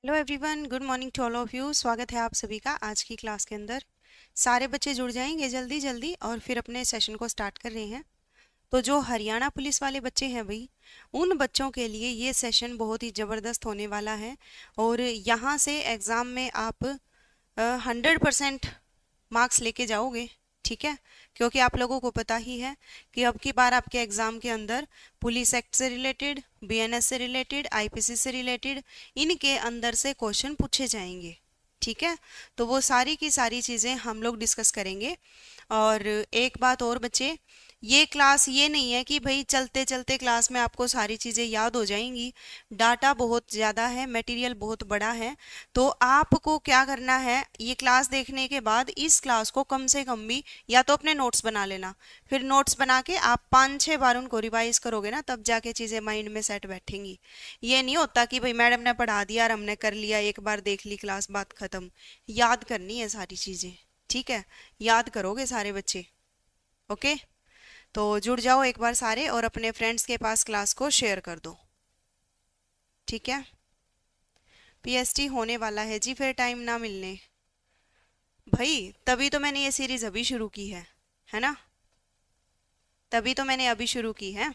Hello everyone, good morning to all of you. स्वागत है आप सभी का आज की क्लास के अंदर। सारे बच्चे जुड़ जाएंगे जल्दी जल्दी और फिर अपने सेशन को स्टार्ट कर रहे हैं। तो जो हरियाणा पुलिस वाले बच्चे हैं भाई, उन बच्चों के लिए ये सेशन बहुत ही ज़बरदस्त होने वाला है। और यहाँ से एग्ज़ाम में आप 100% मार्क्स लेके जाओगे। ठीक है, क्योंकि आप लोगों को पता ही है कि अब की बार आपके एग्ज़ाम के अंदर पुलिस एक्ट से रिलेटेड, बीएनएस से रिलेटेड, आईपीसी से रिलेटेड, इनके अंदर से क्वेश्चन पूछे जाएंगे। ठीक है, तो वो सारी की सारी चीज़ें हम लोग डिस्कस करेंगे। और एक बात और बच्चे, ये क्लास ये नहीं है कि भाई चलते चलते क्लास में आपको सारी चीज़ें याद हो जाएंगी। डाटा बहुत ज़्यादा है, मटेरियल बहुत बड़ा है। तो आपको क्या करना है, ये क्लास देखने के बाद इस क्लास को कम से कम भी या तो अपने नोट्स बना लेना। फिर नोट्स बना के आप 5-6 बार उनको रिवाइज करोगे ना, तब जाके चीज़ें माइंड में सेट बैठेंगी। ये नहीं होता कि भाई मैडम ने पढ़ा दिया और हमने कर लिया, एक बार देख ली क्लास, बात खत्म। याद करनी है सारी चीज़ें। ठीक है, याद करोगे सारे बच्चे। ओके, तो जुड़ जाओ एक बार सारे और अपने फ्रेंड्स के पास क्लास को शेयर कर दो। ठीक है, पीएसटी होने वाला है जी, फिर टाइम ना मिलने। भाई तभी तो मैंने ये सीरीज अभी शुरू की है ना? तभी तो मैंने अभी शुरू की है।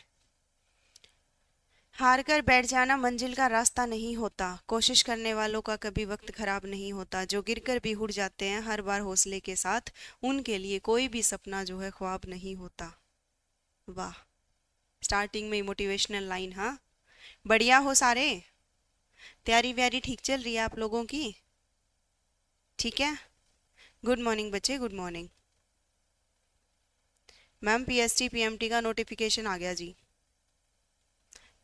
हार कर बैठ जाना मंजिल का रास्ता नहीं होता, कोशिश करने वालों का कभी वक्त खराब नहीं होता, जो गिरकर भी उठ जाते हैं हर बार हौसले के साथ, उनके लिए कोई भी सपना जो है ख्वाब नहीं होता। वाह, स्टार्टिंग में मोटिवेशनल लाइन। हाँ, बढ़िया हो सारे? तैयारी व्यारी ठीक चल रही है आप लोगों की? ठीक है, गुड मॉर्निंग बच्चे, good morning. Ma'am PST PMT का नोटिफिकेशन आ गया जी।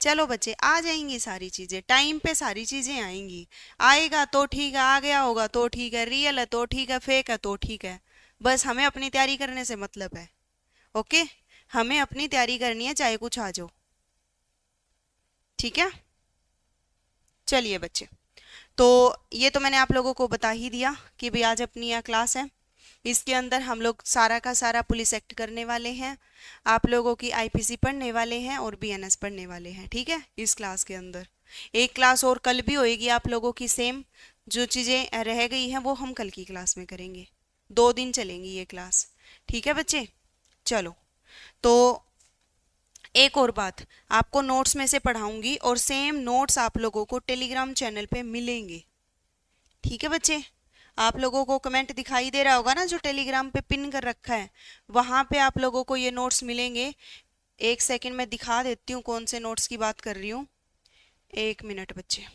चलो बच्चे, आ जाएंगी सारी चीजें, टाइम पे सारी चीजें आएंगी। आएगा तो ठीक है, आ गया होगा तो ठीक है, रियल है तो ठीक है, फेक है तो ठीक है। बस हमें अपनी तैयारी करने से मतलब है। ओके, हमें अपनी तैयारी करनी है चाहे कुछ आ जाओ। ठीक है, चलिए बच्चे। तो ये तो मैंने आप लोगों को बता ही दिया कि भाई आज अपनी यह क्लास है। इसके अंदर हम लोग सारा का सारा पुलिस एक्ट करने वाले हैं, आप लोगों की आईपीसी पढ़ने वाले हैं और बीएनएस पढ़ने वाले हैं। ठीक है, इस क्लास के अंदर एक क्लास और कल भी होएगी आप लोगों की सेम। जो चीज़ें रह गई हैं वो हम कल की क्लास में करेंगे। 2 दिन चलेंगी ये क्लास। ठीक है बच्चे, चलो। तो एक और बात, आपको नोट्स में से पढ़ाऊंगी और सेम नोट्स आप लोगों को टेलीग्राम चैनल पे मिलेंगे। ठीक है बच्चे, आप लोगों को कमेंट दिखाई दे रहा होगा ना जो टेलीग्राम पे पिन कर रखा है, वहां पे आप लोगों को ये नोट्स मिलेंगे। एक सेकंड में दिखा देती हूँ कौन से नोट्स की बात कर रही हूँ। 1 मिनट बच्चे,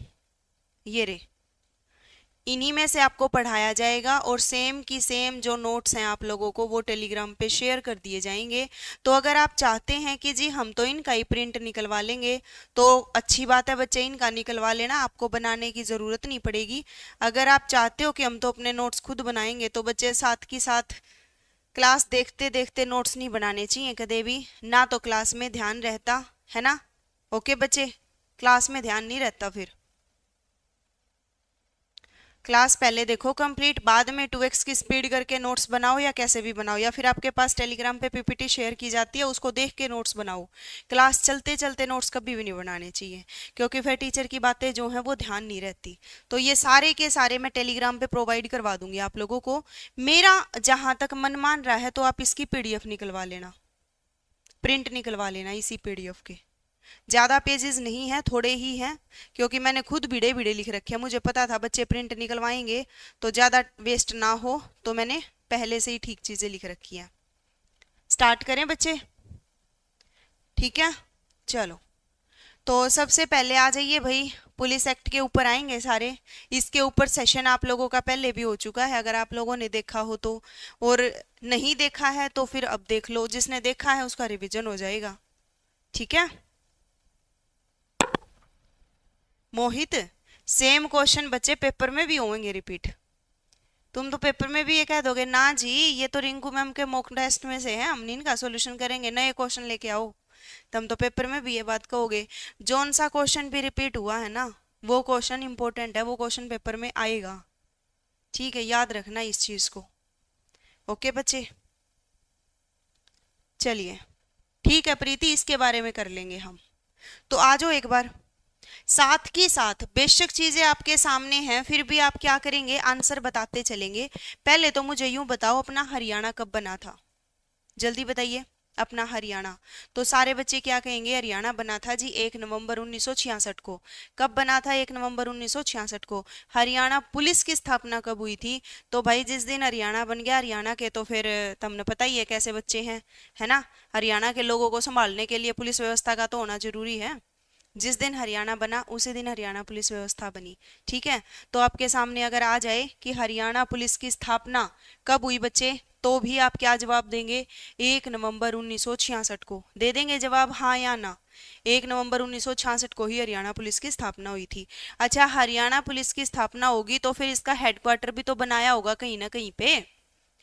ये रे, इन्हीं में से आपको पढ़ाया जाएगा और सेम की सेम जो नोट्स हैं आप लोगों को वो टेलीग्राम पे शेयर कर दिए जाएंगे। तो अगर आप चाहते हैं कि जी हम तो इनका ही प्रिंट निकलवा लेंगे, तो अच्छी बात है बच्चे, इनका निकलवा लेना, आपको बनाने की ज़रूरत नहीं पड़ेगी। अगर आप चाहते हो कि हम तो अपने नोट्स खुद बनाएंगे, तो बच्चे साथ की साथ क्लास देखते देखते नोट्स नहीं बनाने चाहिए कदे भी ना, तो क्लास में ध्यान रहता है ना। ओके बच्चे, क्लास में ध्यान नहीं रहता, फिर क्लास पहले देखो कंप्लीट, बाद में 2x की स्पीड करके नोट्स बनाओ या कैसे भी बनाओ, या फिर आपके पास टेलीग्राम पे पीपीटी शेयर की जाती है उसको देख के नोट्स बनाओ। क्लास चलते चलते नोट्स कभी भी नहीं बनाने चाहिए, क्योंकि फिर टीचर की बातें जो हैं वो ध्यान नहीं रहती। तो ये सारे के सारे मैं टेलीग्राम पे प्रोवाइड करवा दूंगी आप लोगों को। मेरा जहां तक मन मान रहा है तो आप इसकी पीडीएफ निकलवा लेना, प्रिंट निकलवा लेना इसी पीडीएफ के। ज्यादा पेजेस नहीं है, थोड़े ही हैं, क्योंकि मैंने खुद भिड़े भिड़े लिख रखे हैं। मुझे पता था बच्चे प्रिंट निकलवाएंगे तो ज्यादा वेस्ट ना हो, तो मैंने पहले से ही ठीक चीजें लिख रखी हैं। स्टार्ट करें बच्चे? ठीक है, चलो। तो सबसे पहले आ जाइए भाई, पुलिस एक्ट के ऊपर आएंगे सारे। इसके ऊपर सेशन आप लोगों का पहले भी हो चुका है, अगर आप लोगों ने देखा हो तो। और नहीं देखा है तो फिर अब देख लो, जिसने देखा है उसका रिवीजन हो जाएगा। ठीक है मोहित, सेम क्वेश्चन बच्चे पेपर में भी होंगे रिपीट। तुम तो पेपर में भी ये कह दोगे ना जी ये तो रिंकू मैम के मॉक टेस्ट में से है, हम नहीं इनका सॉल्यूशन करेंगे, नए क्वेश्चन लेके आओ। तुम तो पेपर में भी ये बात कहोगे। जौन सा क्वेश्चन भी रिपीट हुआ है ना, वो क्वेश्चन इंपॉर्टेंट है, वो क्वेश्चन पेपर में आएगा। ठीक है, याद रखना इस चीज को। ओके बच्चे, चलिए। ठीक है प्रीति, इसके बारे में कर लेंगे हम। तो आ जाओ एक बार, साथ के साथ बेशक चीजें आपके सामने हैं, फिर भी आप क्या करेंगे, आंसर बताते चलेंगे। पहले तो मुझे यूं बताओ, अपना हरियाणा कब बना था, जल्दी बताइए। अपना हरियाणा, तो सारे बच्चे क्या कहेंगे, हरियाणा बना था जी 1 नवंबर 1966 को। कब बना था, 1 नवंबर 1966 को। हरियाणा पुलिस की स्थापना कब हुई थी, तो भाई जिस दिन हरियाणा बन गया हरियाणा के, तो फिर तुमने पता ही है कैसे बच्चे हैं, है ना। हरियाणा के लोगों को संभालने के लिए पुलिस व्यवस्था का तो होना जरूरी है। जिस दिन हरियाणा बना उसी दिन हरियाणा पुलिस व्यवस्था बनी। ठीक है, तो आपके सामने अगर आ जाए कि हरियाणा पुलिस की स्थापना कब हुई बच्चे, तो भी आप क्या जवाब देंगे, 1 नवंबर 1966 को। दे देंगे जवाब, हाँ या ना। 1 नवंबर 1966 को ही हरियाणा पुलिस की स्थापना हुई थी। अच्छा, हरियाणा पुलिस की स्थापना होगी तो फिर इसका हेडक्वार्टर भी तो बनाया होगा कहीं ना कहीं पे,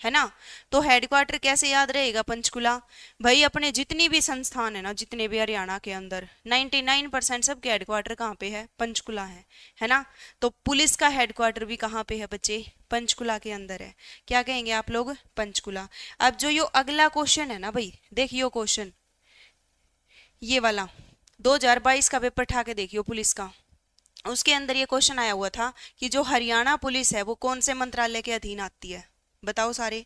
है ना। तो हेडक्वार्टर कैसे याद रहेगा, पंचकुला। भाई अपने जितनी भी संस्थान है ना, जितने भी हरियाणा के अंदर 99% सबके हेडक्वार्टर कहाँ पे है, पंचकुला है ना। तो पुलिस का हेडक्वार्टर भी कहाँ पे है बच्चे, पंचकुला के अंदर है। क्या कहेंगे आप लोग, पंचकुला। अब जो यो अगला क्वेश्चन है ना भाई, देखियो क्वेश्चन ये वाला, 2022 का पेपर उठा के देखियो पुलिस का। उसके अंदर ये क्वेश्चन आया हुआ था कि जो हरियाणा पुलिस है वो कौन से मंत्रालय के अधीन आती है, बताओ सारे।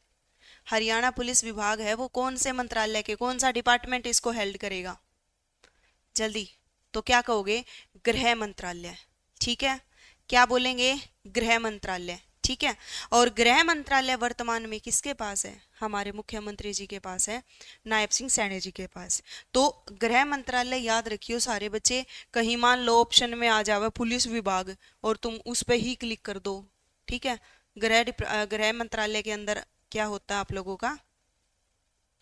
हरियाणा पुलिस विभाग है वो कौन से मंत्रालय के, कौन सा डिपार्टमेंट इसको हेल्ड करेगा, जल्दी। तो क्या कहोगे, गृह मंत्रालय। ठीक है, क्या बोलेंगे, गृह मंत्रालय। ठीक है, और गृह मंत्रालय वर्तमान में किसके पास है, हमारे मुख्यमंत्री जी के पास है, नायब सिंह सैनी जी के पास। तो गृह मंत्रालय याद रखियो सारे बच्चे। कहीं मान लो ऑप्शन में आ जावे पुलिस विभाग और तुम उस पर ही क्लिक कर दो, ठीक है। गृह मंत्रालय के अंदर क्या होता है आप लोगों का,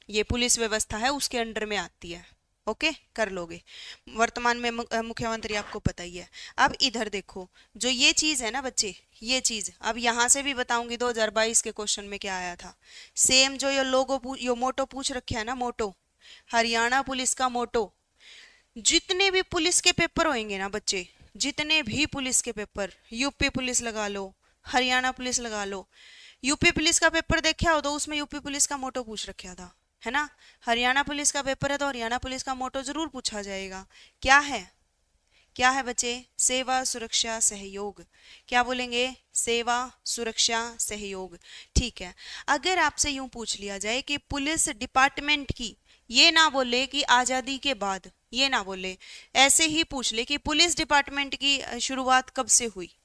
ये पुलिस व्यवस्था है उसके अंडर में आती है। ओके, कर लोगे। वर्तमान में मुख्यमंत्री आपको पता ही है। अब इधर देखो, जो ये चीज है ना बच्चे, ये चीज अब यहां से भी बताऊंगी 2022 के क्वेश्चन में क्या आया था। सेम जो ये ये मोटो पूछ रखे है ना, मोटो, हरियाणा पुलिस का मोटो। जितने भी पुलिस के पेपर होंगे ना बच्चे, जितने भी पुलिस के पेपर, यूपी पुलिस लगा लो, हरियाणा पुलिस लगा लो, यूपी पुलिस का पेपर देखा हो तो उसमें यूपी पुलिस का मोटो पूछ रखा था, है ना। हरियाणा पुलिस का पेपर है तो हरियाणा पुलिस का मोटो जरूर पूछा जाएगा। क्या है, क्या है बच्चे, सेवा सुरक्षा सहयोग। क्या बोलेंगे, सेवा सुरक्षा सहयोग। ठीक है, अगर आपसे यूं पूछ लिया जाए कि पुलिस डिपार्टमेंट की, ये ना बोले कि आजादी के बाद, ये ना बोले, ऐसे ही पूछ ले कि पुलिस डिपार्टमेंट की शुरुआत कब से हुई,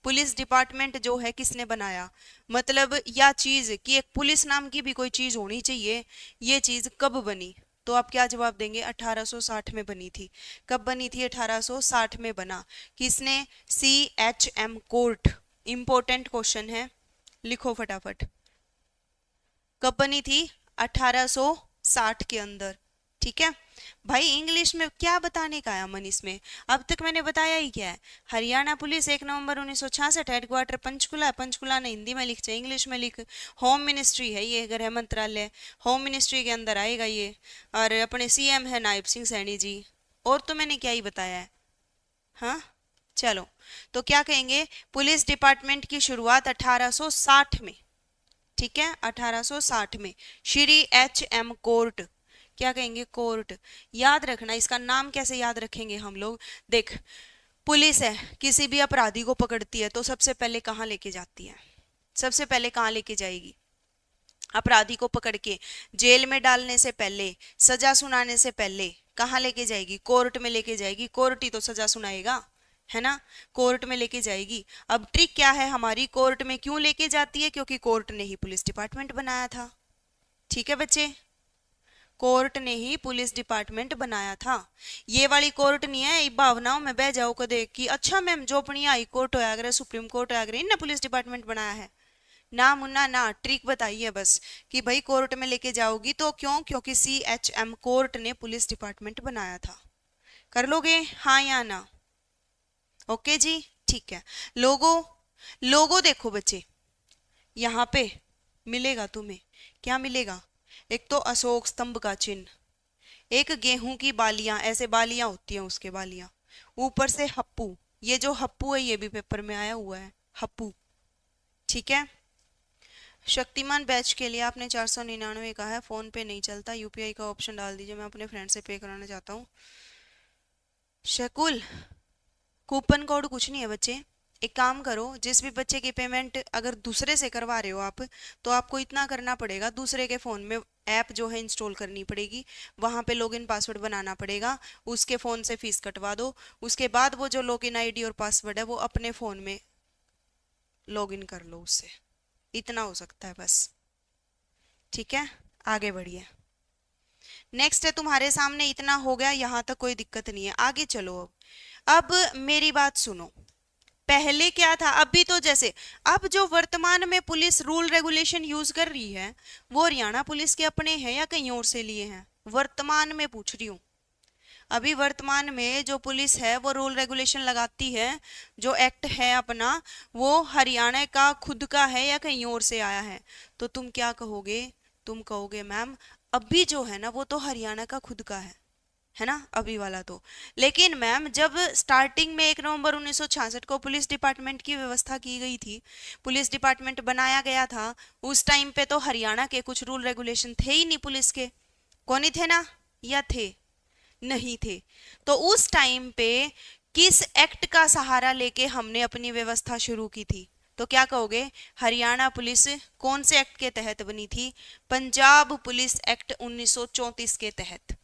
पुलिस डिपार्टमेंट जो है किसने बनाया, मतलब या चीज कि एक पुलिस नाम की भी कोई चीज होनी चाहिए, ये चीज कब बनी, तो आप क्या जवाब देंगे, 1860 में बनी थी। कब बनी थी, 1860 में बना। किसने, CHM कोर्ट। इंपॉर्टेंट क्वेश्चन है, लिखो फटाफट। कब बनी थी, 1860 के अंदर। ठीक है भाई, इंग्लिश में क्या बताने का है मन इसमें, अब तक मैंने बताया ही क्या है। हरियाणा पुलिस 1 नवंबर 1966, हेडक्वार्टर पंचकुला है। पंचकुला ने हिंदी में लिख चाहे इंग्लिश में लिख। होम मिनिस्ट्री है ये, गृह मंत्रालय, होम मिनिस्ट्री के अंदर आएगा ये। और अपने CM है नायब सिंह सैनी जी। और तो मैंने क्या ही बताया है, हाँ। चलो, तो क्या कहेंगे, पुलिस डिपार्टमेंट की शुरुआत 1860 में। ठीक है, 1860 में श्री HM कोर्ट। क्या कहेंगे, कोर्ट। याद रखना, इसका नाम कैसे याद रखेंगे हम लोग, देख, पुलिस है, किसी भी अपराधी को पकड़ती है तो सबसे पहले कहाँ लेके जाती है, सबसे पहले कहाँ लेके जाएगी, अपराधी को पकड़ के जेल में डालने से पहले, सजा सुनाने से पहले कहाँ लेके जाएगी, कोर्ट में लेके जाएगी। कोर्ट ही तो सजा सुनाएगा, है ना, कोर्ट में लेके जाएगी। अब ट्रिक क्या है हमारी, कोर्ट में क्यों लेके जाती है, क्योंकि कोर्ट ने ही पुलिस डिपार्टमेंट बनाया था। ठीक है बच्चे, कोर्ट ने ही पुलिस डिपार्टमेंट बनाया था। ये वाली कोर्ट नहीं है भावनाओं में बह जाओ कदे कि अच्छा मैम जो अपनी हाई कोर्ट होया करे, सुप्रीम कोर्ट होया करे, इनने पुलिस डिपार्टमेंट बनाया है। ना मुन्ना ना, ट्रिक बताइए बस कि भाई कोर्ट में लेके जाओगी तो क्यों, क्योंकि CHM कोर्ट ने पुलिस डिपार्टमेंट बनाया था। कर लोगे, हाँ या ना। ओके जी, ठीक है। लोगो, लोगो देखो बच्चे, यहाँ पे मिलेगा तुम्हें, क्या मिलेगा, एक तो अशोक स्तंभ का चिन्ह, एक गेहूं की बालियां, ऐसे बालियां होती हैं उसके बालियां, ऊपर से हप्पू, ये जो हप्पू है ये भी पेपर में आया हुआ है, हप्पू। ठीक है, शक्तिमान बैच के लिए आपने 499 कहा है, फोन पे नहीं चलता, UPI का ऑप्शन डाल दीजिए, मैं अपने फ्रेंड से पे कराना चाहता हूँ। शकुल, कूपन कोड कुछ नहीं है बच्चे। एक काम करो, जिस भी बच्चे की पेमेंट अगर दूसरे से करवा रहे हो आप, तो आपको इतना करना पड़ेगा, दूसरे के फ़ोन में ऐप जो है इंस्टॉल करनी पड़ेगी, वहाँ पे लॉगिन पासवर्ड बनाना पड़ेगा, उसके फ़ोन से फीस कटवा दो, उसके बाद वो जो लॉगिन आईडी और पासवर्ड है वो अपने फ़ोन में लॉगिन कर लो उससे। इतना हो सकता है बस। ठीक है, आगे बढ़िए। नेक्स्ट है तुम्हारे सामने, इतना हो गया, यहाँ तक कोई दिक्कत नहीं है, आगे चलो। अब मेरी बात सुनो, पहले क्या था, अभी तो जैसे अब जो वर्तमान में पुलिस रूल रेगुलेशन यूज कर रही है वो हरियाणा पुलिस के अपने हैं या कहीं और से लिए हैं? वर्तमान में पूछ रही हूँ। अभी वर्तमान में जो पुलिस है वो रूल रेगुलेशन लगाती है, जो एक्ट है अपना, वो हरियाणा का खुद का है या कहीं और से आया है? तो तुम क्या कहोगे? तुम कहोगे मैम अभी जो है ना वो तो हरियाणा का खुद का है ना, अभी वाला तो। लेकिन मैम जब स्टार्टिंग में 1 नवंबर 1966 को पुलिस डिपार्टमेंट की व्यवस्था की गई थी, पुलिस डिपार्टमेंट बनाया गया था, उस टाइम पे तो हरियाणा के कुछ रूल रेगुलेशन थे ही नहीं पुलिस के। कौन ही थे ना, या थे? नहीं थे। तो उस टाइम पे किस एक्ट का सहारा लेके हमने अपनी व्यवस्था शुरू की थी? तो क्या कहोगे? हरियाणा पुलिस कौन से एक्ट के तहत बनी थी? पंजाब पुलिस एक्ट 1934 के तहत।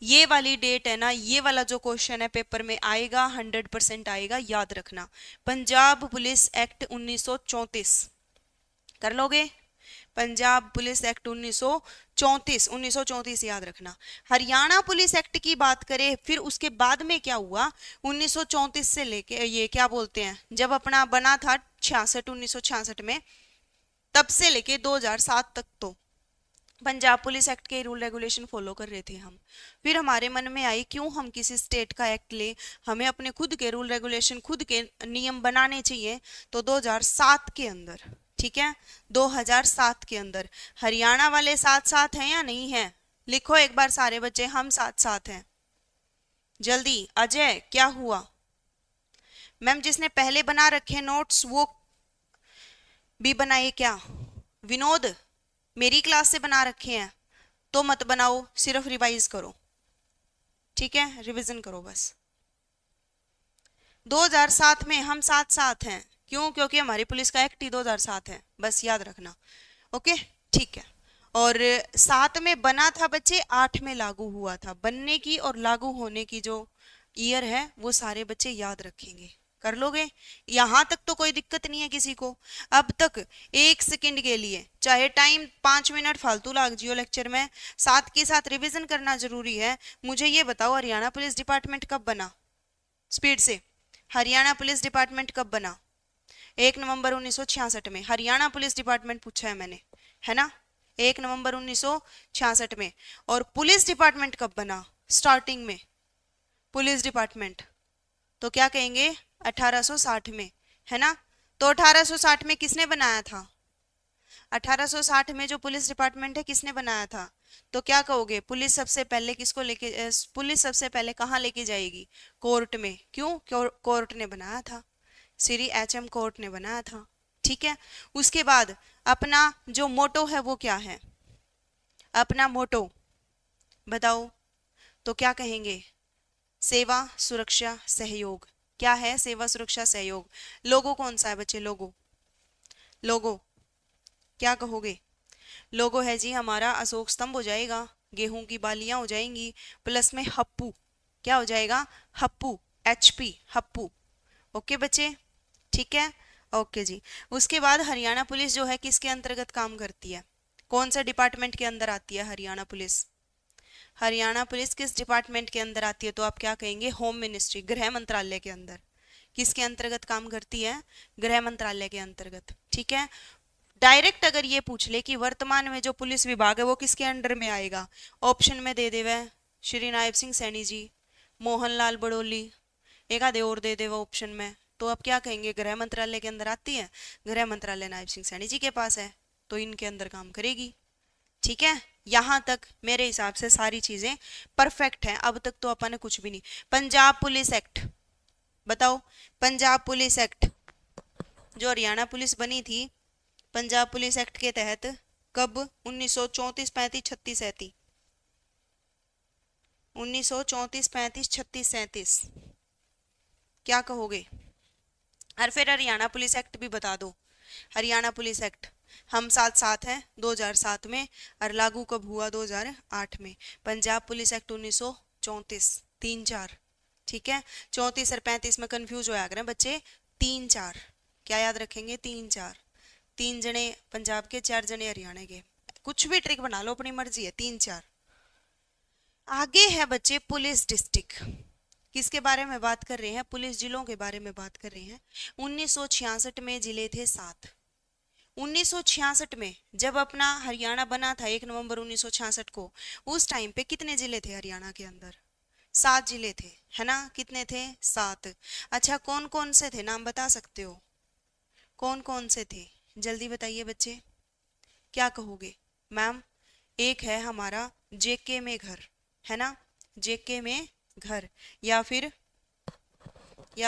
ये वाली डेट है ना, ये वाला जो क्वेश्चन है पेपर में आएगा, 100% आएगा, याद रखना। पंजाब पुलिस एक्ट 1934 कर लोगे? पंजाब पुलिस एक्ट 1934 याद रखना। हरियाणा पुलिस एक्ट की बात करें फिर उसके बाद में क्या हुआ, 1934 से लेके ये क्या बोलते हैं, जब अपना बना था 1966 में, तब से लेके 2007 तक तो पंजाब पुलिस एक्ट के रूल रेगुलेशन फॉलो कर रहे थे हम। फिर हमारे मन में आई क्यों हम किसी स्टेट का एक्ट ले, हमें अपने खुद के रूल रेगुलेशन, खुद के नियम बनाने चाहिए। तो 2007 के अंदर, ठीक है, 2007 के अंदर हरियाणा वाले साथ साथ हैं या नहीं है? लिखो एक बार सारे बच्चे, हम साथ साथ हैं। जल्दी, अजय क्या हुआ? मैम जिसने पहले बना रखे नोट्स वो भी बनाए क्या? विनोद मेरी क्लास से बना रखे हैं तो मत बनाओ, सिर्फ रिवाइज करो, ठीक है, रिवीजन करो बस। 2007 में हम साथ साथ हैं, क्यों? क्योंकि हमारी पुलिस का एक्ट ही 2007 है, बस याद रखना। ओके, ठीक है। और 7 में बना था बच्चे, 8 में लागू हुआ था। बनने की और लागू होने की जो ईयर है वो सारे बच्चे याद रखेंगे, कर लोगे? यहां तक तो कोई दिक्कत नहीं है किसी को? अब तक 1 सेकंड के लिए चाहे टाइम 5 मिनट फालतू लाग जियो लेक्चर में, साथ के साथ रिवीजन करना जरूरी है। मुझे ये बताओ हरियाणा पुलिस डिपार्टमेंट कब बना? स्पीड से, हरियाणा पुलिस डिपार्टमेंट कब बना? 1 नवंबर 1966 में हरियाणा पुलिस डिपार्टमेंट पूछा है मैंने, है ना? 1 नवंबर 1966 में। और पुलिस डिपार्टमेंट कब बना स्टार्टिंग में? पुलिस डिपार्टमेंट तो क्या कहेंगे, 1860 में, है ना? तो 1860 में किसने बनाया था? 1860 में जो पुलिस डिपार्टमेंट है किसने बनाया था? तो क्या कहोगे, पुलिस सबसे पहले किसको लेके, पुलिस सबसे पहले कहाँ लेके जाएगी? कोर्ट में। क्यों? कोर्ट ने बनाया था, श्री HM कोर्ट ने बनाया था, ठीक है। उसके बाद अपना जो मोटो है वो क्या है? अपना मोटो बताओ, तो क्या कहेंगे? सेवा सुरक्षा सहयोग। क्या है? सेवा सुरक्षा सहयोग। लोगो कौन सा है बच्चे? लोगो, लोगो क्या कहोगे? लोगो है जी हमारा अशोक स्तंभ हो जाएगा, गेहूं की बालियां हो जाएंगी, प्लस में हप्पू, क्या हो जाएगा? हप्पू, HP, हप्पू। ओके बच्चे, ठीक है, ओके जी। उसके बाद हरियाणा पुलिस जो है किसके अंतर्गत काम करती है? कौन सा डिपार्टमेंट के अंदर आती है हरियाणा पुलिस? हरियाणा पुलिस किस डिपार्टमेंट के अंदर आती है? तो आप क्या कहेंगे? होम मिनिस्ट्री, गृह मंत्रालय के अंदर। किसके अंतर्गत काम करती है? गृह मंत्रालय के अंतर्गत, ठीक है। डायरेक्ट अगर ये पूछ ले कि वर्तमान में जो पुलिस विभाग है वो किसके अंडर में आएगा, ऑप्शन में दे देवे श्री नायब सिंह सैनी जी, मोहनलाल बड़ोली, एक आधे और दे देवे ऑप्शन में, तो अब क्या कहेंगे? गृह मंत्रालय के अंदर आती है, गृह मंत्रालय नायब सिंह सैनी जी के पास है, तो इनके अंदर काम करेगी, ठीक है। यहां तक मेरे हिसाब से सारी चीजें परफेक्ट हैं। अब तक तो अपन ने कुछ भी नहीं। पंजाब पुलिस एक्ट बताओ, पंजाब पुलिस एक्ट जो हरियाणा पुलिस बनी थी पंजाब पुलिस एक्ट के तहत, कब? 1934, 35, 36, 37, 1934, 35, 36, 37, क्या कहोगे? और फिर हरियाणा पुलिस एक्ट भी बता दो। हरियाणा पुलिस एक्ट हम साथ साथ हैं 2007 में, और लागू कब हुआ? 2008 में। Punjab police act 1934, 3 4। ठीक है, 34 और 35 में कंफ्यूज होया करें बच्चे। 3 4 क्या याद रखेंगे? 3 4। 3 जने पंजाब के, 4 जने हरियाणा के। कुछ भी ट्रिक बना लो, अपनी मर्जी है। 3 4। आगे है बच्चे पुलिस डिस्ट्रिक्ट। किसके बारे में बात कर रहे हैं? पुलिस जिलों के बारे में बात कर रहे हैं। 1966 में जिले थे 7। 1966 में जब अपना हरियाणा बना था 1 नवंबर 1966 को, उस टाइम पे कितने जिले थे हरियाणा के अंदर? 7 जिले थे, है ना? कितने थे? 7। अच्छा, कौन कौन से थे? नाम बता सकते हो? कौन कौन से थे? जल्दी बताइए बच्चे, क्या कहोगे? मैम, एक है हमारा जेके में घर, है ना? जेके में घर, या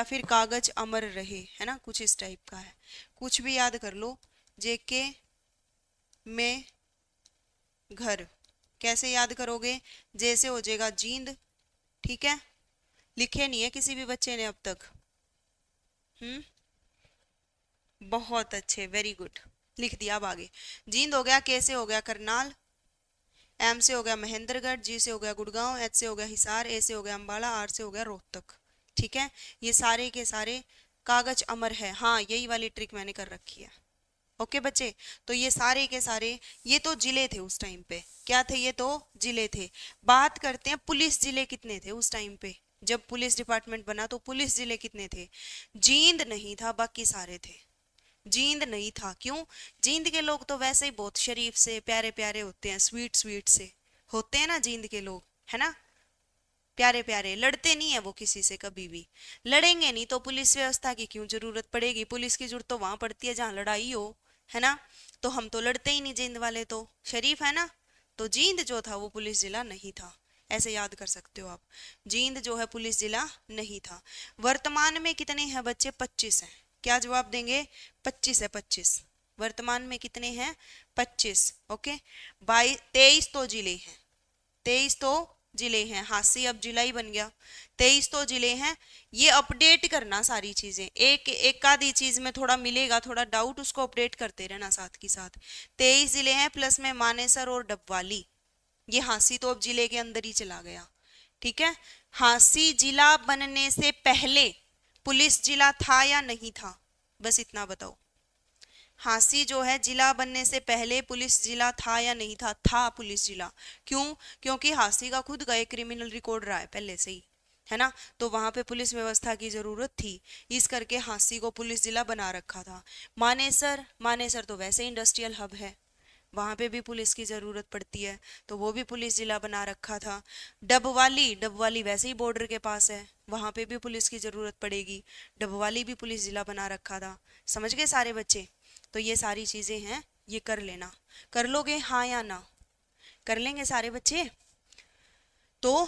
फिर कागज अमर रहे, है ना? कुछ इस टाइप का है, कुछ भी याद कर लो। जेके में घर कैसे याद करोगे? जैसे हो जाएगा जींद। ठीक है, लिखे नहीं है किसी भी बच्चे ने अब तक। बहुत अच्छे, वेरी गुड, लिख दिया। अब आगे जींद हो गया, के से हो गया करनाल, एम से हो गया महेंद्रगढ़, जी से हो गया गुड़गांव, एच से हो गया हिसार, ए से हो गया अंबाला, आर से हो गया रोहतक। ठीक है, ये सारे के सारे कागज अमर है। हाँ, यही वाली ट्रिक मैंने कर रखी है। ओके बच्चे, तो ये सारे के सारे, ये तो जिले थे उस टाइम पे। क्या थे? ये तो जिले थे। बात करते हैं पुलिस जिले कितने थे उस टाइम पे, जब पुलिस डिपार्टमेंट बना तो पुलिस जिले कितने थे? जींद नहीं था, बाकी सारे थे। जींद नहीं था, क्यों? जींद के लोग तो वैसे ही बहुत शरीफ से प्यारे प्यारे होते हैं, स्वीट स्वीट से होते हैं ना जींद के लोग, है ना? प्यारे प्यारे, लड़ते नहीं है वो किसी से, कभी भी लड़ेंगे नहीं तो पुलिस व्यवस्था की क्यों जरूरत पड़ेगी? पुलिस की जरूरत तो वहां पड़ती है जहां लड़ाई हो, है ना? तो हम तो लड़ते ही नहीं, जींद वाले तो शरीफ है ना। तो जींद जो था वो पुलिस जिला नहीं था, ऐसे याद कर सकते हो आप। जींद जो है पुलिस जिला नहीं था। वर्तमान में कितने हैं बच्चे? 25 हैं। क्या जवाब देंगे? 25 है, 25। वर्तमान में कितने हैं? 25। ओके, 23 तो जिले हैं, 23 तो जिले हैं। हासी अब जिला ही बन गया। 23 तो जिले हैं। ये अपडेट करना सारी चीजें, एक एक आधी चीज में थोड़ा मिलेगा, थोड़ा डाउट, उसको अपडेट करते रहना साथ की साथ। 23 जिले हैं, प्लस में मानेसर और डबवाली। ये हांसी तो अब जिले के अंदर ही चला गया। ठीक है, हांसी जिला बनने से पहले पुलिस जिला था या नहीं था? बस इतना बताओ। हांसी जो है जिला बनने से पहले पुलिस जिला था या नहीं था? था पुलिस जिला। क्यों? क्योंकि हांसी का खुद का एक क्रिमिनल रिकॉर्ड रहा है पहले से ही, है ना? तो वहां पे पुलिस व्यवस्था की जरूरत थी, इस करके हांसी को पुलिस जिला बना रखा था। मानेसर, मानेसर तो वैसे इंडस्ट्रियल हब है, वहां पे भी पुलिस की जरूरत पड़ती है, तो वो भी पुलिस जिला बना रखा था। डबवाली, डबवाली वैसे ही बॉर्डर के पास है, वहां पे भी पुलिस की जरूरत पड़ेगी, डबवाली भी पुलिस जिला बना रखा था। समझ गए सारे बच्चे? तो ये सारी चीजें हैं, ये कर लेना। कर लोगे हाँ या ना? कर लेंगे सारे बच्चे? तो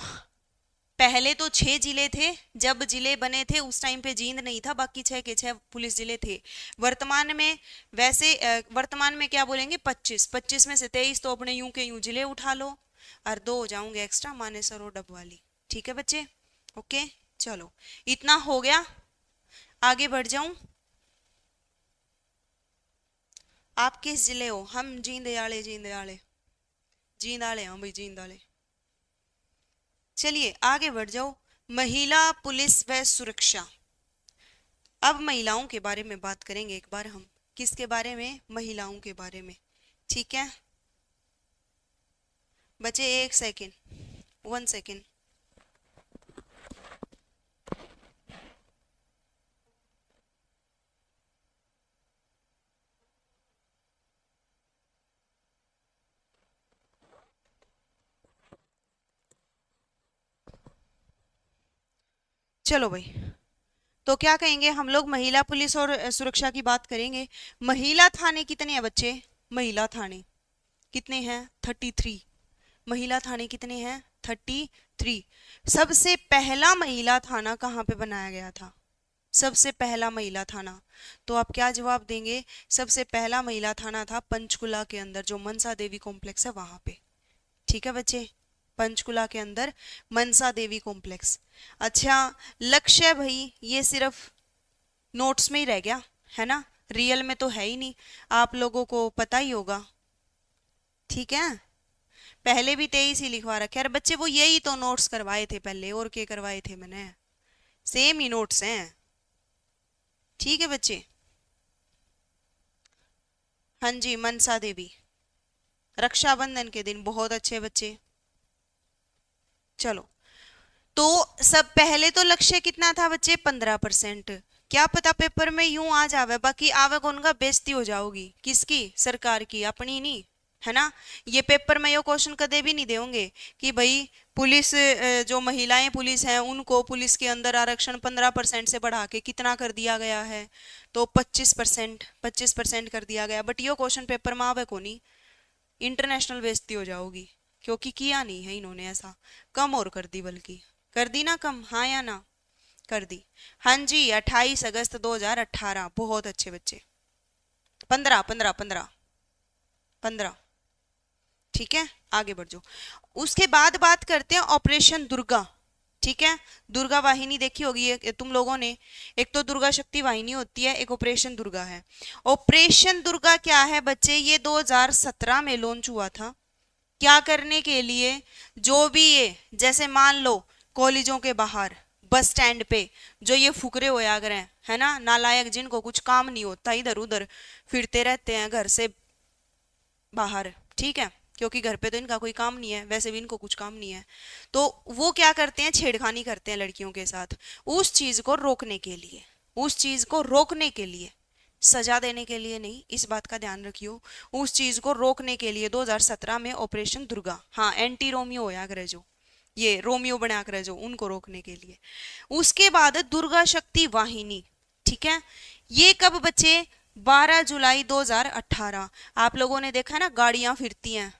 पहले तो 6 जिले थे, जब जिले बने थे उस टाइम पे जींद नहीं था, बाकी 6 के 6 पुलिस जिले थे। वर्तमान में वैसे वर्तमान में क्या बोलेंगे? 25। 25 में से 23 तो अपने यूं के यूं जिले उठा लो, और 2 हो जाऊंगे एक्स्ट्रा, मानेसर और डबवाली। ठीक है बच्चे? ओके, चलो इतना हो गया। आगे बढ़ जाऊं? आप किस जिले हो? हम जींद आले, जींद आले, जींद आले, हाँ भाई जींद आले। चलिए आगे बढ़ जाओ। महिला पुलिस व सुरक्षा। अब महिलाओं के बारे में बात करेंगे एक बार हम। किसके बारे में? महिलाओं के बारे में। ठीक है बच्चे, 1 सेकेंड, 1 सेकेंड। चलो भाई, तो क्या कहेंगे हम लोग? महिला पुलिस और सुरक्षा की बात करेंगे। महिला थाने कितने हैं बच्चे? महिला थाने कितने हैं? 33। महिला थाने कितने हैं? 33। सबसे पहला महिला थाना कहाँ पे बनाया गया था? सबसे पहला महिला थाना, तो आप क्या जवाब देंगे? सबसे पहला महिला थाना था पंचकुला के अंदर, जो मनसा देवी कॉम्प्लेक्स है वहां पे। ठीक है बच्चे? पंचकुला के अंदर मनसा देवी कॉम्प्लेक्स। अच्छा, लक्ष्य भाई ये सिर्फ नोट्स में ही रह गया है ना, रियल में तो है ही नहीं, आप लोगों को पता ही होगा। ठीक है, पहले भी 23 ही लिखवा रखे। अरे बच्चे वो यही तो नोट्स करवाए थे पहले, और क्या करवाए थे मैंने, सेम ही नोट्स हैं। ठीक है बच्चे, हाँ जी मनसा देवी, रक्षाबंधन के दिन। बहुत अच्छे बच्चे। चलो, तो सब पहले तो लक्ष्य कितना था बच्चे, 15%। क्या पता पेपर में यूं आ जावे, बाकी आवे कौन का, बेइज्जती हो जाओगी। किसकी, सरकार की, अपनी नहीं, है ना। ये पेपर में ये क्वेश्चन कदे भी नहीं देंगे कि भाई पुलिस, जो महिलाएं पुलिस हैं उनको पुलिस के अंदर आरक्षण 15% से बढ़ा के कितना कर दिया गया है, तो 25% कर दिया गया। बट ये क्वेश्चन पेपर में आवे को नहीं, इंटरनेशनल बेइज्जती हो जाओगी, क्योंकि किया नहीं है इन्होंने ऐसा, कम और कर दी, बल्कि कर दी ना कम, हाँ या ना, कर दी। हाँ जी, 28 अगस्त 2018। बहुत अच्छे बच्चे, 15। ठीक है, आगे बढ़ जाओ। उसके बाद बात करते हैं ऑपरेशन दुर्गा। ठीक है, दुर्गा वाहिनी देखी होगी ये तुम लोगों ने। एक तो दुर्गा शक्ति वाहिनी होती है, एक ऑपरेशन दुर्गा है। ऑपरेशन दुर्गा क्या है बच्चे, ये 2017 में लॉन्च हुआ था। क्या करने के लिए, जो भी ये जैसे मान लो कॉलेजों के बाहर, बस स्टैंड पे जो ये फुकरे होया कर हैं, है ना, नालायक, जिनको कुछ काम नहीं होता, इधर उधर फिरते रहते हैं घर से बाहर। ठीक है, क्योंकि घर पे तो इनका कोई काम नहीं है, वैसे भी इनको कुछ काम नहीं है, तो वो क्या करते हैं, छेड़खानी करते हैं लड़कियों के साथ। उस चीज को रोकने के लिए, उस चीज को रोकने के लिए, सजा देने के लिए नहीं, इस बात का ध्यान रखियो। उस चीज को रोकने के लिए 2017 में ऑपरेशन दुर्गा, हाँ एंटी रोमियो होया करे जो, ये रोमियो बना करे जो, उनको रोकने के लिए। उसके बाद दुर्गा शक्ति वाहिनी। ठीक है, ये कब बच्चे, 12 जुलाई 2018। आप लोगों ने देखा है ना, गाड़ियां फिरती हैं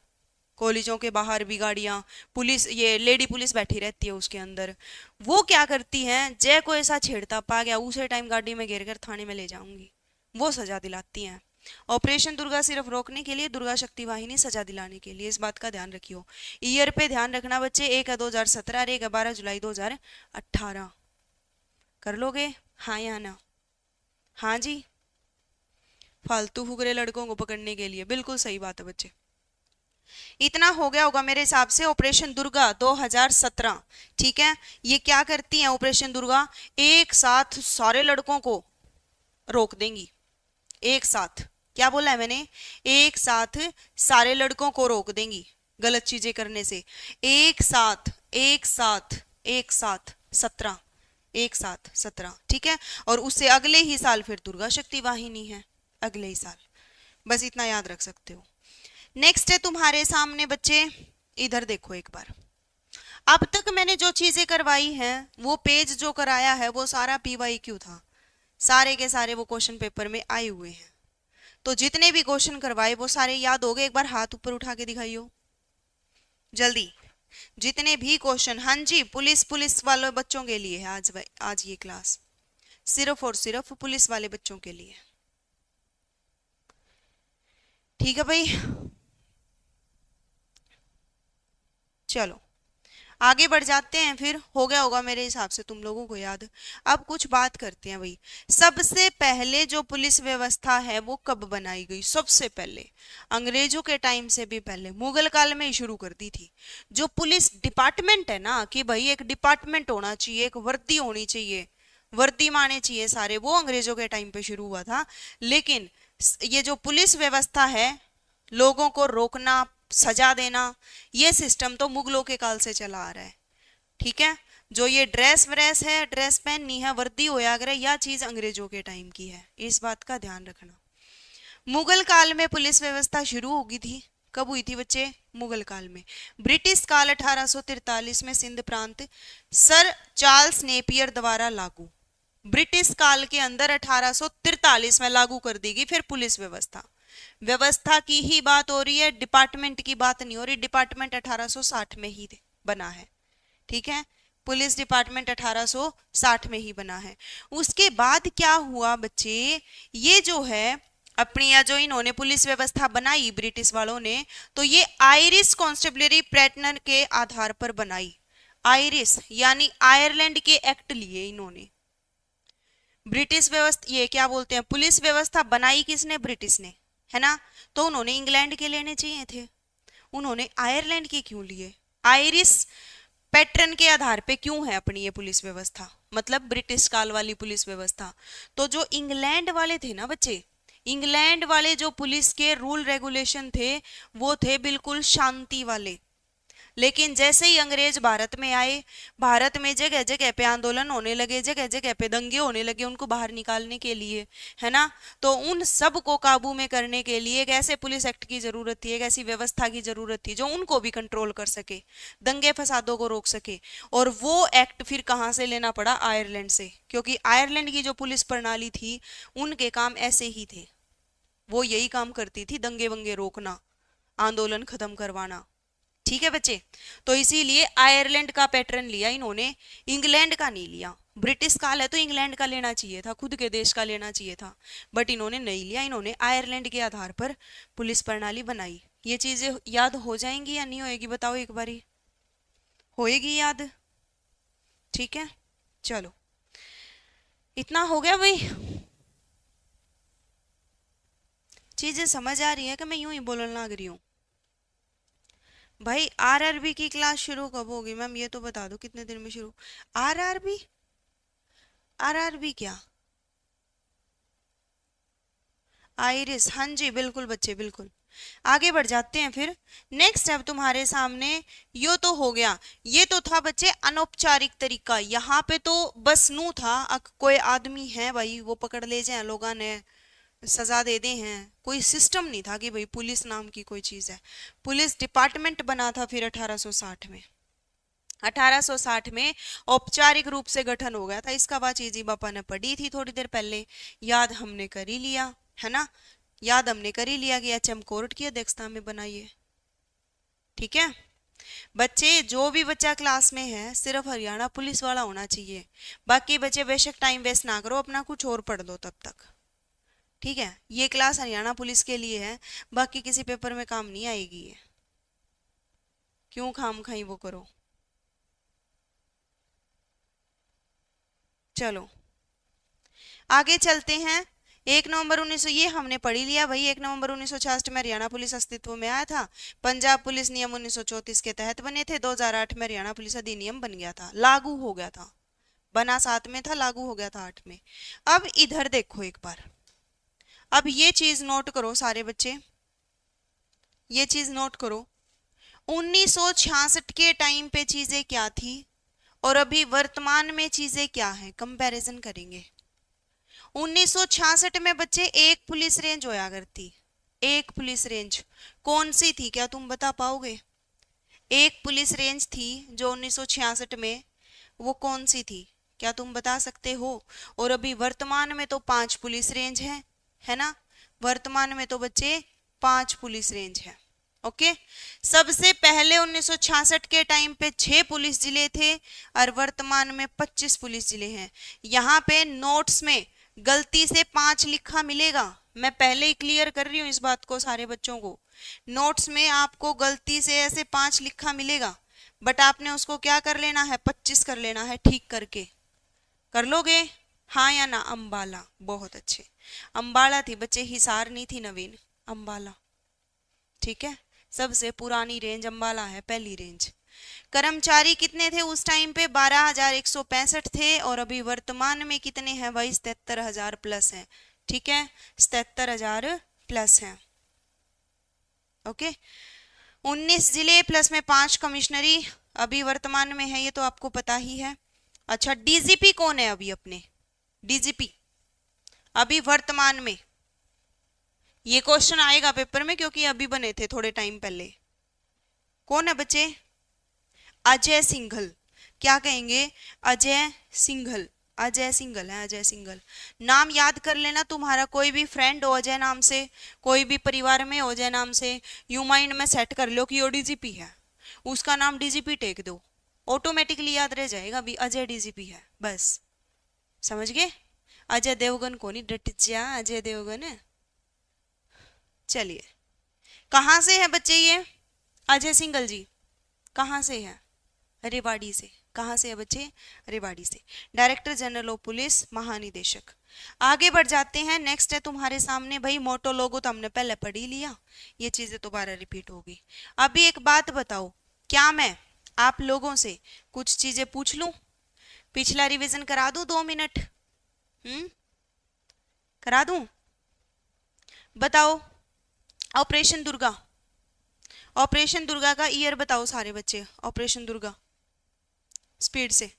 कॉलेजों के बाहर भी, गाड़ियां, पुलिस, ये लेडी पुलिस बैठी रहती है उसके अंदर। वो क्या करती हैं, जय को ऐसा छेड़ता पा गया, उसे टाइम गाड़ी में घेर कर थाने में ले जाऊंगी, वो सजा दिलाती हैं। ऑपरेशन दुर्गा सिर्फ रोकने के लिए, दुर्गा शक्ति वाहिनी सजा दिलाने के लिए, इस बात का ध्यान रखियो। ईयर पे ध्यान रखना बच्चे, एक है 2017 और एक है 12 जुलाई 2018। कर लोगे, हाँ या ना, हाँ जी, फालतू फुकरे लड़कों को पकड़ने के लिए, बिल्कुल सही बात है बच्चे। इतना हो गया होगा मेरे हिसाब से। ऑपरेशन दुर्गा 2017। ठीक है, ये क्या करती है ऑपरेशन दुर्गा, एक साथ सारे लड़कों को रोक देंगी। एक साथ, क्या बोला है मैंने, एक साथ सारे लड़कों को रोक देंगी गलत चीजें करने से। एक साथ, एक साथ, एक साथ 17, एक साथ 17। ठीक है, और उससे अगले ही साल फिर दुर्गा शक्ति वाहिनी है, अगले ही साल, बस इतना याद रख सकते हो। नेक्स्ट है तुम्हारे सामने बच्चे, इधर देखो एक बार। अब तक मैंने जो चीजें करवाई हैं, वो पेज जो कराया है वो सारा PYQ था, सारे के सारे वो क्वेश्चन पेपर में आए हुए हैं। तो जितने भी क्वेश्चन करवाए वो सारे याद हो गए, एक बार हाथ ऊपर उठा के दिखाइयो जल्दी, जितने भी क्वेश्चन। हाँ जी, पुलिस वाले बच्चों के लिए है आज ये क्लास, सिर्फ और सिर्फ पुलिस वाले बच्चों के लिए। ठीक है भाई, चलो आगे बढ़ जाते हैं। फिर हो गया होगा मेरे हिसाब से तुम लोगों को याद। अब कुछ बात करते हैं भाई, सबसे पहले जो पुलिस व्यवस्था है वो कब बनाई गई, सबसे पहले अंग्रेजों के टाइम से भी पहले, मुगल काल में ही शुरू कर दी थी। जो पुलिस डिपार्टमेंट है ना, कि भाई एक डिपार्टमेंट होना चाहिए, एक वर्दी होनी चाहिए, वर्दी माने चाहिए सारे, वो अंग्रेजों के टाइम पे शुरू हुआ था। लेकिन ये जो पुलिस व्यवस्था है, लोगों को रोकना, सजा देना, ये सिस्टम तो मुगलों के काल से चला आ रहा है। ठीक है, जो ये ड्रेस व्रेस है, ड्रेस पहननी है, वर्दी होया करे, यह चीज अंग्रेजों के टाइम की है, इस बात का ध्यान रखना। मुगल काल में पुलिस व्यवस्था शुरू हो गई थी। कब हुई थी बच्चे, मुगल काल में। ब्रिटिश काल 1843 में सिंध प्रांत सर चार्ल्स नेपियर द्वारा लागू। ब्रिटिश काल के अंदर 1843 में लागू कर दी गई फिर पुलिस व्यवस्था। व्यवस्था की ही बात हो रही है, डिपार्टमेंट की बात नहीं हो रही। डिपार्टमेंट 1860 में ही बना है। ठीक है, पुलिस डिपार्टमेंट 1860 में ही बना है। उसके बाद क्या हुआ बच्चे, ये जो है अपनी या जो इन्होंने पुलिस व्यवस्था बनाई ब्रिटिश वालों ने, तो ये आयरिश कॉन्स्टेबलरी पैटर्न के आधार पर बनाई। आयरिश यानी आयरलैंड के एक्ट लिए इन्होंने। ब्रिटिश व्यवस्था, ये क्या बोलते हैं, पुलिस व्यवस्था बनाई किसने, ब्रिटिश ने, है ना। तो उन्होंने इंग्लैंड के लेने चाहिए थे, उन्होंने आयरलैंड के क्यों लिए। आयरिश पैटर्न के आधार पे क्यों है अपनी ये पुलिस व्यवस्था, मतलब ब्रिटिश काल वाली पुलिस व्यवस्था। तो जो इंग्लैंड वाले थे ना बच्चे, इंग्लैंड वाले जो पुलिस के रूल रेगुलेशन थे वो थे बिल्कुल शांति वाले। लेकिन जैसे ही अंग्रेज भारत में आए, भारत में जगह जगह पे आंदोलन होने लगे, जगह जगह पे दंगे होने लगे उनको बाहर निकालने के लिए, है ना। तो उन सब को काबू में करने के लिए एक ऐसे पुलिस एक्ट की जरूरत थी, एक ऐसी व्यवस्था की जरूरत थी जो उनको भी कंट्रोल कर सके, दंगे फसादों को रोक सके। और वो एक्ट फिर कहाँ से लेना पड़ा, आयरलैंड से, क्योंकि आयरलैंड की जो पुलिस प्रणाली थी उनके काम ऐसे ही थे, वो यही काम करती थी, दंगे वंगे रोकना, आंदोलन खत्म करवाना। ठीक है बच्चे, तो इसीलिए आयरलैंड का पैटर्न लिया इन्होंने, इंग्लैंड का नहीं लिया। ब्रिटिश काल है तो इंग्लैंड का लेना चाहिए था, खुद के देश का लेना चाहिए था, बट इन्होंने नहीं लिया, इन्होंने आयरलैंड के आधार पर पुलिस प्रणाली बनाई। ये चीजें याद हो जाएंगी या नहीं होएगी, बताओ एक बारी, होएगी याद, ठीक है। चलो इतना हो गया भाई, चीजें समझ आ रही है कि मैं यूं ही बोलने लग रही हूँ। भाई आरआरबी की क्लास शुरू कब होगी मैम, ये तो बता दो कितने दिन में शुरू। आरआरबी, आरआरबी क्या, आइरिस, हाँ जी बिल्कुल बच्चे बिल्कुल। आगे बढ़ जाते हैं फिर, नेक्स्ट है तुम्हारे सामने, यो तो हो गया, ये तो था बच्चे अनौपचारिक तरीका। यहाँ पे तो बस नू था, कोई आदमी है भाई वो पकड़ ले जाए लोगों ने, सजा दे दे हैं, कोई सिस्टम नहीं था कि भाई पुलिस नाम की कोई चीज है। पुलिस डिपार्टमेंट बना था फिर 1860 में, 1860 में औपचारिक रूप से गठन हो गया था इसका। बात चीजी बापा ने पढ़ी थी थोड़ी देर पहले, याद हमने कर ही लिया है ना, याद हमने कर ही लिया कि एचएम कोर्ट की अध्यक्षता में बनाइए। ठीक है बच्चे, जो भी बच्चा क्लास में है सिर्फ हरियाणा पुलिस वाला होना चाहिए, बाकी बच्चे बेशक टाइम वेस्ट ना करो, अपना कुछ और पढ़ लो तब तक। ठीक है, ये क्लास हरियाणा पुलिस के लिए है, बाकी किसी पेपर में काम नहीं आएगी ये, क्यों खाम खाई वो करो। चलो आगे चलते हैं। 1 नवंबर 1900, ये हमने पढ़ ही लिया भाई, 1 नवंबर 1966 में हरियाणा पुलिस अस्तित्व में आया था। पंजाब पुलिस नियम 1934 के तहत बने थे। 2008 में हरियाणा पुलिस अधिनियम बन गया था, लागू हो गया था, बना 7 में था, लागू हो गया था 8 में। अब इधर देखो एक बार, अब ये चीज नोट करो सारे बच्चे, ये चीज नोट करो, 1966 के टाइम पे चीजें क्या थी और अभी वर्तमान में चीजें क्या हैं, कंपैरिजन करेंगे। 1966 में बच्चे एक पुलिस रेंज होया करती, एक पुलिस रेंज कौन सी थी, क्या तुम बता पाओगे। एक पुलिस रेंज थी जो 1966 में, वो कौन सी थी, क्या तुम बता सकते हो। और अभी वर्तमान में तो 5 पुलिस रेंज है ना, वर्तमान में तो बच्चे 5 पुलिस रेंज है। ओके, सबसे पहले 1966 के टाइम पे 6 पुलिस जिले थे और वर्तमान में 25 पुलिस जिले हैं। यहाँ पे नोट्स में गलती से 5 लिखा मिलेगा, मैं पहले ही क्लियर कर रही हूँ इस बात को सारे बच्चों को, नोट्स में आपको गलती से ऐसे 5 लिखा मिलेगा, बट आपने उसको क्या कर लेना है, 25 कर लेना है, ठीक करके कर लोगे, हाँ या ना। अंबाला, बहुत अच्छे, अंबाला थी बच्चे, हिसार नहीं थी नवीन, अंबाला। ठीक है, सबसे पुरानी रेंज अंबाला है, पहली रेंज। कर्मचारी कितने थे उस टाइम पे, 12,165 थे, और अभी वर्तमान में कितने हैं भाई, 77,000 प्लस हैं। ठीक है, 77,000 प्लस हैं। ओके, 19 जिले प्लस में 5 कमिश्नरी अभी वर्तमान में है, ये तो आपको पता ही है। अच्छा, डीजीपी कौन है अभी अपने, डीजीपी अभी वर्तमान में, ये क्वेश्चन आएगा पेपर में क्योंकि अभी बने थे थोड़े टाइम पहले। कौन है बच्चे, अजय सिंघल, क्या कहेंगे, अजय सिंघल, अजय सिंघल है, अजय सिंघल। नाम याद कर लेना, तुम्हारा कोई भी फ्रेंड हो अजय नाम से, कोई भी परिवार में हो अजय नाम से, यू माइंड में सेट कर लो कि वो डीजीपी है, उसका नाम डीजीपी टेक दो, ऑटोमेटिकली याद रह जाएगा भी अजय डीजीपी है, बस समझ गए। अजय देवगन को नहीं, डट जा, अजय देवगन है, चलिए, कहाँ से है बच्चे ये? अजय सिंघल जी कहाँ से है? रेवाड़ी से। कहाँ से है बच्चे? रेवाड़ी से। डायरेक्टर जनरल ऑफ पुलिस, महानिदेशक। आगे बढ़ जाते हैं। नेक्स्ट है तुम्हारे सामने भाई मोटो लोगो, तो हमने पहले पढ़ ही लिया, ये चीजें दोबारा रिपीट होगी। अभी एक बात बताओ, क्या मैं आप लोगों से कुछ चीजें पूछ लूं? पिछला रिवीजन करा दूं 2 मिनट? करा दूं? बताओ। ऑपरेशन दुर्गा, ऑपरेशन दुर्गा का ईयर बताओ सारे बच्चे। ऑपरेशन दुर्गा, स्पीड से।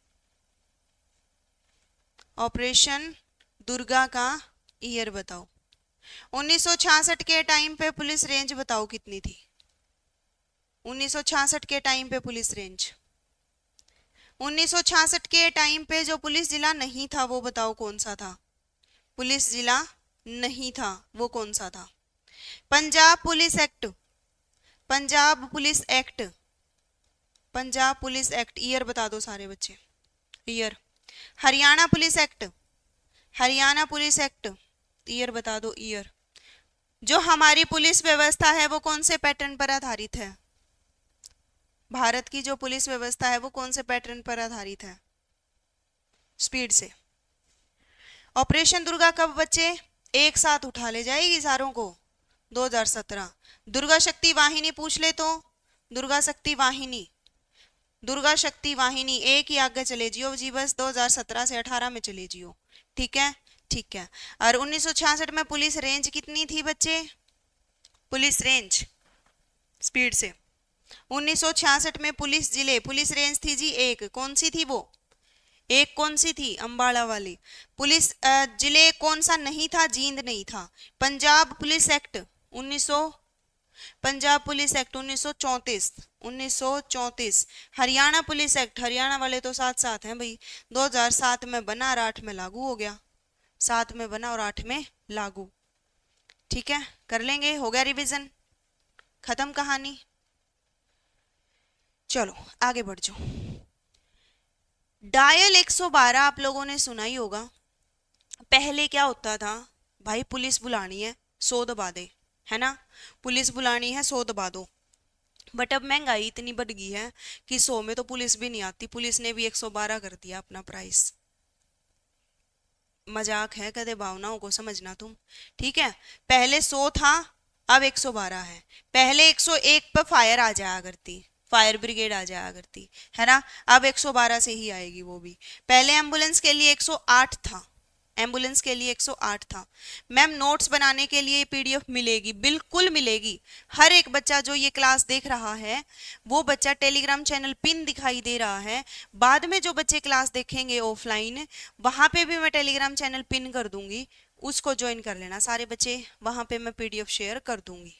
ऑपरेशन दुर्गा का ईयर बताओ। 1966 के टाइम पे पुलिस रेंज बताओ कितनी थी? 1966 के टाइम पे पुलिस रेंज। 1966 के टाइम पे जो पुलिस जिला नहीं था वो बताओ कौन सा था? पुलिस जिला नहीं था वो कौन सा था? Punjab police act, Punjab police act, Punjab police act year बता दो सारे बच्चे, year. Haryana police act, Haryana police act year बता दो, ईयर। जो हमारी पुलिस व्यवस्था है वो कौन से पैटर्न पर आधारित है? भारत की जो पुलिस व्यवस्था है वो कौन से पैटर्न पर आधारित है? स्पीड से। ऑपरेशन दुर्गा कब बच्चे? एक साथ उठा ले जाएगी सारों को? 2017। दुर्गा शक्ति वाहिनी पूछ ले तो? दुर्गा शक्ति वाहिनी, दुर्गा शक्ति वाहिनी एक ही आगे चले जियो जी, बस 2017 से 18 में चले जियो। ठीक है, ठीक है। और 1966 में पुलिस रेंज कितनी थी बच्चे? पुलिस रेंज, स्पीड से। 1966 में पुलिस जिले, पुलिस रेंज थी जी एक, कौन सी थी वो? एक कौन सी थी? अंबाला वाली। पुलिस जिले कौन सा नहीं था? जींद नहीं था। Punjab police act 1900, Punjab police act 1934, 1934। Haryana police act, Haryana वाले तो साथ साथ हैं भाई, 2007 में बना और 8 में लागू हो गया। 7 में बना और 8 में लागू। ठीक है, कर लेंगे, हो गया रिवीजन, खत्म कहानी। चलो आगे बढ़ जाओ। डायल 112 आप लोगों ने सुना ही होगा। पहले क्या होता था भाई, पुलिस बुलानी है 100 दबा दे, है ना? पुलिस बुलानी है 100 दबा दो। बट अब महंगाई इतनी बढ़ गई है कि 100 में तो पुलिस भी नहीं आती, पुलिस ने भी 112 कर दिया अपना प्राइस। मजाक है, कदे भावनाओं को समझना तुम। ठीक है, पहले 100 था, अब 112 है। पहले 101 पर फायर आ जाया करती, फायर ब्रिगेड आ जाया करती, है ना? अब 112 से ही आएगी वो भी। पहले एम्बुलेंस के लिए 108 था, एम्बुलेंस के लिए 108 था। मैम नोट्स बनाने के लिए पीडीएफ मिलेगी, बिल्कुल मिलेगी। हर एक बच्चा जो ये क्लास देख रहा है वो बच्चा टेलीग्राम चैनल पिन दिखाई दे रहा है, बाद में जो बच्चे क्लास देखेंगे ऑफलाइन वहां पे भी मैं टेलीग्राम चैनल पिन कर दूंगी, उसको ज्वाइन कर लेना सारे बच्चे, वहां पे मैं पीडीएफ शेयर कर दूंगी।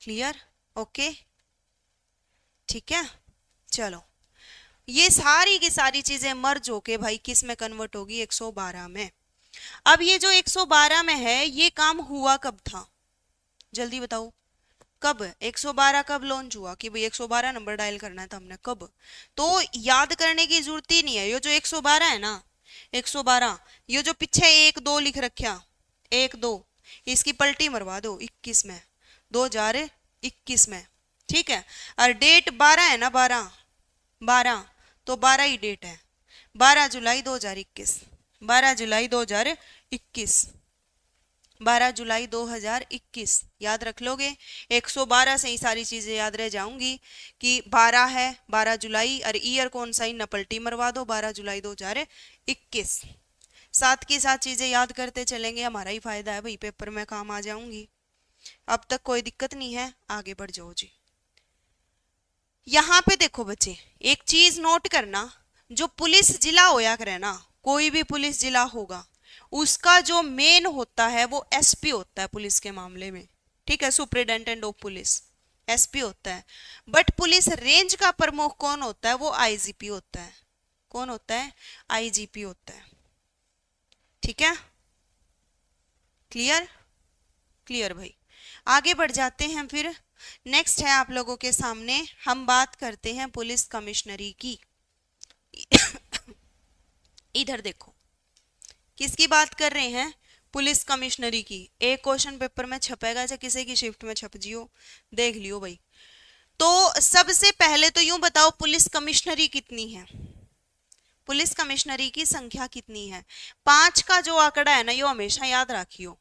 क्लियर? ओके, ठीक है। चलो, ये सारी की सारी चीजें मर्ज होके भाई किस में कन्वर्ट होगी? 112 में। अब ये जो 112 में है ये काम हुआ कब था? जल्दी बताओ, कब 112 कब लॉन्च हुआ कि भाई 112 नंबर डायल करना था हमने, कब? तो याद करने की जरूरत ही नहीं है। ये जो 112 है ना, 112, ये जो पीछे 1 2 लिख रखा, 1 2, इसकी पलटी मरवा दो 21 में, 2021 में। ठीक है, और डेट 12 है ना, 12 12, तो 12 ही डेट है, 12 जुलाई 2021, 12 जुलाई 2021, 12 जुलाई 2021 याद रख लोगे। 112 से ही सारी चीजें याद रह जाऊंगी कि 12 है, 12 जुलाई, और ईयर कौन सा ही न पलटी मरवा दो, 12 जुलाई 2021। साथ की साथ चीजें याद करते चलेंगे, हमारा ही फायदा है भाई, पेपर में काम आ जाऊंगी। अब तक कोई दिक्कत नहीं है, आगे बढ़ जाओ जी। यहाँ पे देखो बच्चे, एक चीज नोट करना, जो पुलिस जिला होया करे ना, कोई भी पुलिस जिला होगा, उसका जो मेन होता है वो एसपी होता है पुलिस के मामले में। ठीक है, सुपरिटेंडेंट ऑफ पुलिस एसपी होता है। बट पुलिस रेंज का प्रमुख कौन होता है? वो आईजीपी होता है। कौन होता है? आईजीपी होता है। ठीक है, क्लियर? क्लियर भाई। आगे बढ़ जाते हैं फिर। नेक्स्ट है आप लोगों के सामने, हम बात करते हैं पुलिस कमिश्नरी की। इधर देखो, किसकी बात कर रहे हैं? पुलिस कमिश्नरी की एक क्वेश्चन पेपर में छपेगा, चाहे किसी की शिफ्ट में छप जियो, देख लियो भाई। तो सबसे पहले तो यूं बताओ पुलिस कमिश्नरी कितनी है, पुलिस कमिश्नरी की संख्या कितनी है। 5 का जो आंकड़ा है ना, यो हमेशा याद रखियो।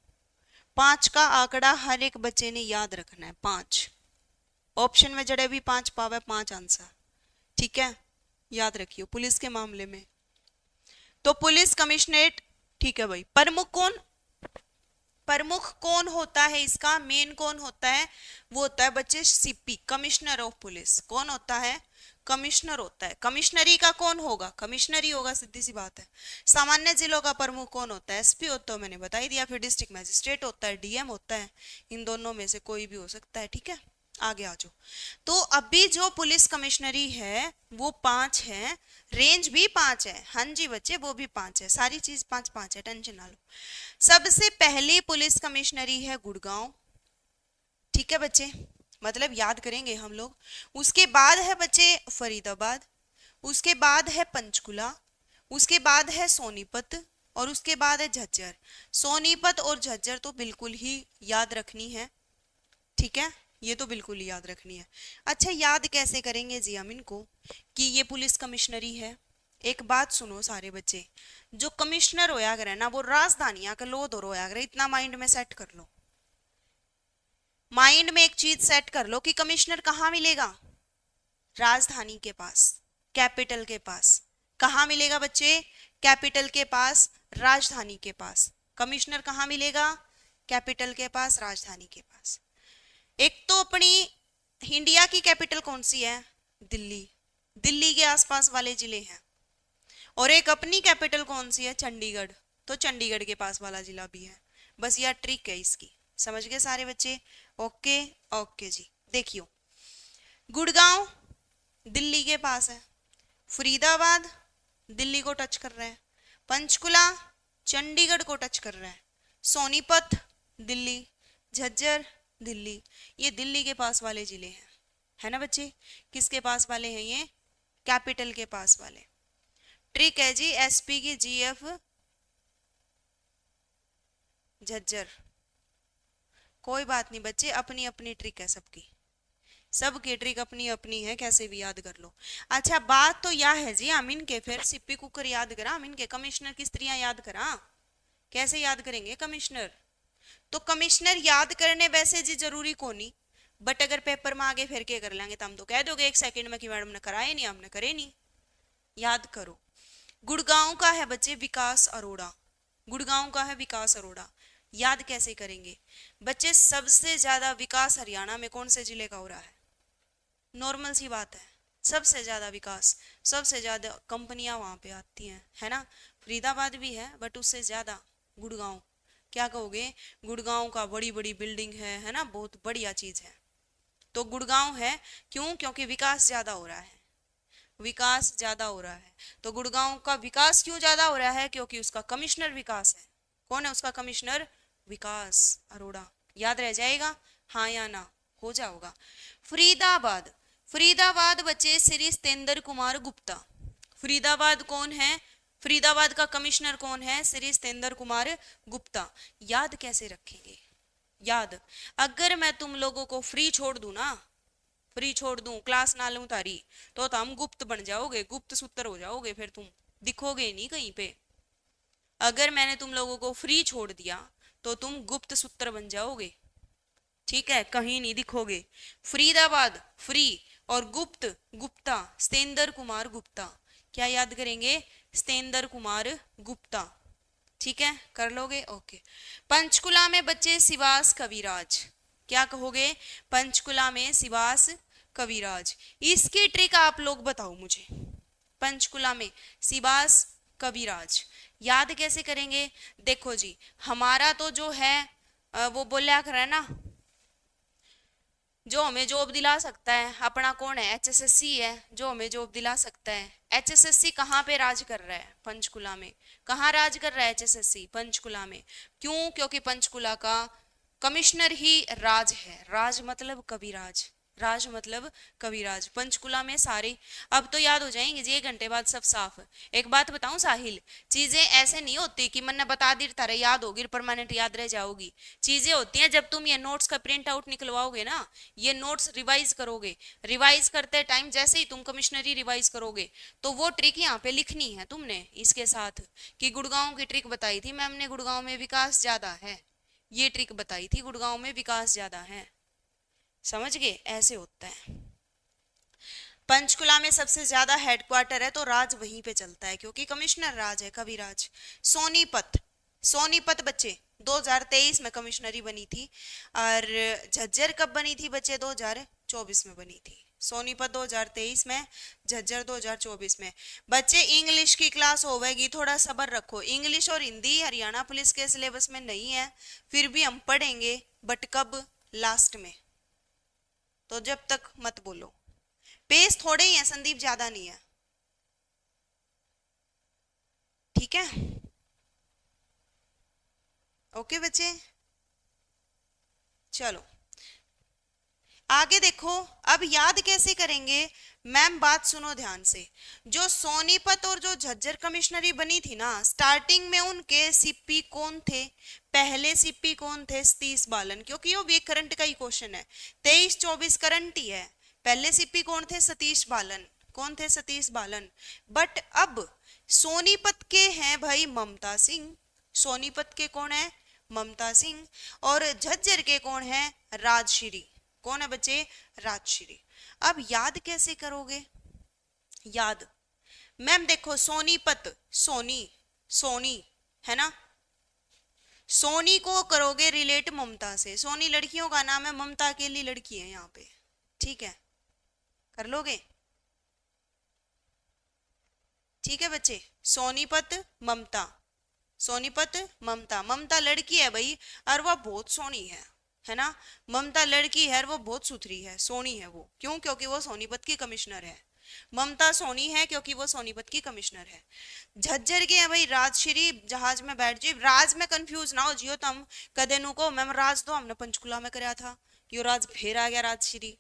5 का आंकड़ा हर एक बच्चे ने याद रखना है। 5 ऑप्शन में जड़े भी 5 पावे, 5 आंसर, ठीक है, याद रखियो पुलिस के मामले में। तो पुलिस कमिश्नरेट, ठीक है भाई। प्रमुख कौन, प्रमुख कौन होता है इसका, मेन कौन होता है, वो होता है बच्चे सीपी, कमिश्नर ऑफ पुलिस। कौन होता है, कमिश्नर होता है। कमिश्नरी का कौन होगा, कमिश्नरी होगा, सीधी सी बात है। सामान्य जिलों का प्रमुख कौन होता है, एसपी होता है, मैंने बता ही दिया। फिर डिस्ट्रिक्ट मजिस्ट्रेट होता है, डीएम होता है, इन दोनों में से कोई भी हो सकता है, ठीक है। आगे आ जाओ। तो अभी जो पुलिस कमिश्नरी है वो 5 है, रेंज भी 5 है, हाँ जी बच्चे वो भी 5 है, सारी चीज 5-5 है, टेंशन ना लो। सबसे पहली पुलिस कमिश्नरी है गुड़गांव, ठीक है बच्चे, मतलब याद करेंगे हम लोग। उसके बाद है बच्चे फरीदाबाद, उसके बाद है पंचकुला, उसके बाद है सोनीपत, और उसके बाद है झज्जर। सोनीपत और झज्जर तो बिल्कुल ही याद रखनी है, ठीक है, ये तो बिल्कुल ही याद रखनी है। अच्छा याद कैसे करेंगे जी हम इनको, कि ये पुलिस कमिश्नरी है। एक बात सुनो सारे बच्चे, जो कमिश्नर होया करे ना वो राजधानियां का लो दो होया करे, इतना माइंड में सेट कर लो। माइंड में एक चीज सेट कर लो कि कमिश्नर कहाँ मिलेगा, राजधानी के पास, कैपिटल के पास। कहाँ मिलेगा बच्चे, कैपिटल के पास, राजधानी के पास। कमिश्नर कहाँ मिलेगा, कैपिटल के पास, राजधानी के पास। एक तो अपनी इंडिया की कैपिटल कौन सी है, दिल्ली, दिल्ली के आसपास वाले जिले हैं। और एक अपनी कैपिटल कौन सी है, चंडीगढ़, तो चंडीगढ़ के पास वाला जिला भी है। बस यह ट्रिक है इसकी, समझ गए सारे बच्चे। ओके ओके जी। देखियो गुड़गांव दिल्ली के पास है, फरीदाबाद दिल्ली को टच कर रहा है, पंचकुला चंडीगढ़ को टच कर रहा है, सोनीपत दिल्ली, झज्जर दिल्ली, ये दिल्ली के पास वाले जिले हैं, है ना बच्चे। किसके पास वाले हैं ये, कैपिटल के पास वाले। ट्रिक है जी एसपी की, जीएफ झज्जर, कोई बात नहीं बच्चे, अपनी अपनी ट्रिक है सबकी, सबकी ट्रिक अपनी अपनी है, कैसे भी याद कर लो। अच्छा बात तो यह है जी, हम इनके फिर सिप्पी कुकर याद करा, हम इनके कमिश्नर की स्त्रियां याद करा, कैसे याद करेंगे कमिश्नर। तो कमिश्नर याद करने वैसे जी जरूरी को नहीं, बट अगर पेपर में आगे फिर के कर लेंगे तो हम तो कह दोगे 1 सेकंड में कि मैडम ने कराए नहीं, हमने करे नहीं। याद करो, गुड़गांव का है बच्चे विकास अरोड़ा, गुड़गांव का है विकास अरोड़ा। याद कैसे करेंगे बच्चे, सबसे ज्यादा विकास हरियाणा में कौन से जिले का हो रहा है, नॉर्मल सी बात है, सबसे ज्यादा विकास, सबसे ज्यादा कंपनियां वहां पे आती हैं, है ना। फरीदाबाद भी है बट उससे ज्यादा गुड़गांव, क्या कहोगे, गुड़गांव का बड़ी बड़ी बिल्डिंग है ना, बहुत बढ़िया चीज है। तो गुड़गांव है, क्यों, क्योंकि विकास ज्यादा हो रहा है, विकास ज्यादा हो रहा है। तो गुड़गांव का विकास क्यों ज्यादा हो रहा है, क्योंकि उसका कमिश्नर विकास है। कौन है उसका कमिश्नर, विकास अरोड़ा। याद रह जाएगा, हाँ या ना, हो जाओगा। फरीदाबाद, फरीदाबाद बच्चे श्री सतेंद्र कुमार गुप्ता, फरीदाबाद कौन है, फरीदाबाद का कमिश्नर कौन है, श्री सतेंद्र कुमार गुप्ता। याद कैसे रखेंगे, याद, अगर मैं तुम लोगों को फ्री छोड़ दूं ना, फ्री छोड़ दूं, क्लास ना लूं तारी, तो हम गुप्त बन जाओगे, गुप्त सूत्र हो जाओगे, फिर तुम दिखोगे नहीं कहीं पे। अगर मैंने तुम लोगों को फ्री छोड़ दिया तो तुम गुप्त सूत्र बन जाओगे, ठीक है, कहीं नहीं दिखोगे। फरीदाबाद फ्री और गुप्त गुप्ता, सतेंद्र कुमार गुप्ता। क्या याद करेंगे, सतेंद्र कुमार गुप्ता, ठीक है, कर लोगे, ओके। पंचकुला में बच्चे सिवास कविराज, क्या कहोगे, पंचकुला में सिवास कविराज। इसकी ट्रिक आप लोग बताओ मुझे, पंचकुला में सिवास कविराज याद कैसे करेंगे। देखो जी हमारा तो जो है वो बोला कर है ना, जो हमें जॉब दिला सकता है अपना कौन है, एचएसएससी है जो हमें जॉब दिला सकता है। एचएसएससी कहाँ पे राज कर रहा है, पंचकुला में। कहाँ राज कर रहा है एचएसएससी, पंचकुला में। क्यों, क्योंकि पंचकुला का कमिश्नर ही राज है, राज मतलब कविराज, राज मतलब कविराज। पंचकुला में सारे अब तो याद हो जाएंगे जी, 1 घंटे बाद सब साफ। एक बात बताऊं साहिल, चीजें ऐसे नहीं होती कि मैंने बता दी तारे याद होगी परमानेंट याद रह जाओगी। चीजें होती हैं जब तुम ये नोट्स का प्रिंट आउट निकलवाओगे ना, ये नोट्स रिवाइज करोगे, रिवाइज करते टाइम जैसे ही तुम कमिश्नरी रिवाइज करोगे तो वो ट्रिक यहाँ पे लिखनी है तुमने इसके साथ, कि गुड़गांव की ट्रिक बताई थी मैम ने, गुड़गांव में विकास ज्यादा है, ये ट्रिक बताई थी, गुड़गांव में विकास ज्यादा है। समझ गए, ऐसे होता है। पंचकुला में सबसे ज्यादा हेडक्वार्टर है तो राज वहीं पे चलता है क्योंकि कमिश्नर राज है, कविराज। सोनीपत, सोनीपत बच्चे 2023 में कमिश्नरी बनी थी, और झज्जर कब बनी थी बच्चे? 2024 में बनी थी। सोनीपत 2023 में, झज्जर 2024 में। बच्चे इंग्लिश की क्लास होवेगी, थोड़ा सब्र रखो। इंग्लिश और हिंदी हरियाणा पुलिस के सिलेबस में नहीं है, फिर भी हम पढ़ेंगे, बट कब? लास्ट में। तो जब तक मत बोलो। पेज थोड़े ही हैं संदीप, ज्यादा नहीं है, ठीक है? ओके बच्चे, चलो आगे देखो। अब याद कैसे करेंगे मैम? बात सुनो ध्यान से। जो सोनीपत और जो झज्जर कमिश्नरी बनी थी ना, स्टार्टिंग में उनके सीपी कौन थे? पहले सीपी कौन थे? सतीश बालन, क्योंकि वो भी एक करंट का ही क्वेश्चन है, 23-24 करंट ही है। पहले सीपी कौन थे? सतीश बालन। कौन थे? सतीश बालन। बट अब सोनीपत के हैं भाई ममता सिंह। सोनीपत के कौन है? ममता सिंह। और झज्जर के कौन है? राजश्री। कौन है बच्चे? राजश्री। अब याद कैसे करोगे? याद मैम देखो, सोनीपत, सोनी, सोनी है ना, सोनी को करोगे रिलेट ममता से। सोनी लड़कियों का नाम है, ममता अकेली लड़की है यहाँ पे, ठीक है? कर लोगे? ठीक है बच्चे। सोनीपत ममता, सोनीपत ममता। ममता लड़की है भाई और वह बहुत सोनी है ना? ममता लड़की है और वो बहुत सुथरी है, सोनी है वो। क्यों? क्योंकि वो सोनीपत की कमिश्नर है। ममता सोनी है क्योंकि वो सोनीपत की कमिश्नर है। झज्जर के हैं भाई राजश्री। जहाज में बैठ जी, राज में कंफ्यूज ना हो जियो तम। कदे नु को मैम राज तो हमने पंचकुला में कराया था, यो राज फिर आ गया राजश्री,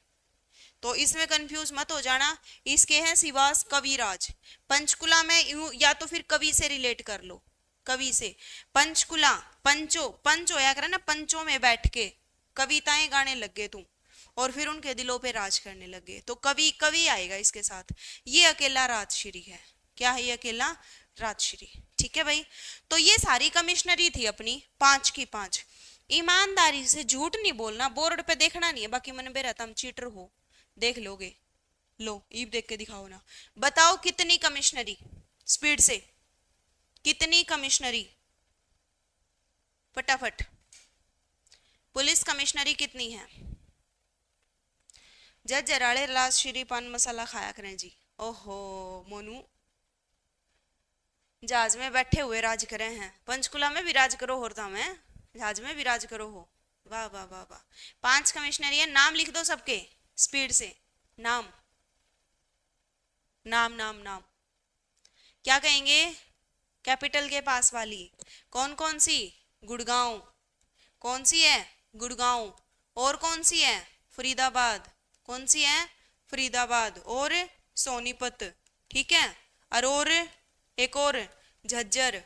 तो इसमें कंफ्यूज मत हो जाना। इसके हैं सिवास कविराज। पंचकुला में या तो फिर कवि से रिलेट कर लो, कवि से। पंचकुला, पंचो, पंच होया करे ना, पंचों में बैठ के कविताएं गाने लग गए तुम, और फिर उनके दिलों पे राज करने लगे, तो कवि, कवि आएगा इसके साथ। ये अकेला राजश्री है। क्या है ये? अकेला राजश्री, ठीक है भाई? तो ये सारी कमिश्नरी थी अपनी, 5 की 5। ईमानदारी से झूठ नहीं बोलना, बोर्ड पे देखना नहीं है, बाकी मन में रहता हम चीटर हो, देख लोगे। लो ईब देख के दिखाओ ना, बताओ कितनी कमिश्नरी? स्पीड से, कितनी कमिश्नरी? फटाफट। पुलिस कमिश्नरी कितनी है? जज जराड़े लाश श्री पान मसाला खाया करें जी। ओहो मोनू, जहाज में बैठे हुए राज करे हैं, पंचकुला में विराज करो होता में, जहाज में विराज करो हो। वाह वाह वाह वाह। 5 कमिश्नरी है, नाम लिख दो सबके स्पीड से। नाम, नाम नाम नाम। क्या कहेंगे? कैपिटल के पास वाली कौन कौन सी? गुड़गांव। कौन सी है? गुड़गांव। और कौन सी है? फरीदाबाद। कौन सी है? फरीदाबाद। और सोनीपत, ठीक है? और एक और झज्जर,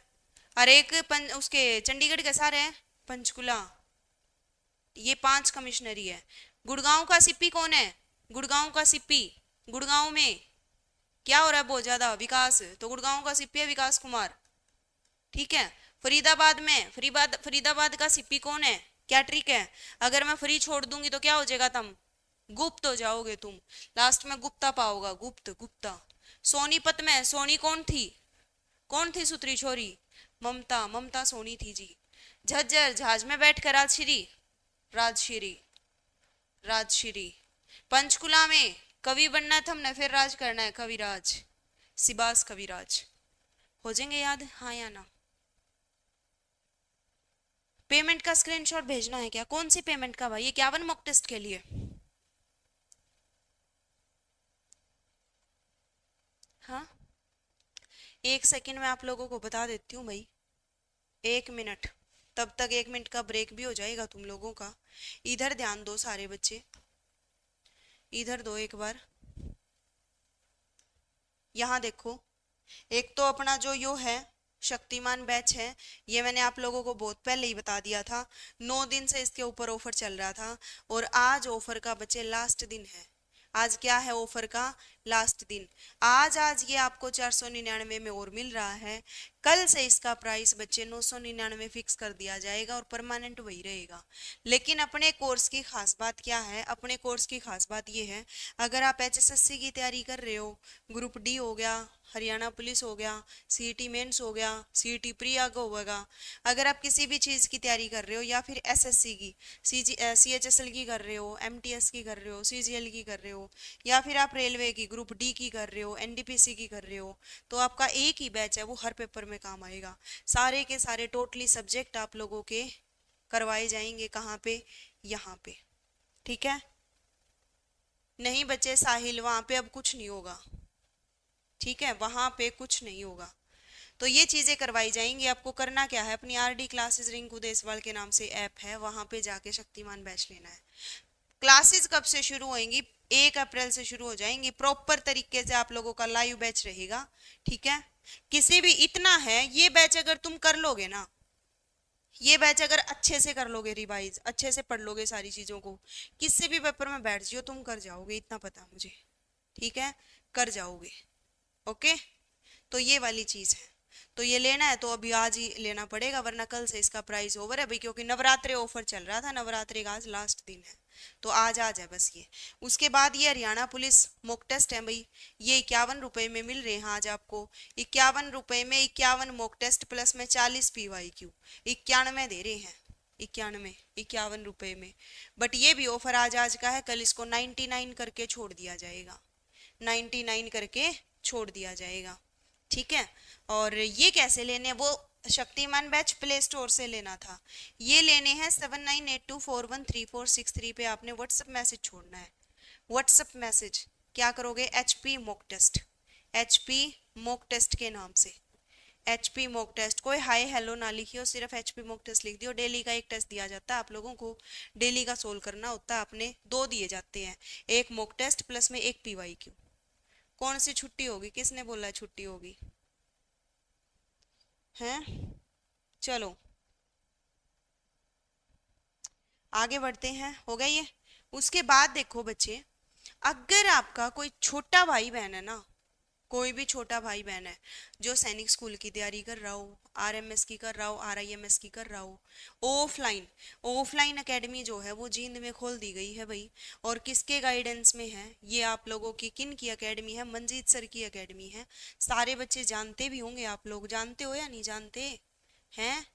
और एक उसके चंडीगढ़ के सारे हैं पंचकुला। ये 5 कमिश्नरी है। गुड़गांव का सीपी कौन है? गुड़गांव का सीपी, गुड़गांव में क्या हो रहा है? बहुत ज्यादा विकास, तो गुड़गांव का सीपी है विकास कुमार, ठीक है? फरीदाबाद में, फरीदाबाद का सीपी कौन है? क्या ट्रिक है? अगर मैं फ्री छोड़ दूंगी तो क्या हो जाएगा? तुम गुप्त हो जाओगे, तुम लास्ट में गुप्ता पाओगा, गुप्त, गुप्ता। सोनीपत में सोनी कौन थी? कौन थी सुथरी छोरी? ममता, ममता सोनी थी जी। झज्जर, जहाज में बैठ कर राजश्री, राजश्री, राजश्री। पंचकुला में कवि बनना था हमने, फिर राज करना है, कविराज, सिबास कविराज। हो जाएंगे याद, हाँ या ना? पेमेंट का स्क्रीनशॉट भेजना है क्या? कौन सी पेमेंट का भाई? ये 51 मॉक टेस्ट के लिए? हाँ, 1 सेकंड में आप लोगों को बता देती हूँ भाई, 1 मिनट। तब तक 1 मिनट का ब्रेक भी हो जाएगा तुम लोगों का। इधर ध्यान दो सारे बच्चे, इधर दो एक बार, यहाँ देखो। एक तो अपना जो यो है शक्तिमान बैच है, ये मैंने आप लोगों को बहुत पहले ही बता दिया था, 9 दिन से इसके ऊपर ऑफर चल रहा था। और आज ऑफर का बच्चे लास्ट दिन है। आज क्या है ऑफर का लास्ट दिन। आज ये आपको 499 में और मिल रहा है। कल से इसका प्राइस बच्चे 999 फिक्स कर दिया जाएगा और परमानेंट वही रहेगा। लेकिन अपने कोर्स की खास बात क्या है, अपने कोर्स की खास बात ये है, अगर आप एचएसएससी की तैयारी कर रहे हो, ग्रुप डी हो गया, हरियाणा पुलिस हो गया, सीईटी मेंस हो गया, सीईटी प्री आगे होगा, अगर आप किसी भी चीज़ की तैयारी कर रहे हो या फिर एसएससी की, सीएचएसएल की कर रहे हो, एमटीएस की कर रहे हो, सीजीएल की कर रहे हो, या फिर आप रेलवे की ग्रुप डी की कर रहे हो, एनडीपीसी की कर रहे हो, तो आपका एक ही बैच है, वो हर पेपर में काम आएगा। सारे के सारे टोटली सब्जेक्ट आप लोगों के करवाए जाएंगे। कहाँ पे? यहाँ पे। ठीक है? नहीं बच्चे साहिल, वहां पे अब कुछ नहीं होगा। ठीक है, वहां पे कुछ नहीं होगा। तो ये चीजें करवाई जाएंगी। आपको करना क्या है, अपनी आरडी क्लासेस रिंकू देसवाल के नाम से ऐप है, वहां पे जाके शक्तिमान बैच लेना है। क्लासेस कब से शुरू होंगी? 1 अप्रैल से शुरू हो जाएंगी। प्रॉपर तरीके से आप लोगों का लाइव बैच रहेगा। ठीक है? किसी भी, इतना है, ये बैच अगर तुम कर लोगे ना, ये बैच अगर अच्छे से कर लोगे, रिवाइज अच्छे से पढ़ लोगे सारी चीजों को, किसी भी पेपर में बैठ जियो तुम कर जाओगे, इतना पता मुझे। ठीक है? कर जाओगे। ओके? तो ये वाली चीज है। तो ये लेना है तो अभी आज ही लेना पड़ेगा, वरना कल से इसका प्राइस ओवर है भाई, क्योंकि नवरात्रे ऑफर चल रहा था, नवरात्रे का आज लास्ट दिन है। तो आज है बस ये। उसके बाद ये हरियाणा पुलिस मॉक टेस्ट है भाई, ये 51 रुपए में मिल रहे हैं आज आपको। 51 रुपए में 51 मॉक टेस्ट प्लस में 40 PYQ, 91 दे रहे हैं। 51 रुपए में। बट ये भी ऑफर आज का है, कल इसको 99 करके छोड़ दिया जाएगा। 99 करके छोड़ दिया जाएगा। ठीक है? और ये कैसे लेने, वो शक्तिमान बैच प्ले स्टोर से लेना था। ये लेने हैं 7982413463 पे आपने व्हाट्सएप मैसेज छोड़ना है। व्हाट्सएप मैसेज क्या करोगे? HP mock test, HP mock test के नाम से। HP मॉक टेस्ट, कोई हाय हेलो ना लिखियो, सिर्फ HP मॉक टेस्ट लिख दियो। डेली का एक टेस्ट दिया जाता है आप लोगों को, डेली का सोल्व करना होता है आपने। 2 दिए जाते हैं, एक मॉक टेस्ट प्लस में एक PYQ। कौन सी छुट्टी होगी? किसने बोला है छुट्टी होगी? हैं? चलो आगे बढ़ते हैं, हो गया ये। उसके बाद देखो बच्चे, अगर आपका कोई छोटा भाई बहन है ना, कोई भी छोटा भाई बहन है जो सैनिक स्कूल की तैयारी कर रहा हो, RMS की कर रहा हो, RIMS की कर रहा हो, ऑफलाइन, ऑफलाइन एकेडमी जो है वो जींद में खोल दी गई है भाई। और किसके गाइडेंस में है ये? आप लोगों की किन की एकेडमी है? मंजीत सर की एकेडमी है। सारे बच्चे जानते भी होंगे, आप लोग जानते हो या नहीं जानते हैं?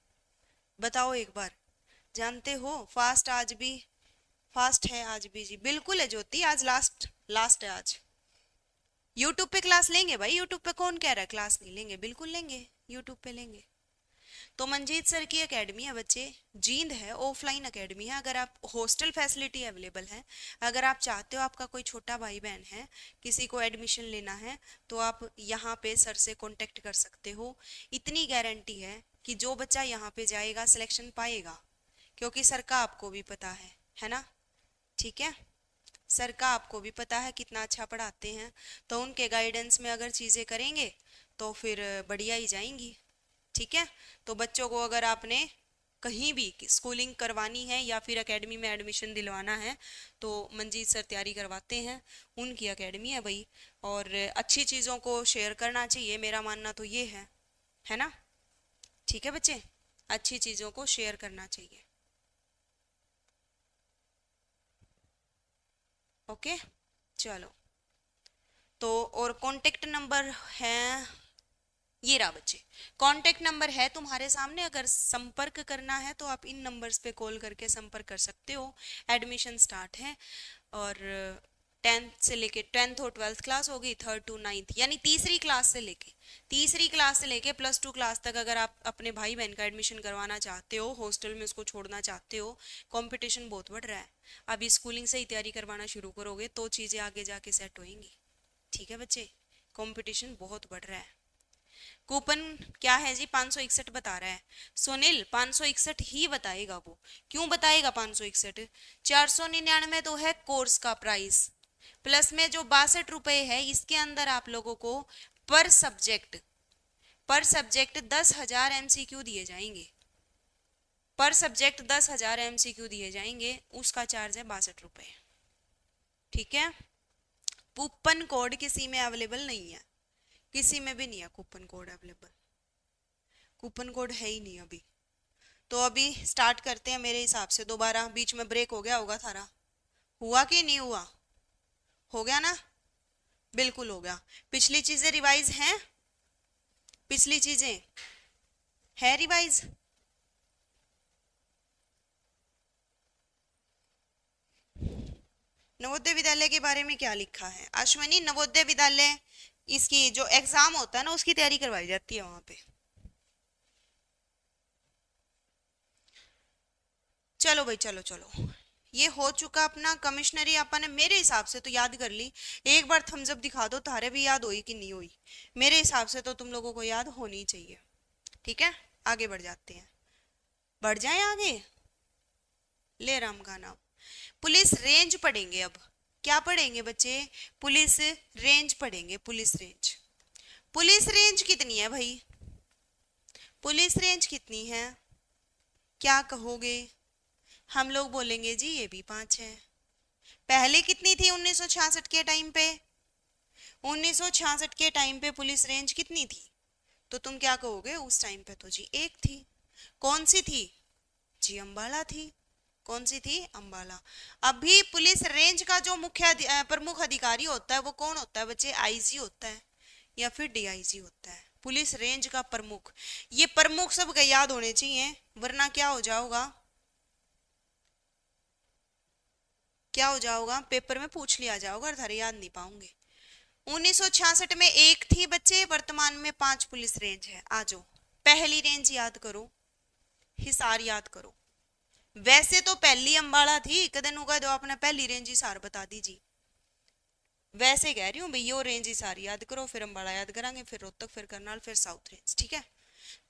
बताओ एक बार, जानते हो? फास्ट आज भी, फास्ट है आज भी जी, बिल्कुल है ज्योति, आज लास्ट लास्ट है आज। यूट्यूब पे क्लास लेंगे भाई, यूट्यूब पे कौन कह रहा है क्लास नहीं लेंगे? बिल्कुल लेंगे, यूट्यूब पे लेंगे। तो मंजीत सर की एकेडमी है बच्चे, जींद है, ऑफलाइन एकेडमी है। अगर आप, हॉस्टल फैसिलिटी अवेलेबल है, अगर आप चाहते हो आपका कोई छोटा भाई बहन है, किसी को एडमिशन लेना है, तो आप यहाँ पे सर से कांटेक्ट कर सकते हो। इतनी गारंटी है कि जो बच्चा यहाँ पे जाएगा सिलेक्शन पाएगा, क्योंकि सर का आपको भी पता है ना? ठीक है? सर का आपको भी पता है कितना अच्छा पढ़ाते हैं, तो उनके गाइडेंस में अगर चीज़ें करेंगे तो फिर बढ़िया ही जाएंगी। ठीक है? तो बच्चों को अगर आपने कहीं भी स्कूलिंग करवानी है या फिर एकेडमी में एडमिशन दिलवाना है, तो मंजीत सर तैयारी करवाते हैं, उनकी एकेडमी है भाई। और अच्छी चीज़ों को शेयर करना चाहिए, मेरा मानना तो ये है ना? ठीक है बच्चे, अच्छी चीज़ों को शेयर करना चाहिए। ओके, चलो। तो और कांटेक्ट नंबर है, ये रहा बच्चे, कांटेक्ट नंबर है तुम्हारे सामने। अगर संपर्क करना है तो आप इन नंबर्स पे कॉल करके संपर्क कर सकते हो। एडमिशन स्टार्ट है, और 10th से लेके 10th और 12th क्लास होगी, 3rd to 9th, यानी तीसरी क्लास से लेके +2 क्लास तक अगर आप अपने भाई बहन का एडमिशन करवाना चाहते हो, हॉस्टल में उसको छोड़ना चाहते हो। कंपटीशन बहुत बढ़ रहा है, अभी स्कूलिंग से ही तैयारी करवाना शुरू करोगे तो चीज़ें आगे जाके सेट होएंगी। ठीक है बच्चे, कंपटीशन बहुत बढ़ रहा है। कूपन क्या है जी? 561 बता रहा है सुनील, 561 ही बताएगा वो। क्यों बताएगा 561? 499 तो है कोर्स का प्राइस, प्लस में जो 62 रुपए है इसके अंदर आप लोगों को पर सब्जेक्ट 10,000 MCQ दिए जाएंगे। पर सब्जेक्ट 10,000 MCQ दिए जाएंगे, उसका चार्ज है 62 रुपए। ठीक है। कूपन कोड किसी में अवेलेबल नहीं है, किसी में भी नहीं है coupon code available, coupon code है ही नहीं अभी। तो अभी स्टार्ट करते हैं मेरे हिसाब से। दोबारा बीच में ब्रेक हो गया होगा थारा, हुआ कि नहीं हुआ? हो गया ना, बिल्कुल हो गया। पिछली चीजें रिवाइज हैं, पिछली चीजें है रिवाइज। नवोदय विद्यालय के बारे में क्या लिखा है अश्वनी? नवोदय विद्यालय इसकी जो एग्जाम होता है ना उसकी तैयारी करवाई जाती है वहां पे। चलो भाई चलो चलो, ये हो चुका अपना कमिश्नरी। अपन ने मेरे हिसाब से तो याद कर ली। एक बार थम्स अप दिखा दो, तारे भी याद हुई कि नहीं हुई? मेरे हिसाब से तो तुम लोगों को याद होनी चाहिए। ठीक है, आगे बढ़ जाते हैं, बढ़ जाएं आगे। ले राम का नाम। पुलिस रेंज पढ़ेंगे अब। क्या पढ़ेंगे बच्चे? पुलिस रेंज पढ़ेंगे। पुलिस रेंज, पुलिस रेंज कितनी है भाई? पुलिस रेंज कितनी है, क्या कहोगे? हम लोग बोलेंगे जी ये भी 5 है। पहले कितनी थी 1966 के टाइम पे? 1966 के टाइम पे पुलिस रेंज कितनी थी? तो तुम क्या कहोगे? उस टाइम पे तो जी 1 थी। कौन सी थी जी? अंबाला थी। कौन सी थी? अंबाला। अभी पुलिस रेंज का जो प्रमुख अधिकारी होता है वो कौन होता है बच्चे? आईजी होता है या फिर डीआईजी होता है, पुलिस रेंज का प्रमुख। ये प्रमुख सब का याद होने चाहिए, वरना क्या हो जाओगा, क्या हो जाओगा, पेपर में पूछ लिया जाओगा और थारे याद नहीं पाओगे। 1966 में 1 थी बच्चे, वर्तमान में 5 पुलिस रेंज है। आ जाओ, पहली रेंज याद करो, हिसार याद करो। वैसे तो पहली अंबाला थी, कदे नुका दो आपने पहली रेंज हिसार बता दीजिए। वैसे कह रही हूँ भैया, रेंज हिसार याद करो, फिर अंबाला याद करांगे, फिर रोहतक, फिर करनाल, फिर साउथ रेंज। ठीक है,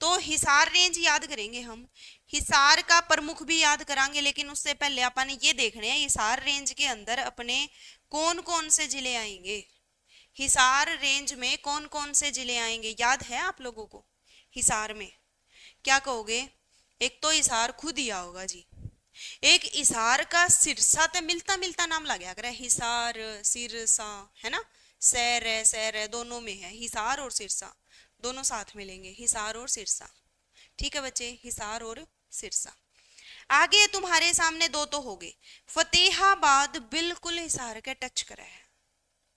तो हिसार रेंज याद करेंगे हम। हिसार का प्रमुख भी याद करांगे, लेकिन उससे पहले अपन ये देखने हैं हिसार रेंज के अंदर अपने कौन कौन से जिले आएंगे। हिसार रेंज में कौन कौन से जिले आएंगे, याद है आप लोगों को? हिसार में क्या कहोगे? एक तो हिसार खुद ही होगा जी, एक हिसार का सिरसा तो मिलता मिलता नाम लग गया करे, हिसार सिरसा है ना, सैर है दोनों में है, हिसार और सिरसा दोनों साथ मिलेंगे, हिसार और सिरसा। ठीक है बच्चे, हिसार और सिरसा। आगे तुम्हारे सामने दो तो हो गए। फतेहाबाद बिल्कुल हिसार के टच करे है,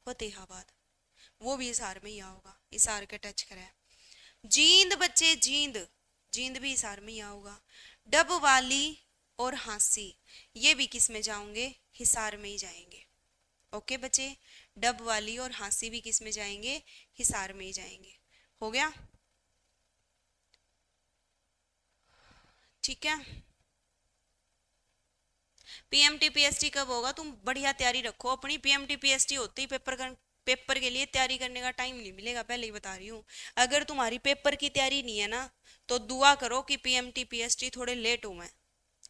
फतेहाबाद वो भी हिसार में ही होगा, हिसार के टच करे है। जींद बच्चे, जींद, जींद भी हिसार में ही होगा। डबवाली और हांसी ये भी किस में जाओगे? हिसार में ही जाएंगे। ओके बच्चे, डबवाली और हांसी भी किस में जाएंगे? हिसार में ही जाएंगे। हो गया? ठीक है। पीएमटी पीएसटी कब होगा? तुम बढ़िया तैयारी रखो अपनी। पीएमटी पीएसटी होते ही पेपर के लिए तैयारी करने का टाइम नहीं मिलेगा, पहले ही बता रही हूँ। अगर तुम्हारी पेपर की तैयारी नहीं है ना, तो दुआ करो कि पीएमटी पीएसटी थोड़े लेट हो मैं,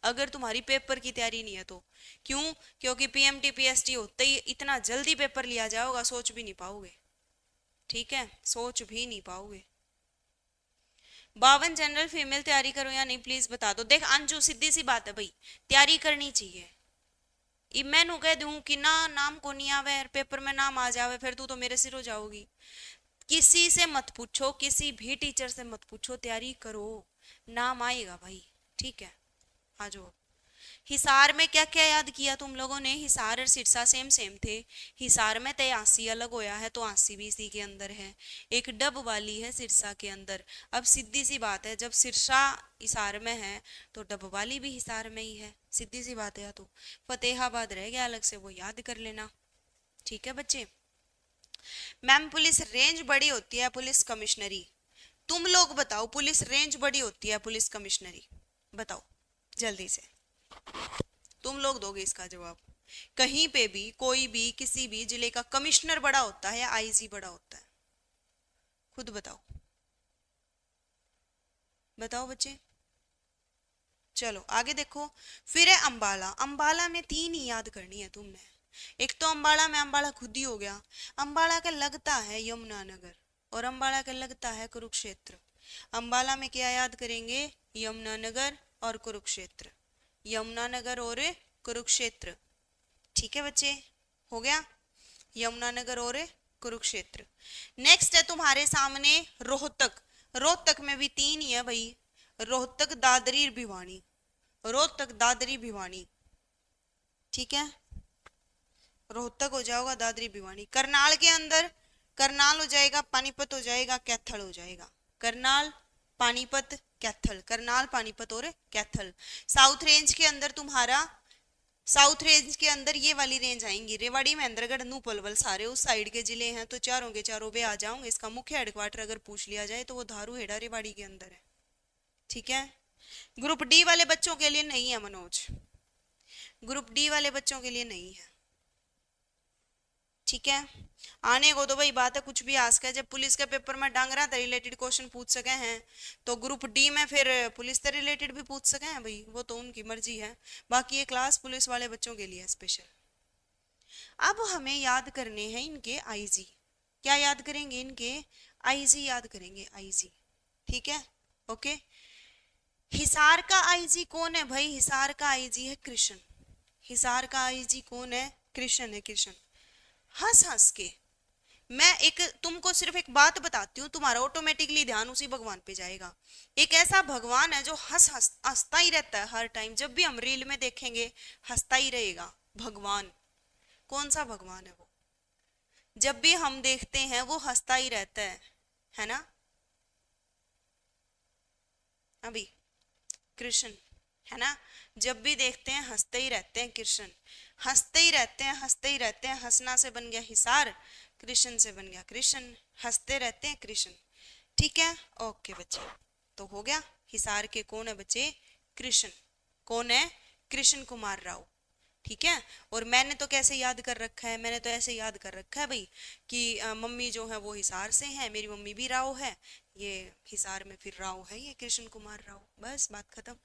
अगर तुम्हारी पेपर की तैयारी नहीं है तो। क्यों? क्योंकि पीएमटी पीएसटी होते ही इतना जल्दी पेपर लिया जाओगा, सोच भी नहीं पाओगे। ठीक है, सोच भी नहीं पाओगे। 52 जनरल फीमेल तैयारी करो या नहीं प्लीज बता दो। देख अंजू, सीधी सी बात है भाई, तैयारी करनी चाहिए। मैं कह दूं कि ना नाम को नहीं आवे, पेपर में नाम आ जावे, फिर तू तो मेरे सिर हो जाओगी। किसी से मत पूछो, किसी भी टीचर से मत पूछो, तैयारी करो, नाम आएगा भाई। ठीक है, आ जाओ। हिसार में क्या क्या याद किया तुम लोगों ने? हिसार और सिरसा सेम सेम थे। हिसार में तय आसी अलग होया है, तो आसी भी इसी के अंदर है। एक डब वाली है सिरसा के अंदर। अब सीधी सी बात है, जब सिरसा हिसार में है तो डब वाली भी हिसार में ही है, सीधी सी बात है। तो फतेहाबाद रह गया अलग से, वो याद कर लेना। ठीक है बच्चे। मैम पुलिस रेंज बड़ी होती है पुलिस कमिश्नरी? तुम लोग बताओ, पुलिस रेंज बड़ी होती है पुलिस कमिश्नरी? बताओ जल्दी से, तुम लोग दोगे इसका जवाब। कहीं पे भी कोई भी किसी भी जिले का कमिश्नर बड़ा होता है या आईजी बड़ा होता है? खुद बताओ, बताओ बच्चे। चलो आगे देखो। फिर है अंबाला। अंबाला में 3 ही याद करनी है तुमने। एक तो अंबाला में अंबाला खुद ही हो गया, अंबाला का लगता है यमुनानगर और अंबाला का लगता है कुरुक्षेत्र। अंबाला में क्या याद करेंगे, यमुनानगर और कुरुक्षेत्र, यमुनानगर और कुरुक्षेत्र। ठीक है बच्चे, हो गया यमुनानगर और कुरुक्षेत्र। नेक्स्ट है तुम्हारे सामने रोहतक। रोहतक में भी तीन ही है भाई, रोहतक दादरी भिवानी, रोहतक दादरी भिवानी। ठीक है, रोहतक हो जाएगा दादरी भिवानी। करनाल के अंदर करनाल हो जाएगा, पानीपत हो जाएगा, कैथल हो जाएगा। करनाल पानीपत कैथल, करनाल पानीपत और कैथल। साउथ रेंज के अंदर तुम्हारा, साउथ रेंज के अंदर ये वाली रेंज आएंगी, रेवाड़ी महेंद्रगढ़ नू पलवल, सारे उस साइड के जिले हैं, तो चारों के चारों पे आ जाऊंगे। इसका मुख्य हेडक्वार्टर अगर पूछ लिया जाए तो वो धारू हेड़ा रेवाड़ी के अंदर है। ठीक है, ग्रुप डी वाले बच्चों के लिए नहीं है मनोज, ग्रुप डी वाले बच्चों के लिए नहीं है। ठीक है, आने को तो भाई बात है कुछ भी आ सके। जब पुलिस के पेपर में डांगरा से रिलेटेड क्वेश्चन पूछ सके हैं तो ग्रुप डी में फिर पुलिस से रिलेटेड भी पूछ सके हैं भाई, वो तो उनकी मर्जी है। बाकी ये क्लास पुलिस वाले बच्चों के लिए है स्पेशल। अब हमें याद करने हैं इनके आईजी। क्या याद करेंगे, इनके आईजी याद करेंगे, आईजी। ठीक है, ओके। हिसार का आईजी कौन है भाई, हिसार का आईजी है कृष्ण। हिसार का आईजी कौन है, कृष्ण है, कृष्ण। हंस हंस के मैं एक तुमको सिर्फ एक बात बताती हूँ, तुम्हारा ऑटोमेटिकली ध्यान उसी भगवान पे जाएगा। एक ऐसा भगवान है जो हंसता ही रहता है हर टाइम, जब भी हम रील में देखेंगे हंसता ही रहेगा भगवान। कौन सा भगवान है वो, जब भी हम देखते हैं वो हंसता ही रहता है ना। अभी कृष्ण है ना, जब भी देखते हैं हंसते ही रहते हैं कृष्ण, हंसते ही रहते हैं, हंसते ही रहते हैं। हंसना से बन गया हिसार, कृष्ण से बन गया कृष्ण, हंसते रहते हैं कृष्ण। ठीक है, ओके बच्चे, तो हो गया। हिसार के कौन है बच्चे, कृष्ण। कौन है, कृष्ण कुमार राव। ठीक है, और मैंने तो कैसे याद कर रखा है, मैंने तो ऐसे याद कर रखा है भाई कि मम्मी जो है वो हिसार से है, मेरी मम्मी भी राव है, ये हिसार में फिर राव है, ये कृष्ण कुमार राव, बस बात खत्म।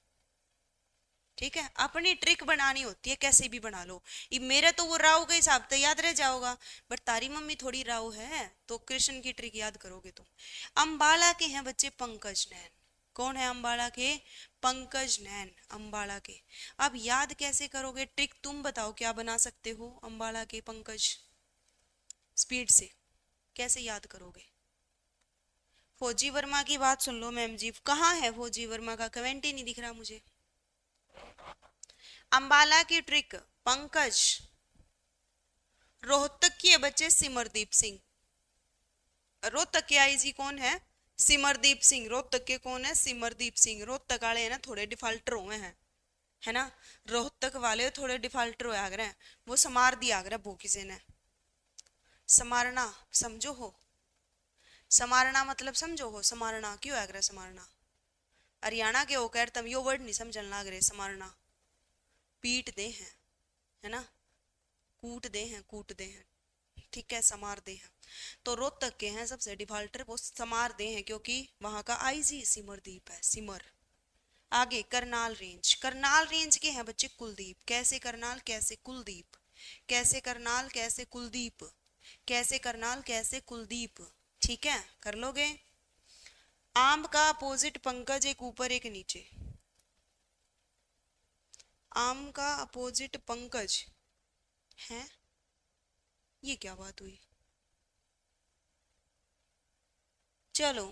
ठीक है, अपनी ट्रिक बनानी होती है, कैसे भी बना लो। ये मेरा तो वो राव के हिसाब से याद रह जाओगा, बट तारी मम्मी थोड़ी राव है, तो कृष्ण की ट्रिक याद करोगे तुम। अंबाला के हैं बच्चे पंकज नैन। कौन है अंबाला के, पंकज नैन, अंबाला के। अब याद कैसे करोगे, ट्रिक तुम बताओ क्या बना सकते हो अंबाला के पंकज, स्पीड से कैसे याद करोगे। फौजी वर्मा की बात सुन लो मैम जी, कहाँ है फौजी वर्मा का, कमेंट ही नहीं दिख रहा मुझे। अंबाला की ट्रिक पंकज। रोहतक की है बच्चे सिमरदीप सिंह। रोहतक के आईजी कौन है, सिमरदीप सिंह। रोहतक के कौन है, सिमरदीप सिंह। रोहतक वाले है ना थोड़े डिफाल्टर हुए हैं, है ना, रोहतक वाले थोड़े डिफाल्टर हुए आगरे, वो समार दिया आगरा भू किसी ने। समारना समझो हो, समारना मतलब समझो हो, समारना क्यों आगरा, समारना हरियाणा के हो कर तुम यो वर्ड नहीं समझन लाग रहे। समारना पीट दे हैं, है ना, कूट दे हैं, कूट दे हैं। ठीक है, समार दे हैं, तो रोहतक के हैं सबसे डिफाल्टर, वो समार दे हैं क्योंकि वहां का आईजी सिमरदीप है, सिमर। आगे करनाल रेंज, करनाल रेंज के हैं बच्चे कुलदीप। कैसे करनाल, कैसे कुलदीप, कैसे करनाल, कैसे कुलदीप, कैसे करनाल, कैसे कुलदीप। ठीक है, कर लोगे। आम का अपोजिट पंकज, एक ऊपर एक नीचे। आम का अपोजिट पंकज है, ये क्या बात हुई। चलो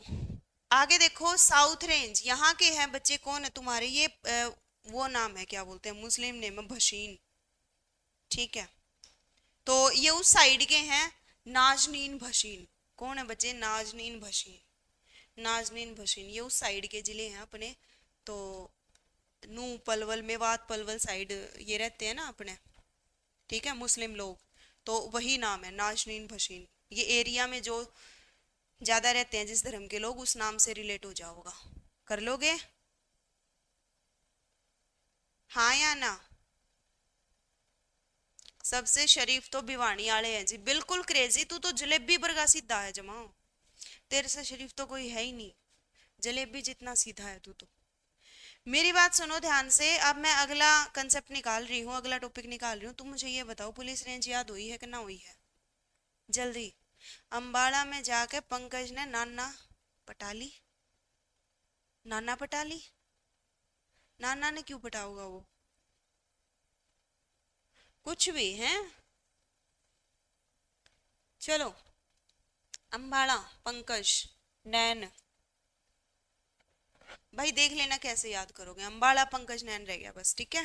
आगे देखो, साउथ रेंज यहाँ के हैं बच्चे कौन है तुम्हारे, ये वो नाम है क्या बोलते हैं, मुस्लिम नेम है भशीन। ठीक है, तो ये उस साइड के हैं, नाजनीन भशीन। कौन है बच्चे, नाजनीन भशीन, नाजनीन भशीन, ये उस साइड के जिले हैं अपने। तो नू पलवल, मेवात पलवल साइड ये रहते हैं ना अपने। ठीक है, मुस्लिम लोग, तो वही नाम है नाजनीन भशीन। ये एरिया में जो ज्यादा रहते हैं जिस धर्म के लोग, उस नाम से रिलेट हो जाओगा। कर लोगे, हाँ या ना। सबसे शरीफ तो भिवानी वाले हैं जी, बिल्कुल क्रेजी। तू तो जलेबी बरगा सीधा है जमाओ, तेरे से शरीफ तो कोई है ही नहीं, जलेबी जितना सीधा है तू तो। मेरी बात सुनो ध्यान से। अब मैं अगला कंसेप्ट निकाल रही हूँ, अगला टॉपिक निकाल रही हूँ। तुम मुझे ये बताओ, पुलिस रेंज याद हुई है कि ना हुई है? जल्दी। अंबाला में जाके पंकज ने नाना पटा ली। नाना पटा ली? नाना ने क्यों पटा होगा वो? कुछ भी है। चलो, अंबाला पंकज नैन। भाई देख लेना कैसे याद करोगे, अंबाला पंकज नैन रह गया बस, ठीक है।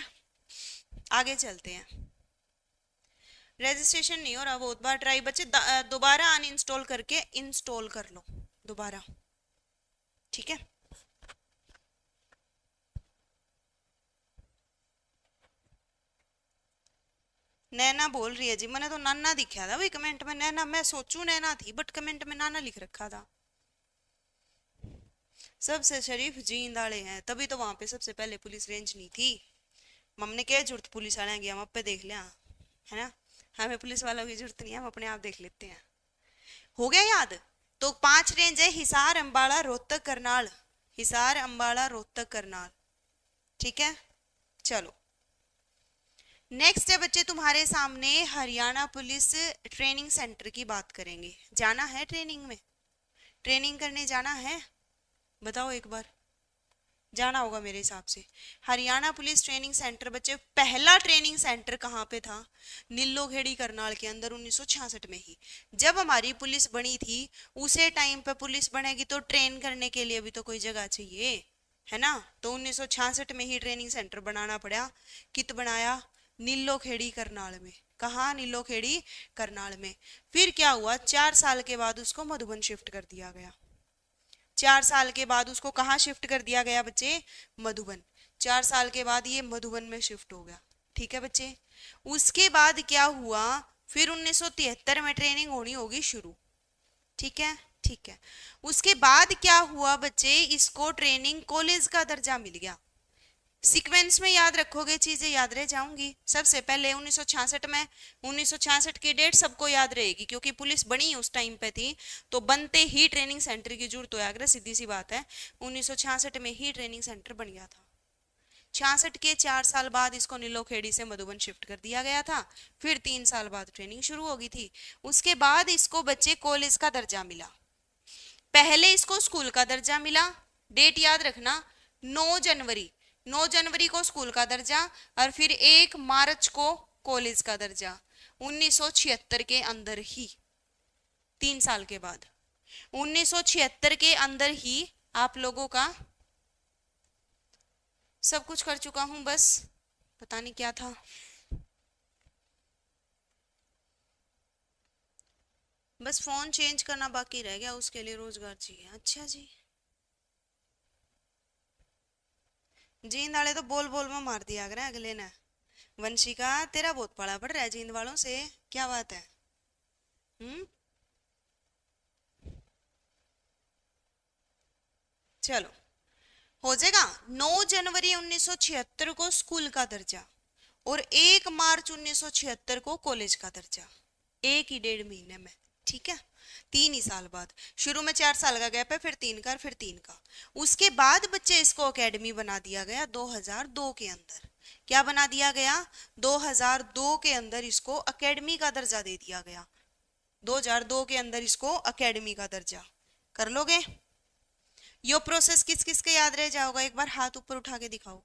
आगे चलते हैं। रजिस्ट्रेशन नहीं हो रहा, बहुत बार ट्राई बच्चे, दोबारा अनइंस्टॉल करके इंस्टॉल कर लो दोबारा, ठीक है। नैना बोल रही है जी, मैंने तो नाना दिखा था भाई कमेंट में। नैना, मैं सोचू नैना थी बट कमेंट में नाना लिख रखा था। सबसे शरीफ जींद वाले हैं, तभी तो वहां पे सबसे पहले पुलिस रेंज नहीं थी। हमने क्या जरूरत पुलिस वाले की, हम अब पे देख लिया है ना। हमें पुलिस वालों की जरूरत नहीं है, हम अपने आप देख लेते हैं। हो गया याद? तो 5 रेंज है, हिसार अंबाला रोहतक करनाल। हिसार अंबाला रोहतक करनाल, ठीक है। चलो, नेक्स्ट है बच्चे तुम्हारे सामने हरियाणा पुलिस ट्रेनिंग सेंटर की बात करेंगे। जाना है ट्रेनिंग में? ट्रेनिंग करने जाना है? बताओ एक बार। जाना होगा मेरे हिसाब से। हरियाणा पुलिस ट्रेनिंग सेंटर बच्चे, पहला ट्रेनिंग सेंटर कहाँ पे था? नीलोखेड़ी करनाल के अंदर 1966 में ही, जब हमारी पुलिस बनी थी। उसे टाइम पे पुलिस बनेगी तो ट्रेन करने के लिए भी तो कोई जगह चाहिए, है ना। तो 1966 में ही ट्रेनिंग सेंटर बनाना पड़ा। कित बनाया? नीलोखेड़ी करनाल में। कहाँ? नीलोखेड़ी करनाल में। फिर क्या हुआ, 4 साल के बाद उसको मधुबन शिफ्ट कर दिया गया। 4 साल के बाद उसको कहाँ शिफ्ट कर दिया गया बच्चे? मधुबन। 4 साल के बाद ये मधुबन में शिफ्ट हो गया, ठीक है बच्चे। उसके बाद क्या हुआ, फिर 1973 में ट्रेनिंग होनी होगी शुरू, ठीक है। ठीक है, उसके बाद क्या हुआ बच्चे, इसको ट्रेनिंग कॉलेज का दर्जा मिल गया। सीक्वेंस में याद रखोगे, चीजें याद रह जाऊंगी। सबसे पहले 1966 में, 1966 की डेट सबको याद रहेगी क्योंकि पुलिस बनी उस टाइम पे थी। तो बनते ही ट्रेनिंग सेंटर की जरूरत हो गया, सीधी सी बात है। 1966 में ही ट्रेनिंग सेंटर बन गया था। 66 के 4 साल बाद इसको नीलोखेड़ी से मधुबन शिफ्ट कर दिया गया था। फिर 3 साल बाद ट्रेनिंग शुरू होगी थी। उसके बाद इसको बच्चे कॉलेज का दर्जा मिला। पहले इसको स्कूल का दर्जा मिला। डेट याद रखना, 9 जनवरी। 9 जनवरी को स्कूल का दर्जा, और फिर 1 मार्च को कॉलेज का दर्जा, 1976 के अंदर ही, 3 साल के बाद। 1976 के अंदर ही आप लोगों का सब कुछ कर चुका हूं, बस पता नहीं क्या था। बस फोन चेंज करना बाकी रह गया, उसके लिए रोजगार चाहिए। अच्छा जी, जींद वाले तो बोल बोल में मार दिया अगर अगले ने। वंशिका, तेरा बहुत पड़ा पड़ रहा है जींद वालों से, क्या बात है? हम्म। चलो, हो जाएगा। 9 जनवरी 1976 को स्कूल का दर्जा, और 1 मार्च 1976 को कॉलेज का दर्जा, एक ही 1.5 महीने में, ठीक है। 3 ही साल बाद। शुरू में 4 साल का गैप है, फिर 3 का और फिर 3 का। उसके बाद बच्चे इसको एकेडमी बना दिया गया 2002 के अंदर। क्या बना दिया गया? 2002 के अंदर इसको एकेडमी का दर्जा दे दिया गया। 2002 के अंदर इसको एकेडमी का दर्जा। कर लोगे? यो प्रोसेस किस किस के याद रह जाओगा, एक बार हाथ ऊपर उठा के दिखाओ।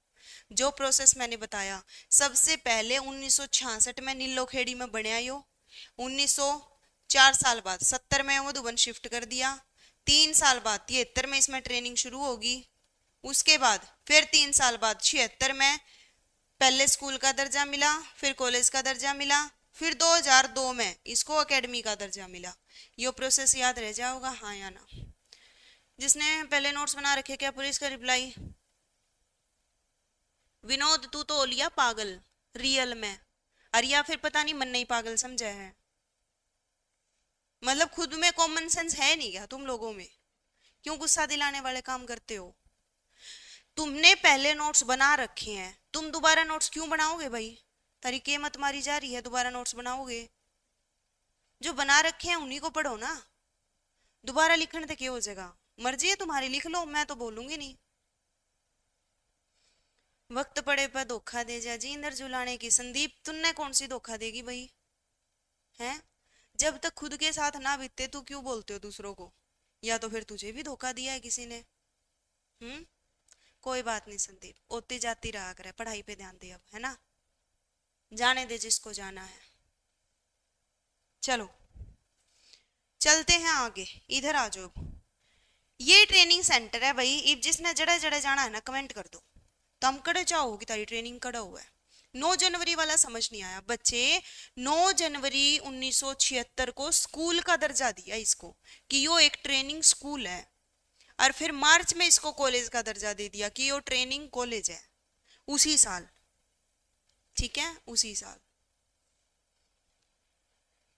जो प्रोसेस मैंने बताया, सबसे पहले 1966 में नीलोखेड़ी में बनया यो। 1900, 4 साल बाद 70 में मधुबन शिफ्ट कर दिया। 3 साल बाद 73 में इसमें ट्रेनिंग शुरू होगी। उसके बाद फिर 3 साल बाद 76 में पहले स्कूल का दर्जा मिला, फिर कॉलेज का दर्जा मिला, फिर 2002 में इसको एकेडमी का दर्जा मिला। यो प्रोसेस याद रह जाओगा, हाँ या ना? जिसने पहले नोट्स बना रखे, क्या पुलिस का रिप्लाई? विनोद, तू तो हो लिया पागल रियल में, अरे या फिर पता नहीं मन नहीं पागल समझा है। मतलब खुद में कॉमन सेंस है नहीं क्या तुम लोगों में? क्यों गुस्सा दिलाने वाले काम करते हो? तुमने पहले नोट्स बना रखे हैं, तुम दोबारा नोट्स क्यों बनाओगे भाई? तरीके मत मारी जा रही है, दोबारा नोट्स बनाओगे? जो बना रखे हैं उन्हीं को पढ़ो ना, दोबारा लिखने तक क्या हो जाएगा? मर्जी है तुम्हारी, लिख लो, मैं तो बोलूंगी नहीं। वक्त पड़े पर धोखा दे जा जी इंदर जुलाने की। संदीप तुमने कौन सी धोखा देगी भाई? हैं? जब तक खुद के साथ ना बीतते तू क्यों बोलते हो दूसरों को? या तो फिर तुझे भी धोखा दिया है किसी ने। हम्म। कोई बात नहीं संदीप, ओती जाती रहा करे, पढ़ाई पे ध्यान दे अब, है ना? जाने दे जिसको जाना है। चलो चलते हैं आगे। इधर आ जाओ। ये ट्रेनिंग सेंटर है भाई, इब जिसने जड़े जड़े जाना है ना कमेंट कर दो। तम कड़े चाहो कि तारी ट्रेनिंग कड़ा हुआ है। 9 जनवरी वाला समझ नहीं आया बच्चे। 9 जनवरी 1976 को स्कूल का दर्जा दिया इसको कि यो एक ट्रेनिंग स्कूल है। और फिर मार्च में इसको कॉलेज का दर्जा दे दिया कि यो ट्रेनिंग कॉलेज है। उसी साल। ठीक है, उसी साल।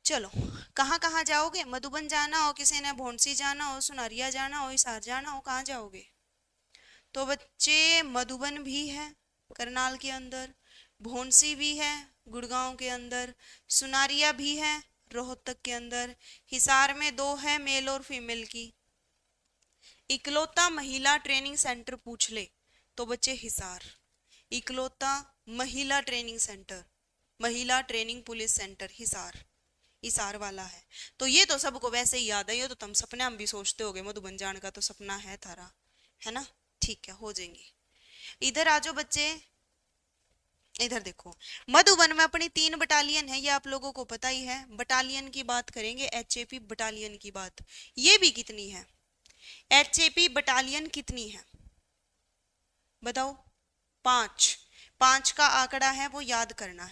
चलो, कहाँ कहाँ जाओगे? मधुबन जाना हो किसी ने, भोंडसी जाना हो, सुनारिया जाना हो, हिसार जाना हो, कहाँ जाओगे? तो बच्चे मधुबन भी है करनाल के अंदर, भोंडसी भी है गुड़गांव के अंदर, सुनारिया भी है रोहतक के अंदर, हिसार में 2 है मेल और फीमेल की। इकलौता महिला ट्रेनिंग सेंटर पूछ ले तो बच्चे हिसार। इकलौता महिला ट्रेनिंग सेंटर, महिला training police centre Hisar, Hisar वाला है। तो ये तो सबको वैसे ही याद है, ये तो तुम सपने हम भी सोचते होगे, मधुबन जाने का तो सपना है थारा, है ना? ठीक है, हो जाएंगे। इधर आ जाओ बच्चे। इधर देखो, मधुबन में अपनी 3 बटालियन है, ये आप लोगों को पता ही है। बटालियन की बात करेंगे, एचएपी बटालियन की बात। ये भी कितनी है? एचएपी बटालियन कितनी है बताओ? 5। 5 का आंकड़ा है वो याद करना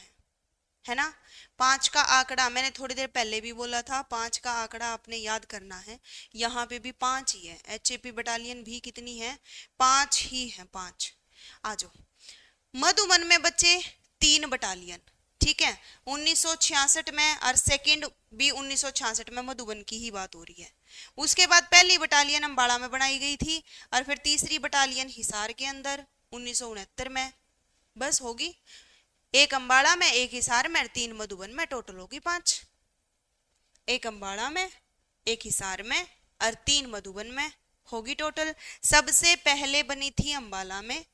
है ना? 5 का आंकड़ा मैंने थोड़ी देर पहले भी बोला था, 5 का आंकड़ा आपने याद करना है। यहाँ पे भी 5 ही है। एचएपी बटालियन भी कितनी है? 5 ही है, 5। आ जाओ। मधुबन में बच्चे 3 बटालियन। ठीक है, 1966 में, और सेकंड भी 1966 में मधुबन की ही बात हो रही है। उसके बाद पहली बटालियन अम्बाड़ा में बनाई गई थी, और फिर तीसरी बटालियन हिसार के अंदर 1969 में। बस होगी। एक अम्बाड़ा में, एक हिसार में, 3 मधुबन में, टोटल होगी 5। एक अम्बाड़ा में, एक हिसार में, और 3 मधुबन में, होगी टोटल। सबसे पहले बनी थी अम्बाला में।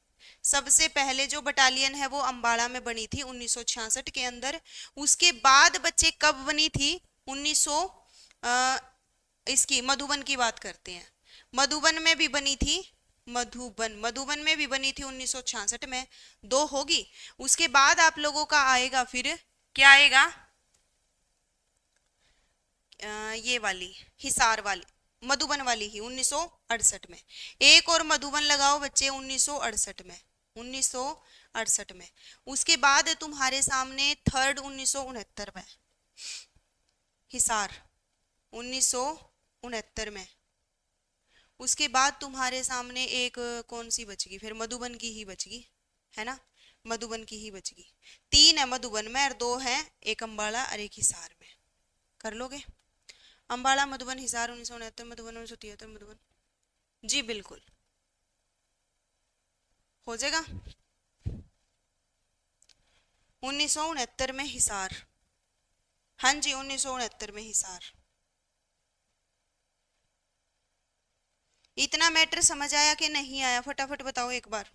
सबसे पहले जो बटालियन है वो अम्बाड़ा में बनी थी 1966 के अंदर। उसके बाद बच्चे कब बनी थी? 1900 इसकी मधुबन की बात करते हैं। मधुबन में भी बनी थी। मधुबन में भी बनी थी 1966 में। 2 होगी। उसके बाद आप लोगों का आएगा फिर, क्या आएगा? ये वाली हिसार वाली, मधुबन वाली ही 1968 में। एक और मधुबन लगाओ बच्चे 1968 में। 1968 में। उसके बाद तुम्हारे सामने थर्ड 1969 में, हिसार 1969 में। उसके बाद तुम्हारे सामने एक कौन सी बचगी फिर? मधुबन की ही बचगी, है ना? मधुबन की ही बचगी। 3 है मधुबन में और 2 है, एक अम्बाड़ा और एक हिसार में। कर लोगे? अम्बाड़ा मधुबन हिसार 1969, मधुबन 1973, मधुबन। जी बिल्कुल हो जाएगा। 1969 में हिसार। हाँ जी, 1969 में हिसार। इतना मैटर समझ आया कि नहीं आया? फटाफट बताओ एक बार।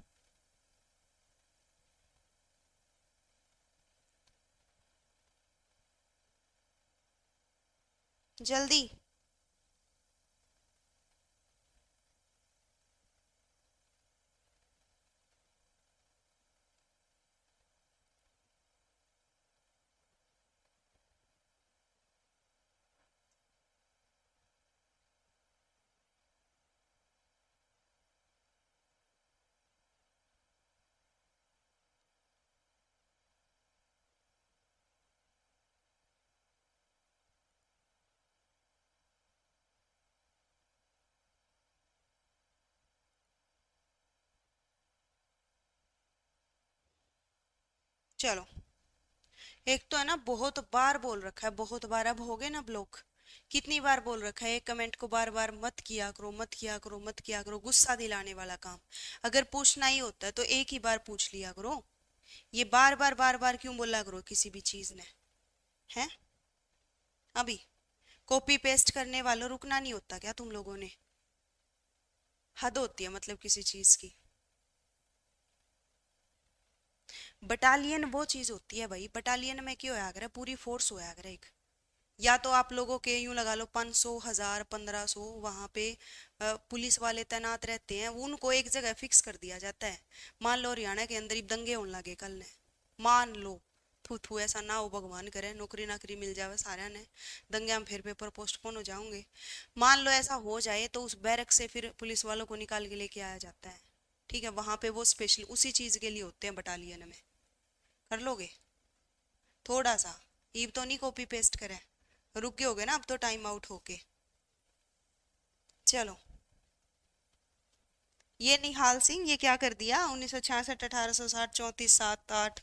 जल्दी। चलो, एक तो है ना बहुत बार बोल रखा है, बहुत बार। अब हो गए ना ब्लॉक। कितनी बार बोल रखा है एक कमेंट को बार बार मत किया करो, मत किया करो, मत किया करो। गुस्सा दिलाने वाला काम। अगर पूछना ही होता है तो एक ही बार पूछ लिया करो। ये बार बार क्यों बोला करो किसी भी चीज ने? है अभी कॉपी पेस्ट करने वालों रुकना नहीं होता क्या तुम लोगों ने? हद होती है मतलब किसी चीज की। बटालियन वो चीज होती है भाई, बटालियन में क्यों होया करे, पूरी फोर्स होया करे एक। या तो आप लोगों के यूं लगा लो 500 1000 1500 वहां पे पुलिस वाले तैनात रहते हैं, वो उनको एक जगह फिक्स कर दिया जाता है। मान लो हरियाणा के अंदर ही दंगे होने लगे कल ने, मान लो, थू थू ऐसा ना हो, भगवान करे, नौकरी नाकरी मिल जावे सारे ने, दंगे में फिर पेपर पोस्टपोन हो जाओगे। मान लो ऐसा हो जाए तो उस बैरक से फिर पुलिस वालों को निकाल के लेके आया जाता है। ठीक है, वहां पे वो स्पेशल उसी चीज के लिए होते हैं बटालियन में। कर लोगे थोड़ा सा, ईब तो नहीं कॉपी पेस्ट करे, रुक गए होगे ना अब तो टाइम आउट होके। चलो, ये निहाल सिंह ये क्या कर दिया, 1966 1860 34 7 8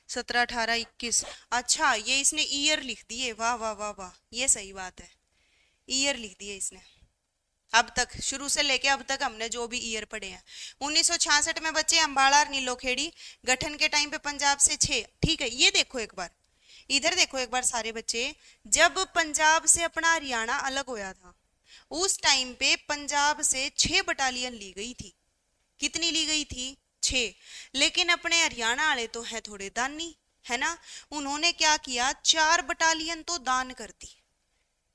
17 18 21। अच्छा, ये इसने ईयर लिख दिए, वाह वाह वाह वाह, ये सही बात है, ईयर लिख दिए इसने। अब तक शुरू से लेके अब तक हमने जो भी ईयर पढ़े हैं, 1966 में बच्चे अम्बाड़ा और नीलोखेड़ी गठन के टाइम पे पंजाब से 6, ठीक है। ये देखो एक बार, इधर देखो एक बार सारे बच्चे, जब पंजाब से अपना हरियाणा अलग होया था उस टाइम पे पंजाब से 6 बटालियन ली गई थी। कितनी ली गई थी, 6। लेकिन अपने हरियाणा वाले तो है थोड़े दानी, है ना, उन्होंने क्या किया, 4 बटालियन तो दान कर दी,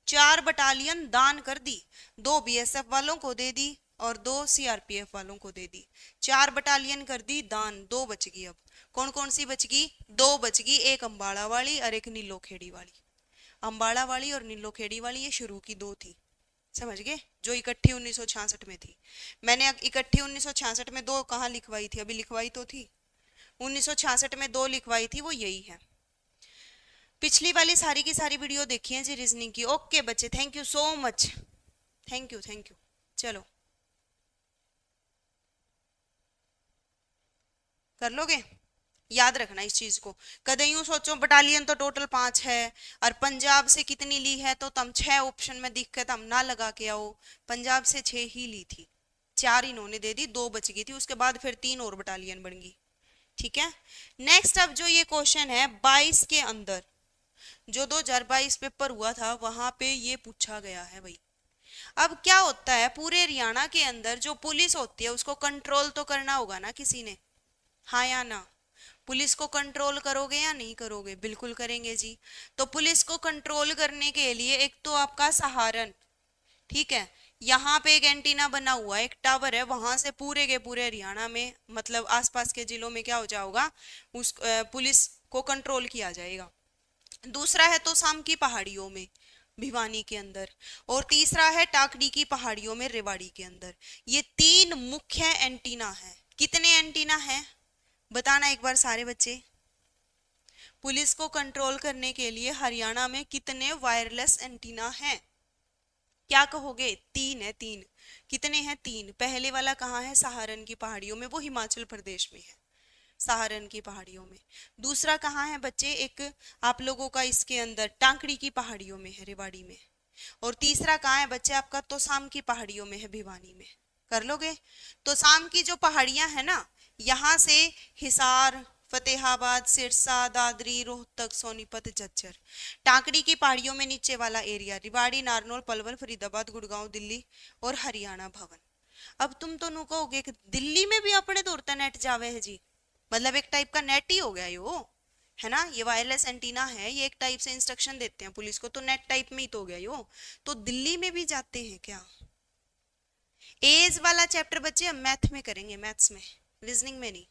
4 बटालियन दान कर दी, 2 बीएसएफ वालों को दे दी और 2 सीआरपीएफ वालों को दे दी। 4 बटालियन कर दी दान, 2 बच गई। अब कौन कौन सी बच गई, 2 बच गई, एक अम्बाड़ा वाली और एक नीलोखेड़ी वाली। अम्बाड़ा वाली और नीलोखेड़ी वाली ये शुरू की 2 थी, समझ गए, जो इकट्ठी 1966 में थी। मैंने इकट्ठी 1966 में 2 कहाँ लिखवाई थी, अभी लिखवाई तो थी, 1966 में 2 लिखवाई थी, वो यही है। पिछली वाली सारी की सारी वीडियो देखी है जी रीजनिंग की। ओके बच्चे, thank you so much, thank you thank you. चलो कर लोगे, याद रखना इस चीज को। कदे यूं सोचो बटालियन तो टोटल 5 है और पंजाब से कितनी ली है, तो तुम 6 ऑप्शन में दिख के तुम ना लगा के आओ, पंजाब से 6 ही ली थी, 4 इन्होंने दे दी, 2 बच गई थी, उसके बाद फिर 3 और बटालियन बन गई। ठीक है, नेक्स्ट अब जो ये क्वेश्चन है 22 के अंदर, जो 2022 पेपर हुआ था वहां पे ये पूछा गया है भाई। अब क्या होता है, पूरे हरियाणा के अंदर जो पुलिस होती है उसको कंट्रोल तो करना होगा ना किसी ने, हाँ या ना। पुलिस को कंट्रोल करोगे या नहीं करोगे, बिल्कुल करेंगे जी। तो पुलिस को कंट्रोल करने के लिए एक तो आपका सहारन, ठीक है, यहाँ पे एक एंटीना बना हुआ है, एक टावर है, वहां से पूरे के पूरे हरियाणा में मतलब आसपास के जिलों में क्या हो जाएगा, उस पुलिस को कंट्रोल किया जाएगा। दूसरा है तो साम की पहाड़ियों में, भिवानी के अंदर, और तीसरा है टाकड़ी की पहाड़ियों में, रेवाड़ी के अंदर। ये 3 मुख्य एंटीना है। कितने एंटीना है बताना एक बार सारे बच्चे, पुलिस को कंट्रोल करने के लिए हरियाणा में कितने वायरलेस एंटीना हैं, क्या कहोगे, 3 है, 3। कितने हैं, 3। पहले वाला कहाँ है, सहारन की पहाड़ियों में, वो हिमाचल प्रदेश में है, सहारन की पहाड़ियों में। दूसरा कहाँ है बच्चे, एक आप लोगों का इसके अंदर टांकड़ी की पहाड़ियों में है, रेवाड़ी में। और तीसरा कहाँ है बच्चे आपका, तोसाम की पहाड़ियों में है, भिवानी में। कर लोगे, तोसाम की जो पहाड़ियां है ना, यहाँ से हिसार, फतेहाबाद, सिरसा, दादरी, रोहतक, सोनीपत, झज्जर। टांकड़ी की पहाड़ियों में नीचे वाला एरिया रिवाड़ी, नारनौल, पलवल, फरीदाबाद, गुड़गांव, दिल्ली और हरियाणा भवन। अब तुम तो नु कहोगे कि दिल्ली में भी अपने तो उड़ता नेट जावे है जी, मतलब एक टाइप का नेट ही हो गया यो, है ना, ये वायरलेस एंटीना है, ये एक टाइप से इंस्ट्रक्शन देते हैं पुलिस को, तो नेट टाइप में ही तो हो गया यो। तो दिल्ली में भी जाते हैं क्या, एज वाला चैप्टर बच्चे हम मैथ में करेंगे, मैथ्स में, रीजनिंग में नहीं।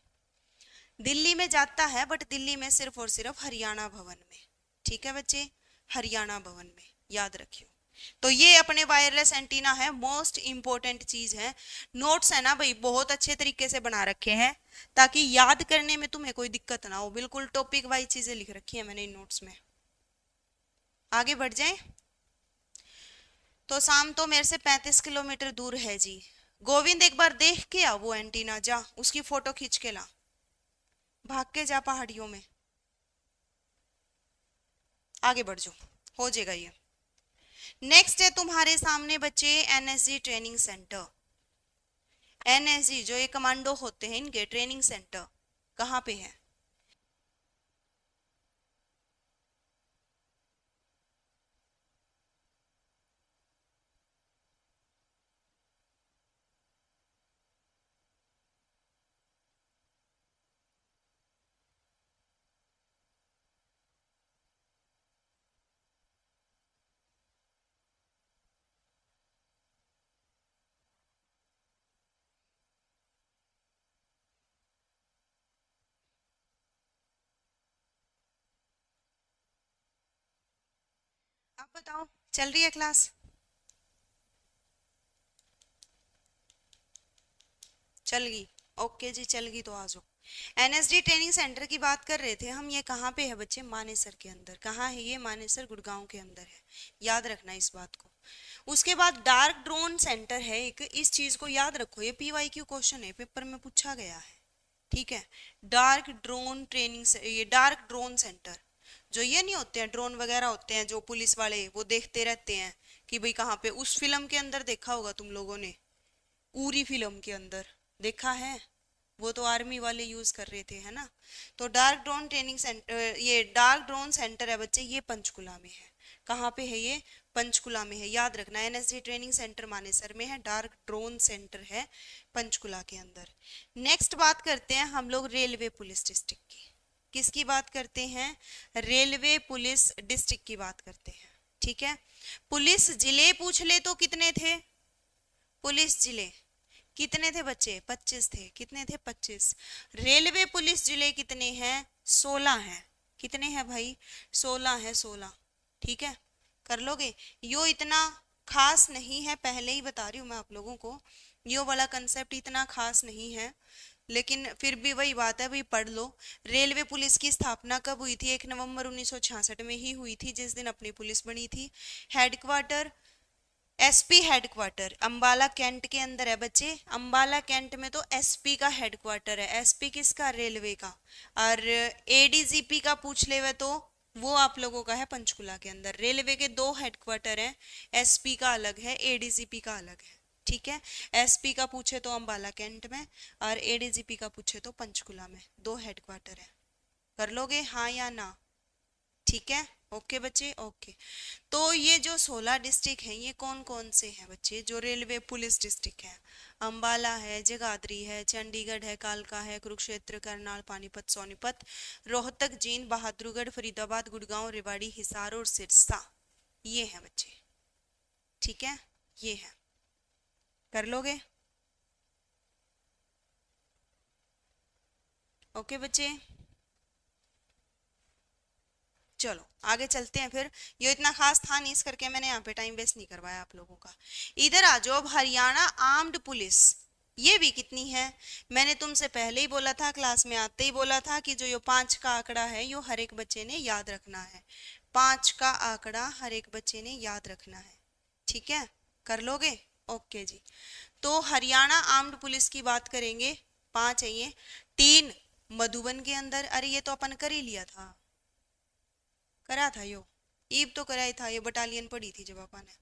दिल्ली में जाता है बट दिल्ली में सिर्फ और सिर्फ हरियाणा भवन में, ठीक है बच्चे, हरियाणा भवन में, याद रखियो। तो ये अपने वायरलेस एंटीना है, मोस्ट इंपॉर्टेंट चीज है। नोट्स है ना भाई बहुत अच्छे तरीके से बना रखे हैं ताकि याद करने में तुम्हें कोई दिक्कत ना हो, बिल्कुल टॉपिक वाइज चीजें लिख रखी है मैंने इन नोट्स में। आगे बढ़ जाए, तो शाम तो मेरे से 35 किलोमीटर दूर है जी। गोविंद एक बार देख के आ वो एंटीना, जा उसकी फोटो खींच के ला, भाग के जा पहाड़ियों में। आगे बढ़ जाओ, हो जाएगा ये। नेक्स्ट है तुम्हारे सामने बच्चे एनएसजी ट्रेनिंग सेंटर। एनएसजी जो ये कमांडो होते हैं इनके ट्रेनिंग सेंटर कहाँ पे है, बताओ, चल रही है क्लास? चल गई? ओके जी, चल गई तो आ जाओ। एनएसडी ट्रेनिंग सेंटर की बात कर रहे थे हम। ये कहाँ पे है बच्चे? मानेसर के अंदर। कहाँ है ये? मानेसर गुड़गांव के अंदर है। याद रखना इस बात को। उसके बाद डार्क ड्रोन सेंटर है एक, इस चीज को याद रखो, ये पीवाईक्यू क्वेश्चन है, पेपर में पूछा गया है। ठीक है, डार्क ड्रोन ट्रेनिंग से, ये डार्क ड्रोन सेंटर, जो ये नहीं होते हैं ड्रोन वगैरह होते हैं जो पुलिस वाले वो देखते रहते हैं कि भाई कहाँ पे, उस फिल्म के अंदर देखा होगा तुम लोगों ने, उरी फिल्म के अंदर देखा है, वो तो आर्मी वाले यूज कर रहे थे, है ना। तो डार्क ड्रोन ट्रेनिंग सेंटर, ये डार्क ड्रोन सेंटर है बच्चे, ये पंचकुला में है। कहाँ पे है ये? पंचकुला में है, याद रखना। एनएसजी ट्रेनिंग सेंटर मानेसर में है, डार्क ड्रोन सेंटर है पंचकुला के अंदर। नेक्स्ट बात करते हैं हम लोग रेलवे पुलिस डिस्ट्रिक्ट की। किसकी बात करते हैं? रेलवे पुलिस डिस्ट्रिक्ट की बात करते हैं। ठीक है, पुलिस जिले पूछ ले तो कितने थे? पुलिस जिले कितने थे बच्चे? 25 थे। कितने थे? 25। रेलवे पुलिस जिले कितने हैं? 16 हैं। कितने हैं भाई? 16 है, 16। ठीक है, कर लोगे? यो इतना खास नहीं है, पहले ही बता रही हूँ मैं आप लोगों को, यो वाला कंसेप्ट इतना खास नहीं है, लेकिन फिर भी वही बात है, भाई पढ़ लो। रेलवे पुलिस की स्थापना कब हुई थी? 1 नवंबर 1966 में ही हुई थी, जिस दिन अपनी पुलिस बनी थी। Headquarter, SP headquarter Ambala cantt के अंदर है बच्चे। अंबाला कैंट में तो एसपी का हेडक्वार्टर है। एसपी किसका? रेलवे का। और एडीजीपी का पूछ ले वे तो वो आप लोगों का है पंचकुला के अंदर। रेलवे के दो हेडक्वार्टर हैं, एसपी का अलग है, एडीजीपी का अलग है। ठीक है, एसपी का पूछे तो अंबाला कैंट में, और एडीजीपी का पूछे तो पंचकुला में, दो हेडक्वार्टर है। कर लोगे हाँ या ना? ठीक है, ओके बच्चे, ओके। तो ये जो 16 डिस्ट्रिक्ट हैं, ये कौन कौन से हैं बच्चे जो रेलवे पुलिस डिस्ट्रिक्ट हैं? अंबाला है, जगाधरी है, चंडीगढ़ है, कालका है, कुरुक्षेत्र, करनाल, पानीपत, सोनीपत, रोहतक, जींद, बहादुरगढ़, फरीदाबाद, गुड़गांव, रेवाड़ी, हिसार और सिरसा। ये हैं बच्चे। ठीक है, ये है। कर लोगे? ओके बच्चे, चलो आगे चलते हैं फिर। ये इतना खास था नहीं, इस करके मैंने यहाँ पे टाइम वेस्ट नहीं करवाया आप लोगों का। इधर आ जाओ, अब हरियाणा आर्म्ड पुलिस, ये भी कितनी है? मैंने तुमसे पहले ही बोला था, क्लास में आते ही बोला था कि जो ये 5 का आंकड़ा है यो हर एक बच्चे ने याद रखना है। 5 का आंकड़ा हर एक बच्चे ने याद रखना है। ठीक है, कर लोगे? ओके जी। तो हरियाणा आर्म्ड पुलिस की बात करेंगे। 5 है ये। 3 मधुबन के अंदर, अरे ये तो अपन कर ही लिया था, करा था यो, ईब तो करा ही था, ये बटालियन पड़ी थी जब अपन ने।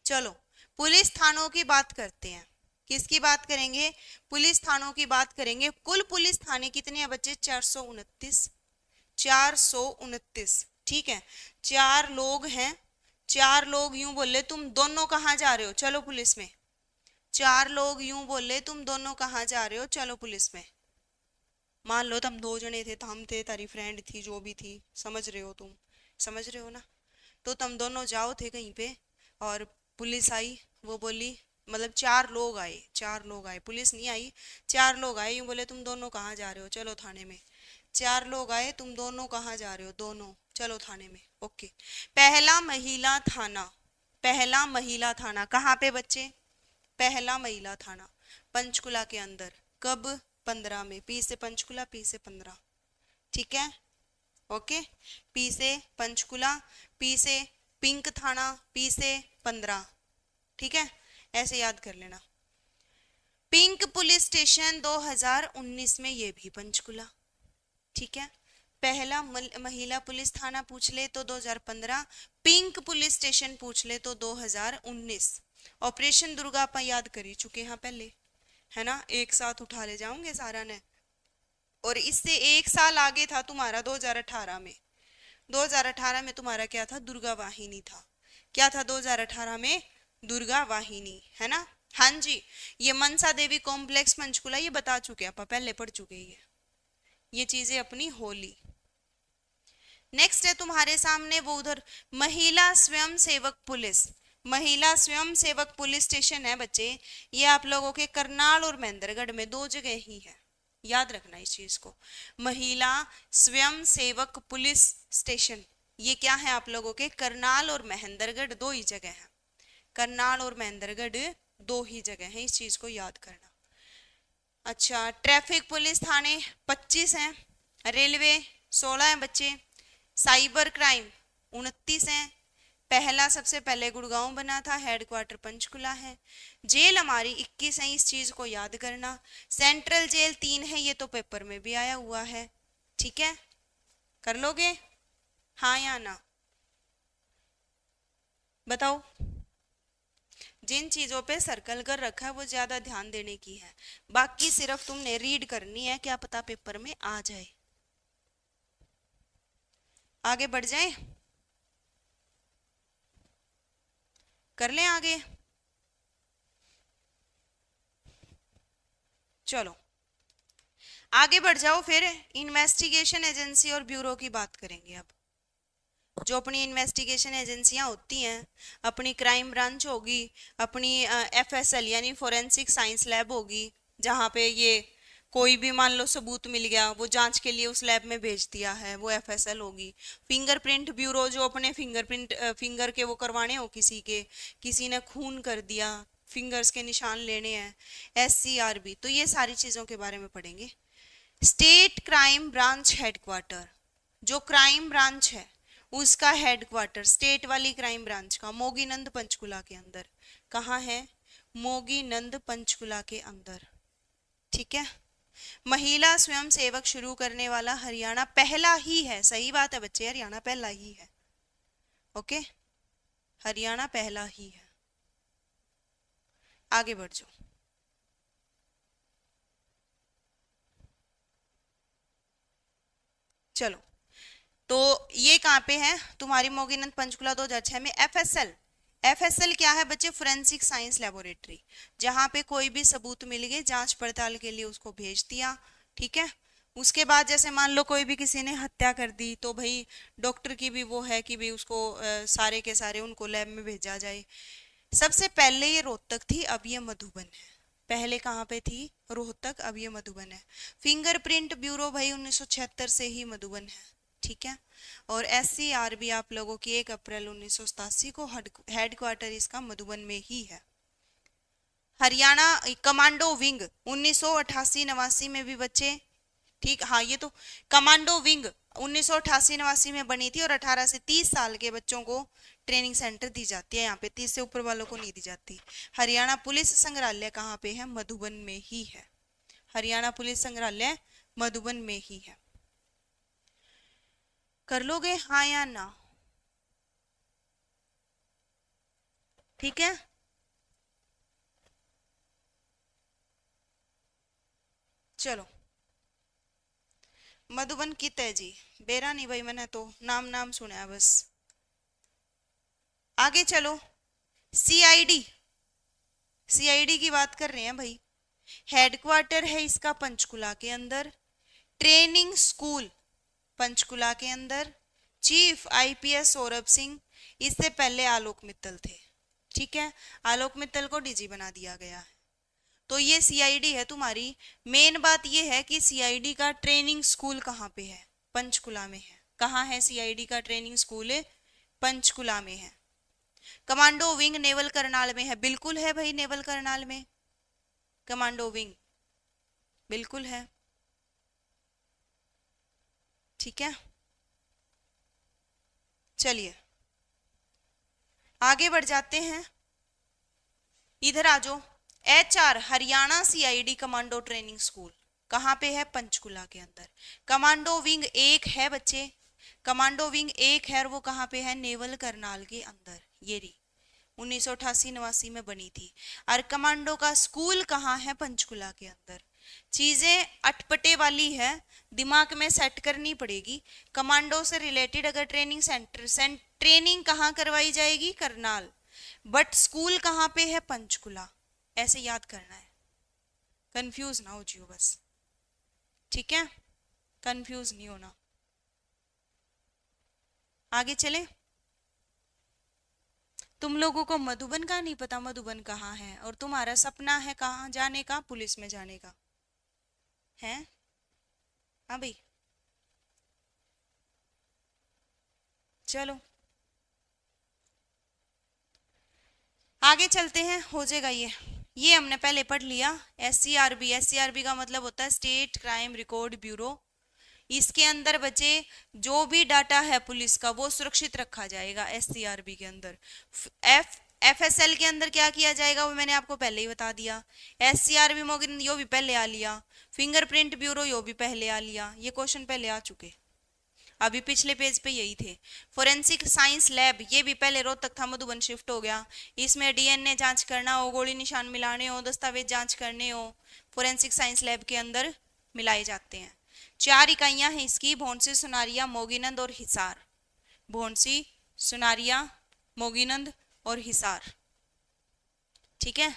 चलो पुलिस थानों की बात करते हैं। किसकी बात करेंगे? पुलिस थानों की बात करेंगे। कुल पुलिस थाने कितने हैं बच्चे? 429। 429। ठीक है, 4 लोग हैं। 4 लोग यूं बोले तुम दोनों कहाँ जा रहे हो? चलो पुलिस में। 4 लोग यूं बोले तुम दोनों कहाँ जा रहे हो? चलो पुलिस में। मान लो तुम 2 जने थे, हम थे, तारी फ्रेंड थी, जो भी थी, समझ रहे हो तुम, समझ रहे हो ना। तो तुम दोनों जाओ थे कहीं पे, और पुलिस आई, वो बोली, मतलब 4 लोग आए, 4 लोग आए, पुलिस नहीं आई। 4 लोग आए, यूं बोले तुम दोनों कहाँ जा रहे हो? चलो थाने में। 4 लोग आए, तुम दोनों कहाँ जा रहे हो? दोनों चलो थाने में। ओके, पहला महिला थाना। पहला महिला थाना कहाँ पे बच्चे? पहला महिला थाना पंचकुला के अंदर। कब? 15 में। पी से पंचकुला, पी से 15। ठीक है, ओके। पी से पंचकुला, पी से पिंक थाना, पी से 15। ठीक है, ऐसे याद कर लेना। पिंक पुलिस स्टेशन 2019 में, ये भी पंचकुला। ठीक है, पहला महिला पुलिस थाना पूछ ले तो 2015, पिंक पुलिस स्टेशन पूछ ले तो 2019। ऑपरेशन दुर्गा अपन याद कर ही चुके हैं पहले, है ना, एक साथ उठा ले जाऊंगे सारा ने। और इससे 1 साल आगे था तुम्हारा 2018 में। 2018 में तुम्हारा क्या था? दुर्गा वाहिनी था। क्या था 2018 में? दुर्गा वाहिनी, है ना। हाँ जी, ये मनसा देवी कॉम्प्लेक्स पंचकुला, ये बता चुके हैं, पहले पढ़ चुके हैं ये चीजें अपनी होली। नेक्स्ट है तुम्हारे सामने वो उधर महिला स्वयं सेवक पुलिस। महिला स्वयं सेवक पुलिस स्टेशन है बच्चे, ये आप लोगों के करनाल और महेंद्रगढ़ में 2 जगह ही है, याद रखना इस चीज को। महिला स्वयं सेवक पुलिस स्टेशन ये क्या है आप लोगों के, करनाल और महेंद्रगढ़ दो ही जगह है, करनाल और महेंद्रगढ़ दो ही जगह है, इस चीज को याद करना। अच्छा, ट्रैफिक पुलिस थाने 25 हैं, रेलवे 16 हैं बच्चे, साइबर क्राइम 29 हैं, पहला सबसे पहले गुड़गांव बना था, हेडक्वार्टर पंचकुला है, जेल हमारी 21 है, इस चीज को याद करना। सेंट्रल जेल 3 है, ये तो पेपर में भी आया हुआ है, ठीक है, कर लोगे हाँ या ना, बताओ। जिन चीजों पे सर्कल कर रखा है वो ज्यादा ध्यान देने की है, बाकी सिर्फ तुमने रीड करनी है, क्या पता पेपर में आ जाए। आगे बढ़ जाए, कर लें आगे, चलो आगे बढ़ जाओ। फिर इन्वेस्टिगेशन एजेंसी और ब्यूरो की बात करेंगे अब। जो अपनी इन्वेस्टिगेशन एजेंसियां होती हैं, अपनी क्राइम ब्रांच होगी, अपनी एफएसएल यानी फोरेंसिक साइंस लैब होगी, जहाँ पे ये कोई भी मान लो सबूत मिल गया वो जांच के लिए उस लैब में भेज दिया है, वो एफएसएल होगी। फिंगरप्रिंट ब्यूरो, जो अपने फिंगरप्रिंट फिंगर के वो करवाने हो किसी के, किसी ने खून कर दिया, फिंगर्स के निशान लेने हैं, एससीआरबी, तो ये सारी चीज़ों के बारे में पढ़ेंगे। स्टेट क्राइम ब्रांच हेडक्वार्टर, जो क्राइम ब्रांच है उसका हेडक्वार्टर, स्टेट वाली क्राइम ब्रांच का मोगीनंद पंचकुला के अंदर, कहाँ है, मोगीनंद पंचकुला के अंदर, ठीक है। महिला स्वयं सेवक शुरू करने वाला हरियाणा पहला ही है, सही बात है बच्चे, हरियाणा पहला ही है, ओके, हरियाणा पहला ही है। आगे बढ़ जाओ, चलो, तो ये कहाँ पे है तुम्हारी, मोगीनंद पंचकुला 2006 में। एफएसएल, एफएसएल क्या है बच्चे, फोरेंसिक साइंस लेबोरेटरी, जहाँ पे कोई भी सबूत मिल गए जांच पड़ताल के लिए उसको भेज दिया, ठीक है। उसके बाद जैसे मान लो कोई भी किसी ने हत्या कर दी, तो भाई डॉक्टर की भी वो है कि भाई उसको सारे के सारे उनको लैब में भेजा जाए। सबसे पहले ये रोहतक थी, अब ये मधुबन है, पहले कहाँ पे थी, रोहतक, अब ये मधुबन है। फिंगरप्रिंट ब्यूरो भाई 1976 से ही मधुबन है, ठीक है। और एससीआरबी आप लोगों की 1 अप्रैल 1987 को हेडक्वार्टर इसका मधुबन में ही है। हरियाणा कमांडो विंग 1988-89 में भी बच्चे, ठीक, हाँ ये तो कमांडो विंग 1988-89 में बनी थी, और 18 से 30 साल के बच्चों को ट्रेनिंग सेंटर दी जाती है, यहाँ पे 30 से ऊपर वालों को नहीं दी जाती। हरियाणा पुलिस संग्रहालय कहाँ पे है, मधुबन में ही है, हरियाणा पुलिस संग्रहालय मधुबन में ही है। कर लोगे हाँ या ना, ठीक है, चलो। मधुबन कित है जी, बेरा नहीं भाई, मैंने तो नाम नाम सुना है बस। आगे चलो, सीआईडी, सीआईडी की बात कर रहे हैं भाई, हेडक्वार्टर है इसका पंचकुला के अंदर, ट्रेनिंग स्कूल पंचकुला के अंदर, चीफ आईपीएस सौरभ सिंह, इससे पहले आलोक मित्तल थे, ठीक है, आलोक मित्तल को डीजी बना दिया गया है। तो ये सीआईडी है तुम्हारी। मेन बात ये है कि सीआईडी का ट्रेनिंग स्कूल कहाँ पे है, पंचकुला में है। कहाँ है सीआईडी का ट्रेनिंग स्कूल, पंचकुला में है। कमांडो विंग नेवल करनाल में है, बिल्कुल है भाई, नेवल करनाल में कमांडो विंग बिल्कुल है, ठीक है। चलिए आगे बढ़ जाते हैं, इधर आ जाओ। HR Haryana CID commando training school कहाँ पे है, पंचकुला के अंदर। कमांडो विंग 1 है बच्चे, कमांडो विंग 1 है, और वो कहाँ पे है, नेवल करनाल के अंदर, ये रही 1988-89 में बनी थी। और कमांडो का स्कूल कहाँ है, पंचकुला के अंदर। चीजें अटपटे वाली है, दिमाग में सेट करनी पड़ेगी। कमांडो से रिलेटेड अगर ट्रेनिंग सेंटर ट्रेनिंग कहाँ करवाई जाएगी, करनाल, बट स्कूल कहाँ पे है, पंचकुला, ऐसे याद करना है, कंफ्यूज ना हो जियो बस, ठीक है, कंफ्यूज नहीं होना। आगे चले, तुम लोगों को मधुबन का नहीं पता, मधुबन कहाँ है, और तुम्हारा सपना है कहाँ जाने का, पुलिस में जाने का है, हाँ भाई। चलो आगे चलते हैं, हो जाएगा ये हमने पहले पढ़ लिया। SCRB, SCRB का मतलब होता है स्टेट क्राइम रिकॉर्ड ब्यूरो। इसके अंदर बचे जो भी डाटा है पुलिस का वो सुरक्षित रखा जाएगा SCRB के अंदर। FSL के अंदर क्या किया जाएगा वो मैंने आपको पहले ही बता दिया। SCRB मोगिन यो भी पहले आ लिया, फिंगरप्रिंट ब्यूरो यो भी पहले आ लिया, ये क्वेश्चन पहले आ चुके, अभी पिछले पेज पे यही थे। फोरेंसिक साइंस लैब ये भी पहले रोहतक था, मधुबन शिफ्ट हो गया। इसमें DNA जांच करना हो, गोली निशान मिलाने हो, दस्तावेज जांच करने हो, फोरेंसिक साइंस लैब के अंदर मिलाए जाते हैं। 4 इकाइयां हैं इसकी, भौंसी, सुनारिया, मोगीनंद और हिसार। भौंसी, सुनारिया, मोगीनंद और हिसार। ठीक है,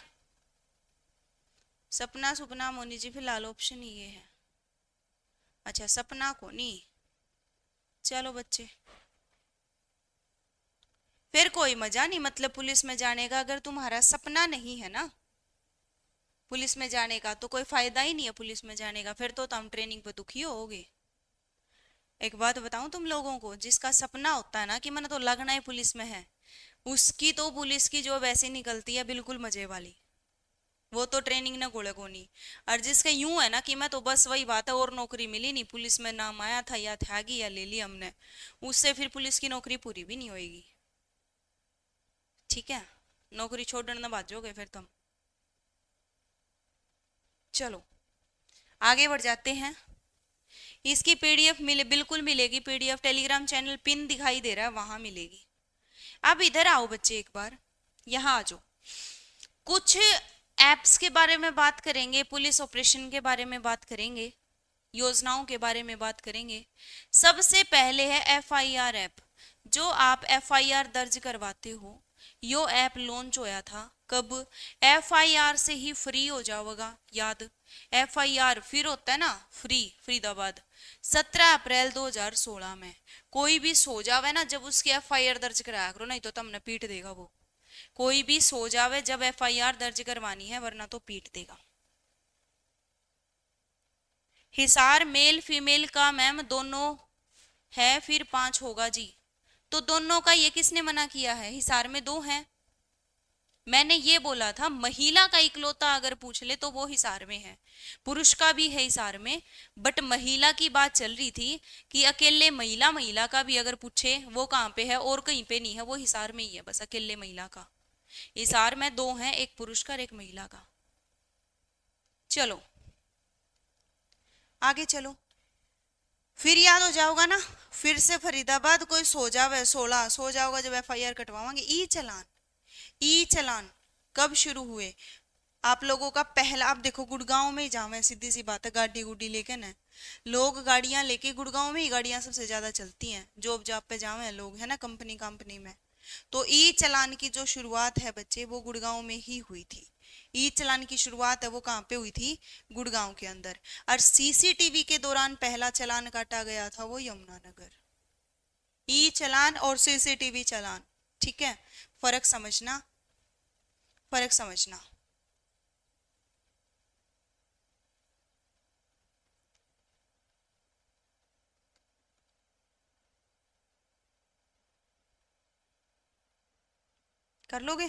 सपना सुपना मोनी जी फिलहाल ऑप्शन ही ये है। अच्छा सपना को नहीं, चलो बच्चे फिर कोई मजा नहीं मतलब पुलिस में जाने का, अगर तुम्हारा सपना नहीं है ना पुलिस में जाने का तो कोई फायदा ही नहीं है पुलिस में जाने का, फिर तो तुम ट्रेनिंग पे दुखी होगे। एक बात बताऊं तुम लोगों को, जिसका सपना होता है ना कि मैंने तो लगना ही पुलिस में है, उसकी तो पुलिस की जॉब ऐसी निकलती है बिल्कुल मजे वाली, वो तो ट्रेनिंग ना गोले को नहीं। और जिसका यूं है ना कि मैं तो बस वही बात है और नौकरी मिली नहीं, पुलिस में नाम आया था या त्यागी या ले ली हमने, उससे फिर पुलिस की नौकरी पूरी भी नहीं होगी। ठीक है, नौकरी छोड़ने ना भाजोगे फिर तुम। चलो आगे बढ़ जाते हैं। इसकी PDF मिले, बिल्कुल मिलेगी PDF, टेलीग्राम चैनल पिन दिखाई दे रहा है वहां मिलेगी। अब इधर आओ बच्चे, एक बार यहाँ आ जाओ। कुछ एप्स के बारे में बात करेंगे, पुलिस ऑपरेशन के बारे में बात करेंगे, योजनाओं के बारे में बात करेंगे। सबसे पहले है FIR ऐप, जो आप FIR दर्ज करवाते हो। यो ऐप लॉन्च होया था कब? FIR से ही फ्री हो जाओगा, याद। FIR फिर होता है ना फ्री, फरीदाबाद, 17 अप्रैल 2016 में। कोई भी सो जावे ना जब उसकी FIR दर्ज कराया करो, नहीं तो तुमने पीट देगा वो। कोई भी सो जावे जब FIR दर्ज करवानी है, वरना तो पीट देगा। हिसार मेल फीमेल का मैम दोनों है, फिर 5 होगा जी। तो दोनों का ये किसने मना किया है? हिसार में 2 हैं। मैंने ये बोला था महिला का इकलौता अगर पूछ ले तो वो हिसार में है, पुरुष का भी है हिसार में, बट महिला की बात चल रही थी कि अकेले महिला का भी अगर पूछे वो कहाँ पे है और कहीं पे नहीं है, वो हिसार में ही है बस, अकेले महिला का। हिसार में 2 हैं, एक पुरुष का और एक महिला का। चलो आगे चलो, फिर याद हो जाओगा ना, फिर से फरीदाबाद कोई सो जावे, 16 सो जाओगा जब FIR कटवाओगे। ई चलान कब शुरू हुए आप लोगों का? पहला, आप देखो गुड़गांव में ही जावे, सीधी सी बात है, गाड़ी गुड्डी लेके ना लोग गाड़ियां लेके, गुड़गांव में ही गाड़ियां सबसे ज्यादा चलती हैं, जॉब जॉब पे जावे लोग, है ना, कंपनी में। तो ई चलान की जो शुरुआत है बच्चे वो गुड़गांव में ही हुई थी। ई चलान की शुरुआत है वो कहाँ पे हुई थी? गुड़गांव के अंदर। और CCTV के दौरान पहला चलान काटा गया था वो यमुनानगर। ई चलान और CCTV चलान, ठीक है, फर्क समझना, फर्क समझना। कर लोगे?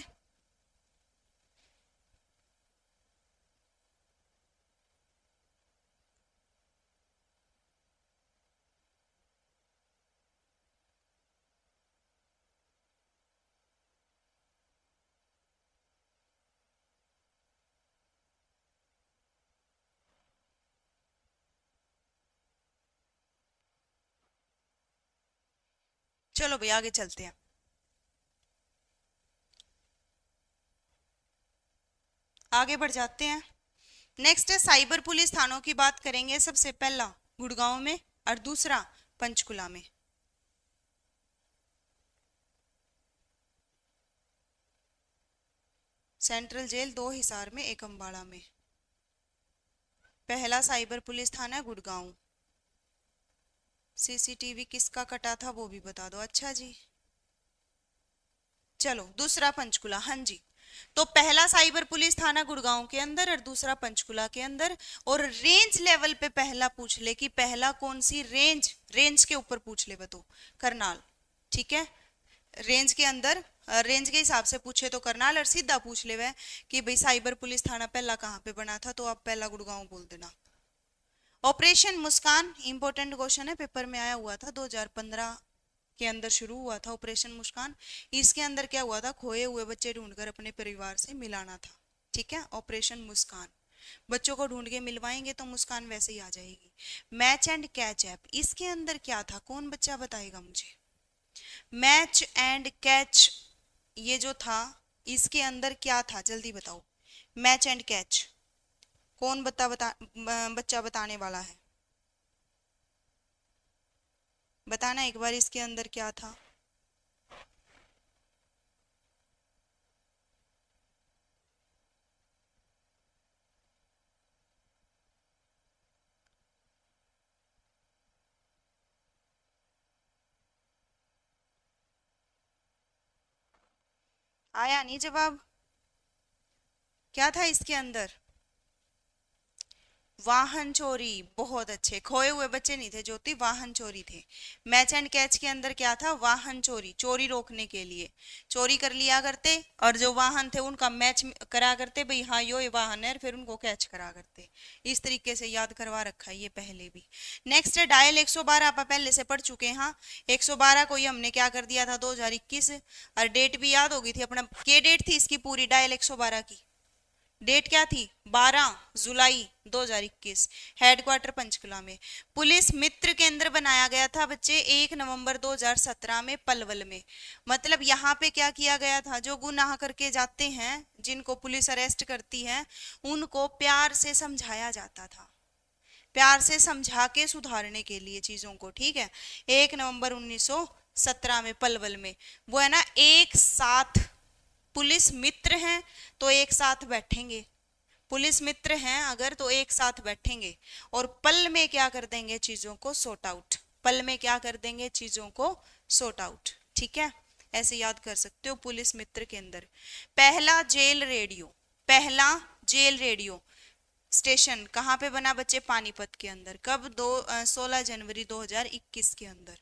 चलो भैया आगे चलते हैं। आगे बढ़ जाते हैं। नेक्स्ट है साइबर पुलिस थानों की बात करेंगे। सबसे पहला गुड़गांव में और दूसरा पंचकुला में। सेंट्रल जेल 2 हिसार में, एक अम्बाड़ा में। पहला साइबर पुलिस थाना गुड़गांव। CCTV किसका कटा था वो भी बता दो। अच्छा जी, चलो दूसरा पंचकुला। हाँ जी, तो पहला साइबर पुलिस थाना गुड़गांव के अंदर और दूसरा पंचकुला के अंदर। और रेंज लेवल पे पहला पूछ ले कि पहला कौन सी रेंज के ऊपर पूछ ले, बताओ। करनाल, ठीक है, रेंज के अंदर, रेंज के हिसाब से पूछे तो करनाल, और सीधा पूछ ले वह कि भाई साइबर पुलिस थाना पहला कहाँ पे बना था, तो आप पहला गुड़गांव बोल देना। ऑपरेशन मुस्कान इंपॉर्टेंट क्वेश्चन है, पेपर में आया हुआ था, 2015 के अंदर शुरू हुआ था ऑपरेशन मुस्कान। इसके अंदर क्या हुआ था, खोए हुए बच्चे ढूंढकर अपने परिवार से मिलाना था। ठीक है, ऑपरेशन मुस्कान, बच्चों को ढूंढ के मिलवाएंगे तो मुस्कान वैसे ही आ जाएगी। मैच एंड कैच ऐप, इसके अंदर क्या था, कौन बच्चा बताएगा मुझे। मैच एंड कैच ये जो था, इसके अंदर क्या था, जल्दी बताओ। मैच एंड कैच, कौन बच्चा बताने वाला है, बताना एक बार, इसके अंदर क्या था। आया नहीं जवाब, क्या था इसके अंदर। वाहन चोरी, बहुत अच्छे, खोए हुए बच्चे नहीं थे ज्योति, वाहन चोरी थे। मैच एंड कैच के अंदर क्या था, वाहन चोरी, चोरी रोकने के लिए चोरी कर लिया करते, और जो वाहन थे उनका मैच करा करते, भाई हाँ यो ये वाहन है, और फिर उनको कैच करा करते। इस तरीके से याद करवा रखा है ये पहले भी। नेक्स्ट है डायल 112, आप पहले से पढ़ चुके हैं। हाँ, 112 को ही हमने क्या कर दिया था, 2021, और डेट भी याद होगी थी अपना, क्या डेट थी इसकी पूरी डायल 112 की, डेट क्या थी, 12 जुलाई 2021, हेडक्वार्टर पंचकुला में। पुलिस मित्र केंद्र बनाया गया था बच्चे 1 नवंबर 2017 में पलवल में। मतलब यहाँ पे क्या किया गया था, जो गुनाह करके जाते हैं, जिनको पुलिस अरेस्ट करती है, उनको प्यार से समझाया जाता था, प्यार से समझा के सुधारने के लिए चीजों को। ठीक है, 1 नवंबर 1917 में पलवल में, वो है ना, एक साथ पुलिस मित्र हैं तो एक साथ बैठेंगे, पुलिस मित्र हैं अगर तो एक साथ बैठेंगे, और पल में क्या कर देंगे, चीजों को सॉर्ट आउट, पल में क्या कर देंगे, चीजों को सॉर्ट आउट। ठीक है, ऐसे याद कर सकते हो पुलिस मित्र के अंदर। पहला जेल रेडियो, पहला जेल रेडियो स्टेशन कहाँ पे बना बच्चे, पानीपत के अंदर, कब, 16 जनवरी 2021 के अंदर।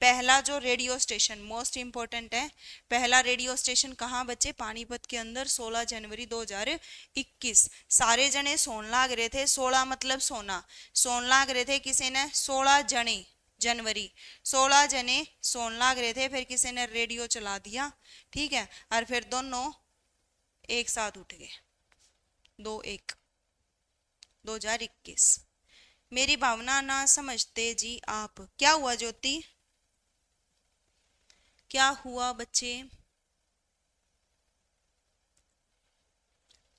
पहला जो रेडियो स्टेशन, मोस्ट इंपॉर्टेंट है, पहला रेडियो स्टेशन कहाँ बच्चे, पानीपत के अंदर, 16 जनवरी 2021। सारे जने सोन लाग रहे थे, 16 मतलब सोना, सोन लाग रहे थे, किसी ने 16 जने, जनवरी 16 जने सोन लाग रहे थे, फिर किसी ने रेडियो चला दिया। ठीक है, और फिर दोनों एक साथ उठ गए, 2-1 2021। मेरी भावना ना समझते जी आप, क्या हुआ ज्योति, क्या हुआ बच्चे।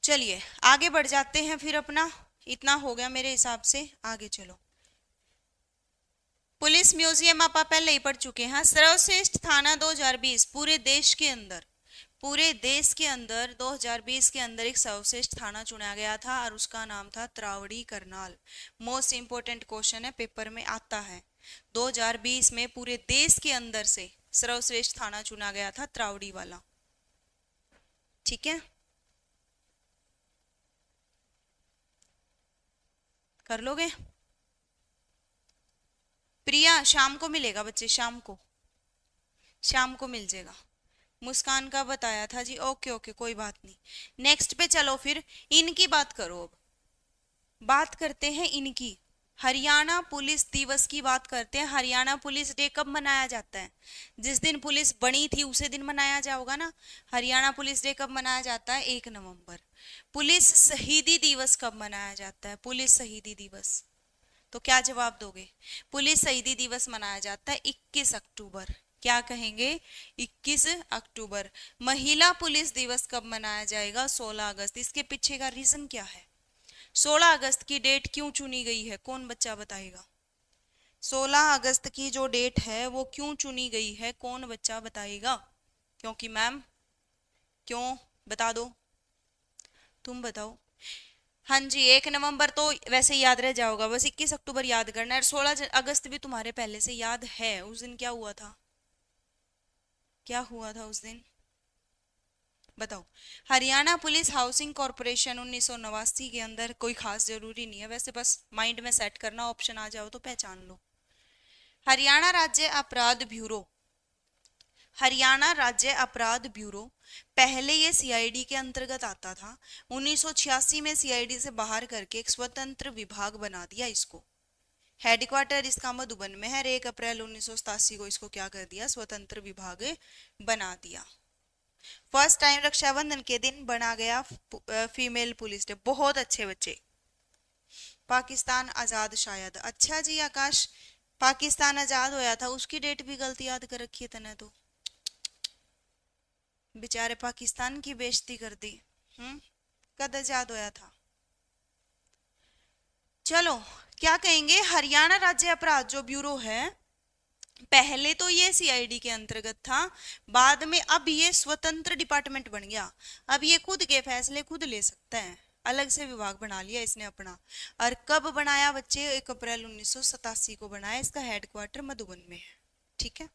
चलिए आगे बढ़ जाते हैं फिर, अपना इतना हो गया मेरे हिसाब से, आगे चलो। पुलिस म्यूजियम आप पहले ही पढ़ चुके हैं। सर्वश्रेष्ठ थाना 2020 पूरे देश के अंदर, पूरे देश के अंदर 2020 के अंदर एक सर्वश्रेष्ठ थाना चुना गया था, और उसका नाम था Taraori Karnal. Most important question है, पेपर में आता है। 2020 में पूरे देश के अंदर से सर्वश्रेष्ठ थाना चुना गया था, त्रावड़ी वाला। ठीक है, कर लोगे। प्रिया शाम को मिलेगा बच्चे, शाम को, शाम को मिल जाएगा। मुस्कान का बताया था जी, ओके ओके कोई बात नहीं। नेक्स्ट पे चलो फिर, इनकी बात करो, अब बात करते हैं इनकी। हरियाणा पुलिस दिवस की बात करते हैं। हरियाणा पुलिस डे कब मनाया जाता है, जिस दिन पुलिस बनी थी उसे दिन मनाया जाएगा ना। हरियाणा पुलिस डे कब मनाया जाता है, 1 नवंबर। पुलिस शहीदी दिवस कब मनाया जाता है, पुलिस शहीदी दिवस, तो क्या जवाब दोगे। पुलिस शहीदी दिवस मनाया जाता है 21 अक्टूबर, क्या कहेंगे, 21 अक्टूबर। महिला पुलिस दिवस कब मनाया जाएगा, 16 अगस्त। इसके पीछे का रीजन क्या है, 16 अगस्त की डेट क्यों चुनी गई है, कौन बच्चा बताएगा। 16 अगस्त की जो डेट है वो क्यों चुनी गई है, कौन बच्चा बताएगा। क्योंकि मैम, क्यों, बता दो, तुम बताओ। हाँ जी, 1 नवंबर तो वैसे ही याद रह जाओगा, बस 21 अक्टूबर याद करना है। 16 अगस्त भी तुम्हारे पहले से याद है, उस दिन क्या हुआ था, क्या हुआ था उस दिन, बताओ। हरियाणा पुलिस हाउसिंग कॉरपोरेशन 1989 के अंदर, कोई खास जरूरी नहीं है वैसे, बस माइंड में सेट करना, ऑप्शन आ जाओ तो पहचान लो। हरियाणा राज्य अपराध ब्यूरो हरियाणा राज्य अपराध ब्यूरो, पहले ये सीआईडी के अंतर्गत आता था। 1986 में सीआईडी से बाहर करके एक स्वतंत्र विभाग बना दिया इसको। हेडक्वार्टर इसका मधुबन में है। 1 अप्रैल 1987 को इसको क्या कर दिया, स्वतंत्र विभाग बना दिया। फर्स्ट टाइम रक्षाबंधन के दिन बना गया फीमेल पुलिस डे। बहुत अच्छे बच्चे। पाकिस्तान आजाद शायद, अच्छा जी आकाश, पाकिस्तान आजाद होया था उसकी डेट भी गलती याद कर रखी है तने तो, बेचारे पाकिस्तान की बेइज्जती कर दी। कद आजाद होया था। चलो क्या कहेंगे, हरियाणा राज्य अपराध जो ब्यूरो है, पहले तो ये सीआईडी के अंतर्गत था, बाद में अब ये स्वतंत्र डिपार्टमेंट बन गया। अब ये खुद के फैसले खुद ले सकता है, अलग से विभाग बना लिया इसने अपना। और कब बनाया बच्चे, 1 अप्रैल 1987 को बनाया। इसका हेडक्वार्टर मधुबन में है। ठीक है।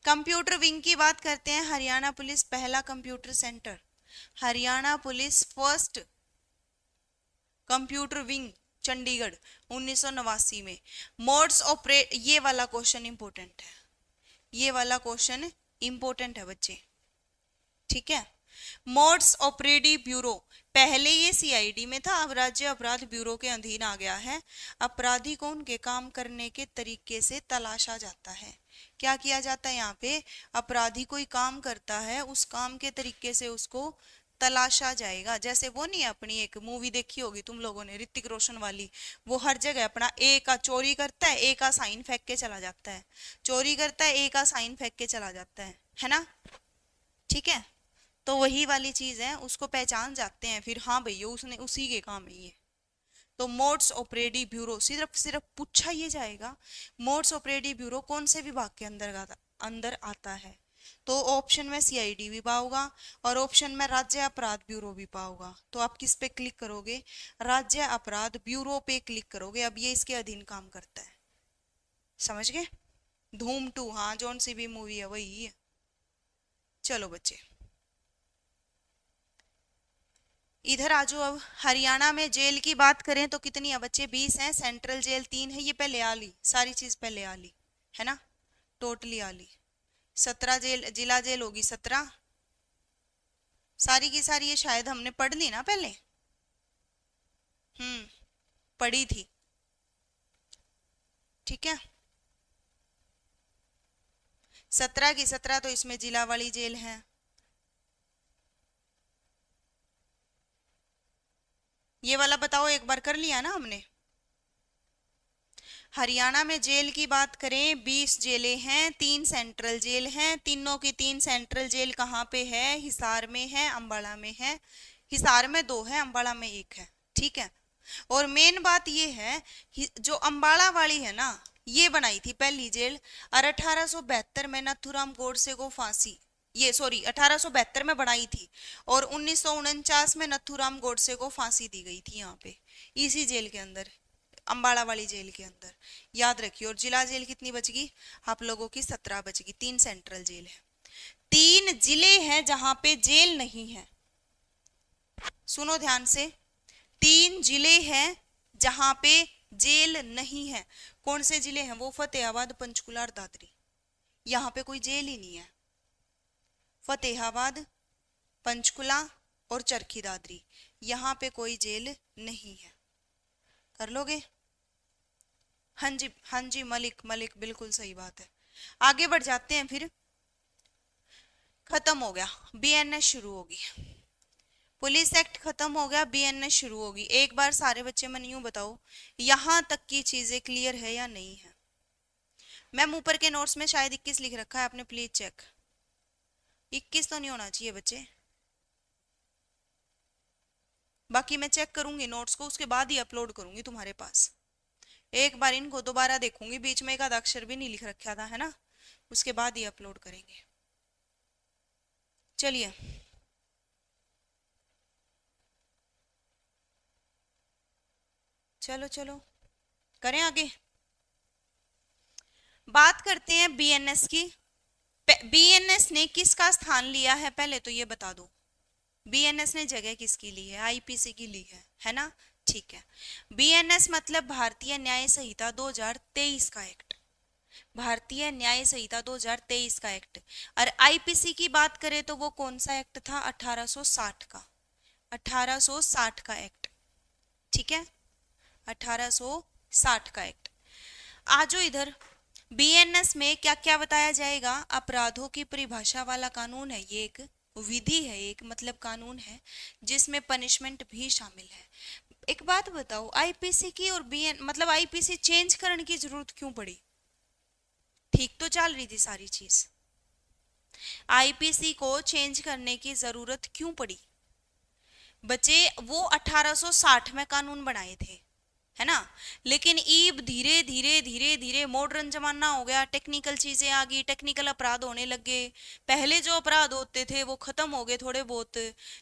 कंप्यूटर विंग की बात करते हैं। हरियाणा पुलिस पहला computer centre, Haryana police first computer wing Chandigarh 1989 में। मोड्स ऑपरेट, ये वाला क्वेश्चन इंपॉर्टेंट है, ये वाला क्वेश्चन इंपॉर्टेंट है बच्चे। ठीक है। मोड्स ऑपरेडी ब्यूरो, पहले ये सीआईडी में था, अब राज्य अपराध ब्यूरो के अधीन आ गया है। अपराधी को उनके काम करने के तरीके से तलाशा जाता है। क्या किया जाता है यहाँ पे, अपराधी कोई काम करता है, उस काम के तरीके से उसको तलाशा जाएगा। जैसे वो नहीं, अपनी एक मूवी देखी होगी तुम लोगों ने, ऋतिक रोशन वाली, वो हर जगह अपना ए का चोरी करता है, ए का साइन फेंक के चला जाता है, चोरी करता है, ए का साइन फेंक के चला जाता है ना। ठीक है। तो वही वाली चीज है, उसको पहचान जाते हैं फिर, हाँ भैया उसने उसी के काम है ये। तो मोड्स ऑपरेडी ब्यूरो सिर्फ सिर्फ पूछा ये जाएगा, मोड्स ऑपरेडी ब्यूरो कौन से विभाग के अंदर आता है। तो ऑप्शन में सीआईडी भी पाओगा और ऑप्शन में राज्य अपराध ब्यूरो भी पाओगा। तो आप किस पे क्लिक करोगे, राज्य अपराध ब्यूरो पे क्लिक करोगे। अब ये इसके अधीन काम करता है, समझ गए। धूम 2, हाँ जौन सी भी मूवी है वही है। चलो बच्चे इधर आ जाओ। अब हरियाणा में जेल की बात करें तो कितनी है बच्चे, 20 हैं। सेंट्रल जेल 3 है, ये पहले आ ली, सारी चीज पहले आ ली है ना, टोटली आ ली। 17 जेल, जिला जेल होगी 17, सारी की सारी ये शायद हमने पढ़ ली ना पहले, पढ़ी थी। ठीक है। 17 की 17 तो इसमें जिला वाली जेल है। ये वाला बताओ, एक बार कर लिया ना हमने। हरियाणा में जेल की बात करें, 20 जेलें हैं, 3 सेंट्रल जेल हैं। तीनों की 3 सेंट्रल जेल कहाँ पे है, हिसार में है, अंबाला में है। हिसार में 2 है, अंबाला में 1 है। ठीक है। और मेन बात ये है, जो अंबाला वाली है ना, ये बनाई थी पहली जेल, और 1872 में नथुराम गोडसे को फांसी, ये सॉरी 1872 में बनाई थी, और 1949 में नथुराम गोडसे को फांसी दी गई थी यहाँ पे, इसी जेल के अंदर, अंबाला वाली जेल के अंदर। याद रखिए। और जिला जेल कितनी बचगी आप लोगों की, 17 बचगी। 3 सेंट्रल जेल है। 3 जिले हैं जहां पे जेल नहीं है, सुनो ध्यान से। 3 जिले हैं जहां पे जेल नहीं है। कौन से जिले हैं वो, फतेहाबाद, पंचकुला और दादरी। यहाँ पे कोई जेल ही नहीं है। फतेहाबाद, पंचकुला और चरखी दादरी, यहाँ पे कोई जेल नहीं है। कर लोगे, हाँ जी हाँ जी, मलिक मलिक बिल्कुल सही बात है। आगे बढ़ जाते हैं फिर। खत्म हो गया, बीएनएस शुरू होगी, पुलिस एक्ट खत्म हो गया, बीएनएस शुरू होगी। एक बार सारे बच्चे मन यूं बताओ, यहां तक की चीजें क्लियर है या नहीं है। मैम ऊपर के नोट्स में शायद 21 लिख रखा है, आपने प्लीज चेक। 21 तो नहीं होना चाहिए बच्चे, बाकी मैं चेक करूंगी नोट्स को, उसके बाद ही अपलोड करूंगी तुम्हारे पास। एक बार इनको दोबारा देखूंगी, बीच में एक आधा अक्षर भी नहीं लिख रखा था है ना, उसके बाद ही अपलोड करेंगे। चलिए चलो चलो करें आगे। बात करते हैं बीएनएस की। बीएनएस ने किसका स्थान लिया है, पहले तो ये बता दो। बीएनएस ने जगह किसकी ली है, आईपीसी की ली है ना। ठीक है। बीएनएस मतलब भारतीय न्याय संहिता 2023 का एक्ट। भारतीय न्याय संहिता 2023 का एक्ट। और आईपीसी की बात करें तो वो कौन सा एक्ट था? 1860 का, 1860 का एक्ट। ठीक है, 1860 का एक्ट। आजो इधर, बीएनएस में क्या क्या बताया जाएगा? अपराधों की परिभाषा वाला कानून है ये, एक विधि है, एक मतलब कानून है जिसमें पनिशमेंट भी शामिल है। एक बात बताओ, आईपीसी की और बीएन मतलब आईपीसी चेंज करने की जरूरत क्यों पड़ी? ठीक तो चल रही थी सारी चीज, आईपीसी को चेंज करने की जरूरत क्यों पड़ी? बच्चे वो 1860 में कानून बनाए थे, है ना, लेकिन ईब धीरे धीरे धीरे धीरे मॉडर्न जमाना हो गया, टेक्निकल चीजें आ गई, टेक्निकल अपराध होने लगे। पहले जो अपराध होते थे वो खत्म हो गए, थोड़े बहुत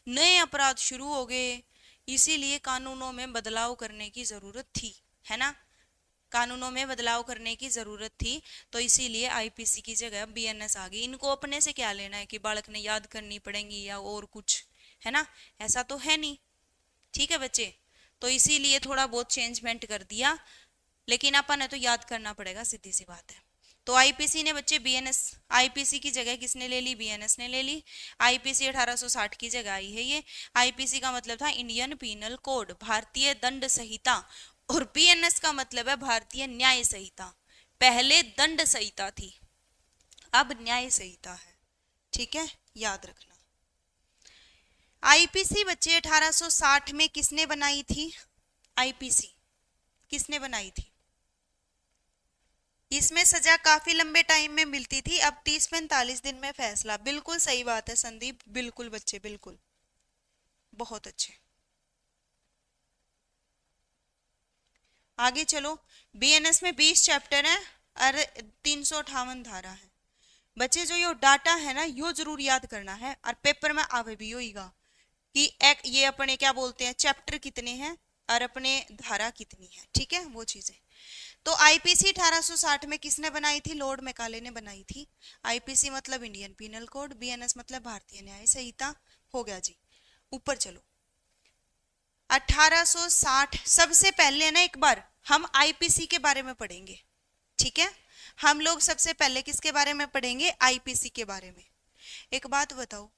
नए अपराध शुरू हो गए। इसीलिए कानूनों में बदलाव करने की जरूरत थी, है ना, कानूनों में बदलाव करने की जरूरत थी। तो इसीलिए आईपीसी की जगह बीएनएस आ गई। इनको अपने से क्या लेना है कि बालक ने याद करनी पड़ेंगी या और कुछ, है ना, ऐसा तो है नहीं। ठीक है बच्चे, तो इसीलिए थोड़ा बहुत चेंजमेंट कर दिया, लेकिन अपन ने तो याद करना पड़ेगा, सीधी सी बात है। तो आईपीसी ने बच्चे बीएनएस, आईपीसी की जगह किसने ले ली? बीएनएस ने ले ली। आईपीसी 1860 की जगह आई है ये। आईपीसी का मतलब था इंडियन पीनल कोड, भारतीय दंड संहिता, और बीएनएस का मतलब है भारतीय न्याय संहिता। पहले दंड संहिता थी, अब न्याय संहिता है। ठीक है, याद रखना। आईपीसी बच्चे 1860 में किसने बनाई थी? आईपीसी किसने बनाई थी? इसमें सजा काफी लंबे टाइम में मिलती थी, अब 30-45 दिन में फैसला। बिल्कुल सही बात है संदीप, बिल्कुल बच्चे, बिल्कुल, बहुत अच्छे। आगे चलो, बीएनएस में 20 चैप्टर है और 358 धारा है। बच्चे जो यो डाटा है ना, यो जरूर याद करना है, और पेपर में आवे भी होगा कि एक ये अपने क्या बोलते हैं, चैप्टर कितने हैं और अपने धारा कितनी है। ठीक है, वो चीजें। तो आईपीसी 1860 में किसने बनाई थी? लॉर्ड मैकाले ने बनाई थी। आईपीसी मतलब इंडियन पीनल कोड, बीएनएस मतलब भारतीय न्याय संहिता। हो गया जी, ऊपर चलो। 1860 सबसे पहले ना एक बार हम आईपीसी के बारे में पढ़ेंगे। ठीक है, हम लोग सबसे पहले किसके बारे में पढ़ेंगे? आईपीसी के बारे में। एक बात बताओ,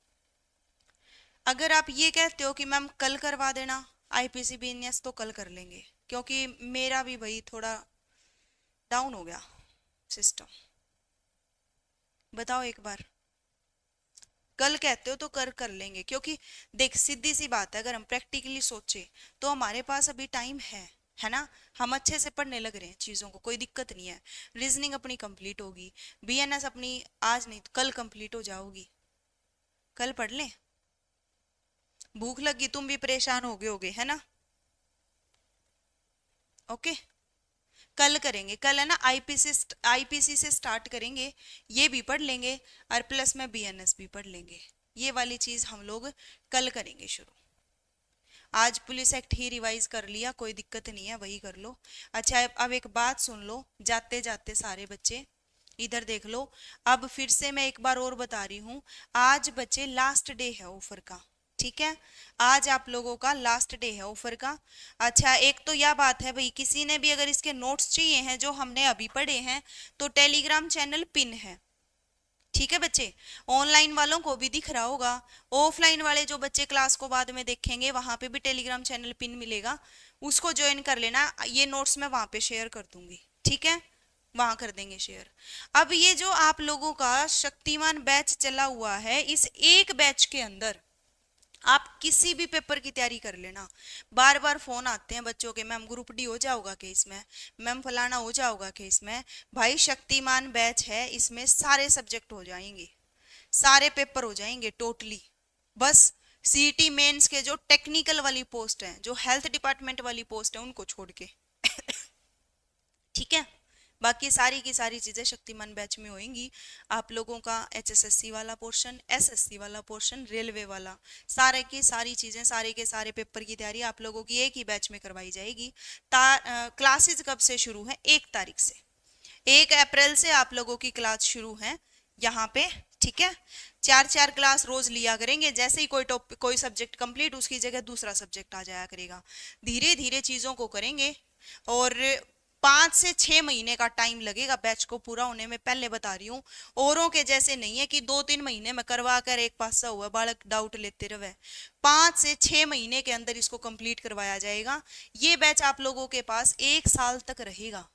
अगर आप ये कहते हो कि मैम कल करवा देना आईपीसी बीएनएस, तो कल कर लेंगे, क्योंकि मेरा भी भाई थोड़ा डाउन हो गया सिस्टम। बताओ एक बार, कल कहते हो तो कर लेंगे, क्योंकि देख सीधी सी बात है, अगर हम प्रैक्टिकली सोचे तो हमारे पास अभी टाइम है ना, हम अच्छे से पढ़ने लग रहे हैं चीज़ों को, कोई दिक्कत नहीं है। रीजनिंग अपनी कंप्लीट होगी, बीएनएस अपनी आज नहीं तो कल कंप्लीट हो जाओगी। कल पढ़ लें, भूख लगी, तुम भी परेशान हो गए होगे, है ना। ओके, कल करेंगे, कल है ना, आईपीसी से स्टार्ट करेंगे, ये भी पढ़ लेंगे और प्लस में बीएनएस भी पढ़ लेंगे। ये वाली चीज हम लोग कल करेंगे शुरू। आज पुलिस एक्ट ही रिवाइज कर लिया, कोई दिक्कत नहीं है, वही कर लो। अच्छा, अब एक बात सुन लो जाते जाते सारे बच्चे, इधर देख लो। अब फिर से मैं एक बार और बता रही हूँ, आज बच्चे लास्ट डे है ऑफर का। ठीक है, आज आप लोगों का लास्ट डे है ऑफर का। अच्छा, एक तो यह बात है भाई, किसी ने भी अगर इसके नोट्स चाहिए हैं जो हमने अभी पढ़े हैं, तो टेलीग्राम चैनल पिन है। ठीक है बच्चे, ऑनलाइन वालों को भी दिख रहा होगा, ऑफलाइन वाले जो बच्चे क्लास को बाद में देखेंगे वहां पे भी टेलीग्राम चैनल पिन मिलेगा, उसको ज्वाइन कर लेना। ये नोट्स मैं वहां पे शेयर कर दूंगी, ठीक है, वहां कर देंगे शेयर। अब ये जो आप लोगों का शक्तिमान बैच चला हुआ है, इस एक बैच के अंदर आप किसी भी पेपर की तैयारी कर लेना। बार बार फोन आते हैं बच्चों के, मैम ग्रुप डी हो जाओगा कि इसमें, मैम फलाना हो जाओगा कि इसमें। भाई शक्तिमान बैच है, इसमें सारे सब्जेक्ट हो जाएंगे, सारे पेपर हो जाएंगे टोटली। बस सीटी मेंस के जो टेक्निकल वाली पोस्ट है, जो हेल्थ डिपार्टमेंट वाली पोस्ट है, उनको छोड़ के ठीक है, बाकी सारी की सारी चीजें शक्तिमान बैच में होंगी। आप लोगों का एचएसएससी वाला पोर्शन, एसएससी वाला पोर्शन, रेलवे वाला, सारे की सारी चीजें, सारे के सारे पेपर की तैयारी आप लोगों की एक ही बैच में करवाई जाएगी। क्लासेस कब से शुरू है? 1 तारीख से, 1 अप्रैल से आप लोगों की क्लास शुरू है यहाँ पे। ठीक है, 4-4 क्लास रोज लिया करेंगे, जैसे ही कोई टॉपिक कोई सब्जेक्ट कंप्लीट, उसकी जगह दूसरा सब्जेक्ट आ जाया करेगा। धीरे धीरे चीजों को करेंगे, और 5 से 6 महीने का टाइम लगेगा बैच को पूरा होने में, पहले बता रही हूँ। औरों के जैसे नहीं है कि 2-3 महीने में करवा कर एक पासा हुआ बालक डाउट लेते रहे। 5 से 6 महीने के अंदर इसको कंप्लीट करवाया जाएगा। ये बैच आप लोगों के पास 1 साल तक रहेगा,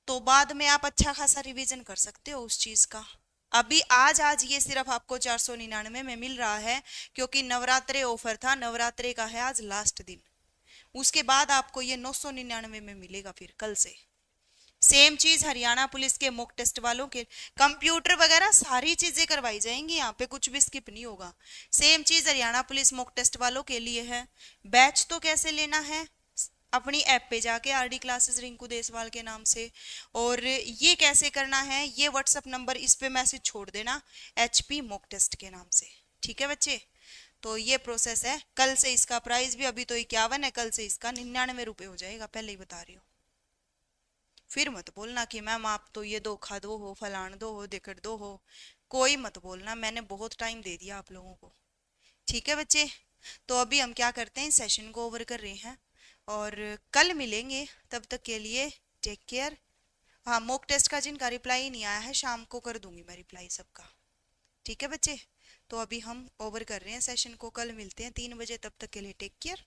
तो बाद में आप अच्छा खासा रिवीजन कर सकते हो उस चीज का। अभी आज आज ये सिर्फ आपको 499 में मिल रहा है, क्योंकि नवरात्रे ऑफर था, नवरात्रे का है आज लास्ट दिन। उसके बाद आपको ये 999 में मिलेगा फिर कल से। सेम चीज हरियाणा पुलिस के मॉक टेस्ट वालों के, कंप्यूटर वगैरह सारी चीजें करवाई जाएंगी, यहाँ पे कुछ भी स्किप नहीं होगा। सेम चीज हरियाणा पुलिस मॉक टेस्ट वालों के लिए है। बैच तो कैसे लेना है, अपनी ऐप पे जाके आरडी क्लासेस रिंकू देसवाल के नाम से। और ये कैसे करना है, ये व्हाट्सएप नंबर इस पे मैसेज छोड़ देना एचपी मॉक टेस्ट के नाम से, ठीक है बच्चे। तो ये प्रोसेस है। कल से इसका प्राइस भी, अभी तो 51 है, कल से इसका 99 रुपये हो जाएगा, पहले ही बता रही हूँ। फिर मत बोलना कि मैम आप तो ये धोखा दो हो, फलान दो हो, दिक्कत दो हो, कोई मत बोलना, मैंने बहुत टाइम दे दिया आप लोगों को, ठीक है बच्चे। तो अभी हम क्या करते हैं, सेशन को ओवर कर रहे हैं और कल मिलेंगे, तब तक के लिए टेक केयर। हाँ, मॉक टेस्ट का जिनका रिप्लाई नहीं आया है शाम को कर दूंगी मैं रिप्लाई सबका, ठीक है बच्चे। तो अभी हम ओवर कर रहे हैं सेशन को, कल मिलते हैं 3 बजे, तब तक के लिए टेक केयर।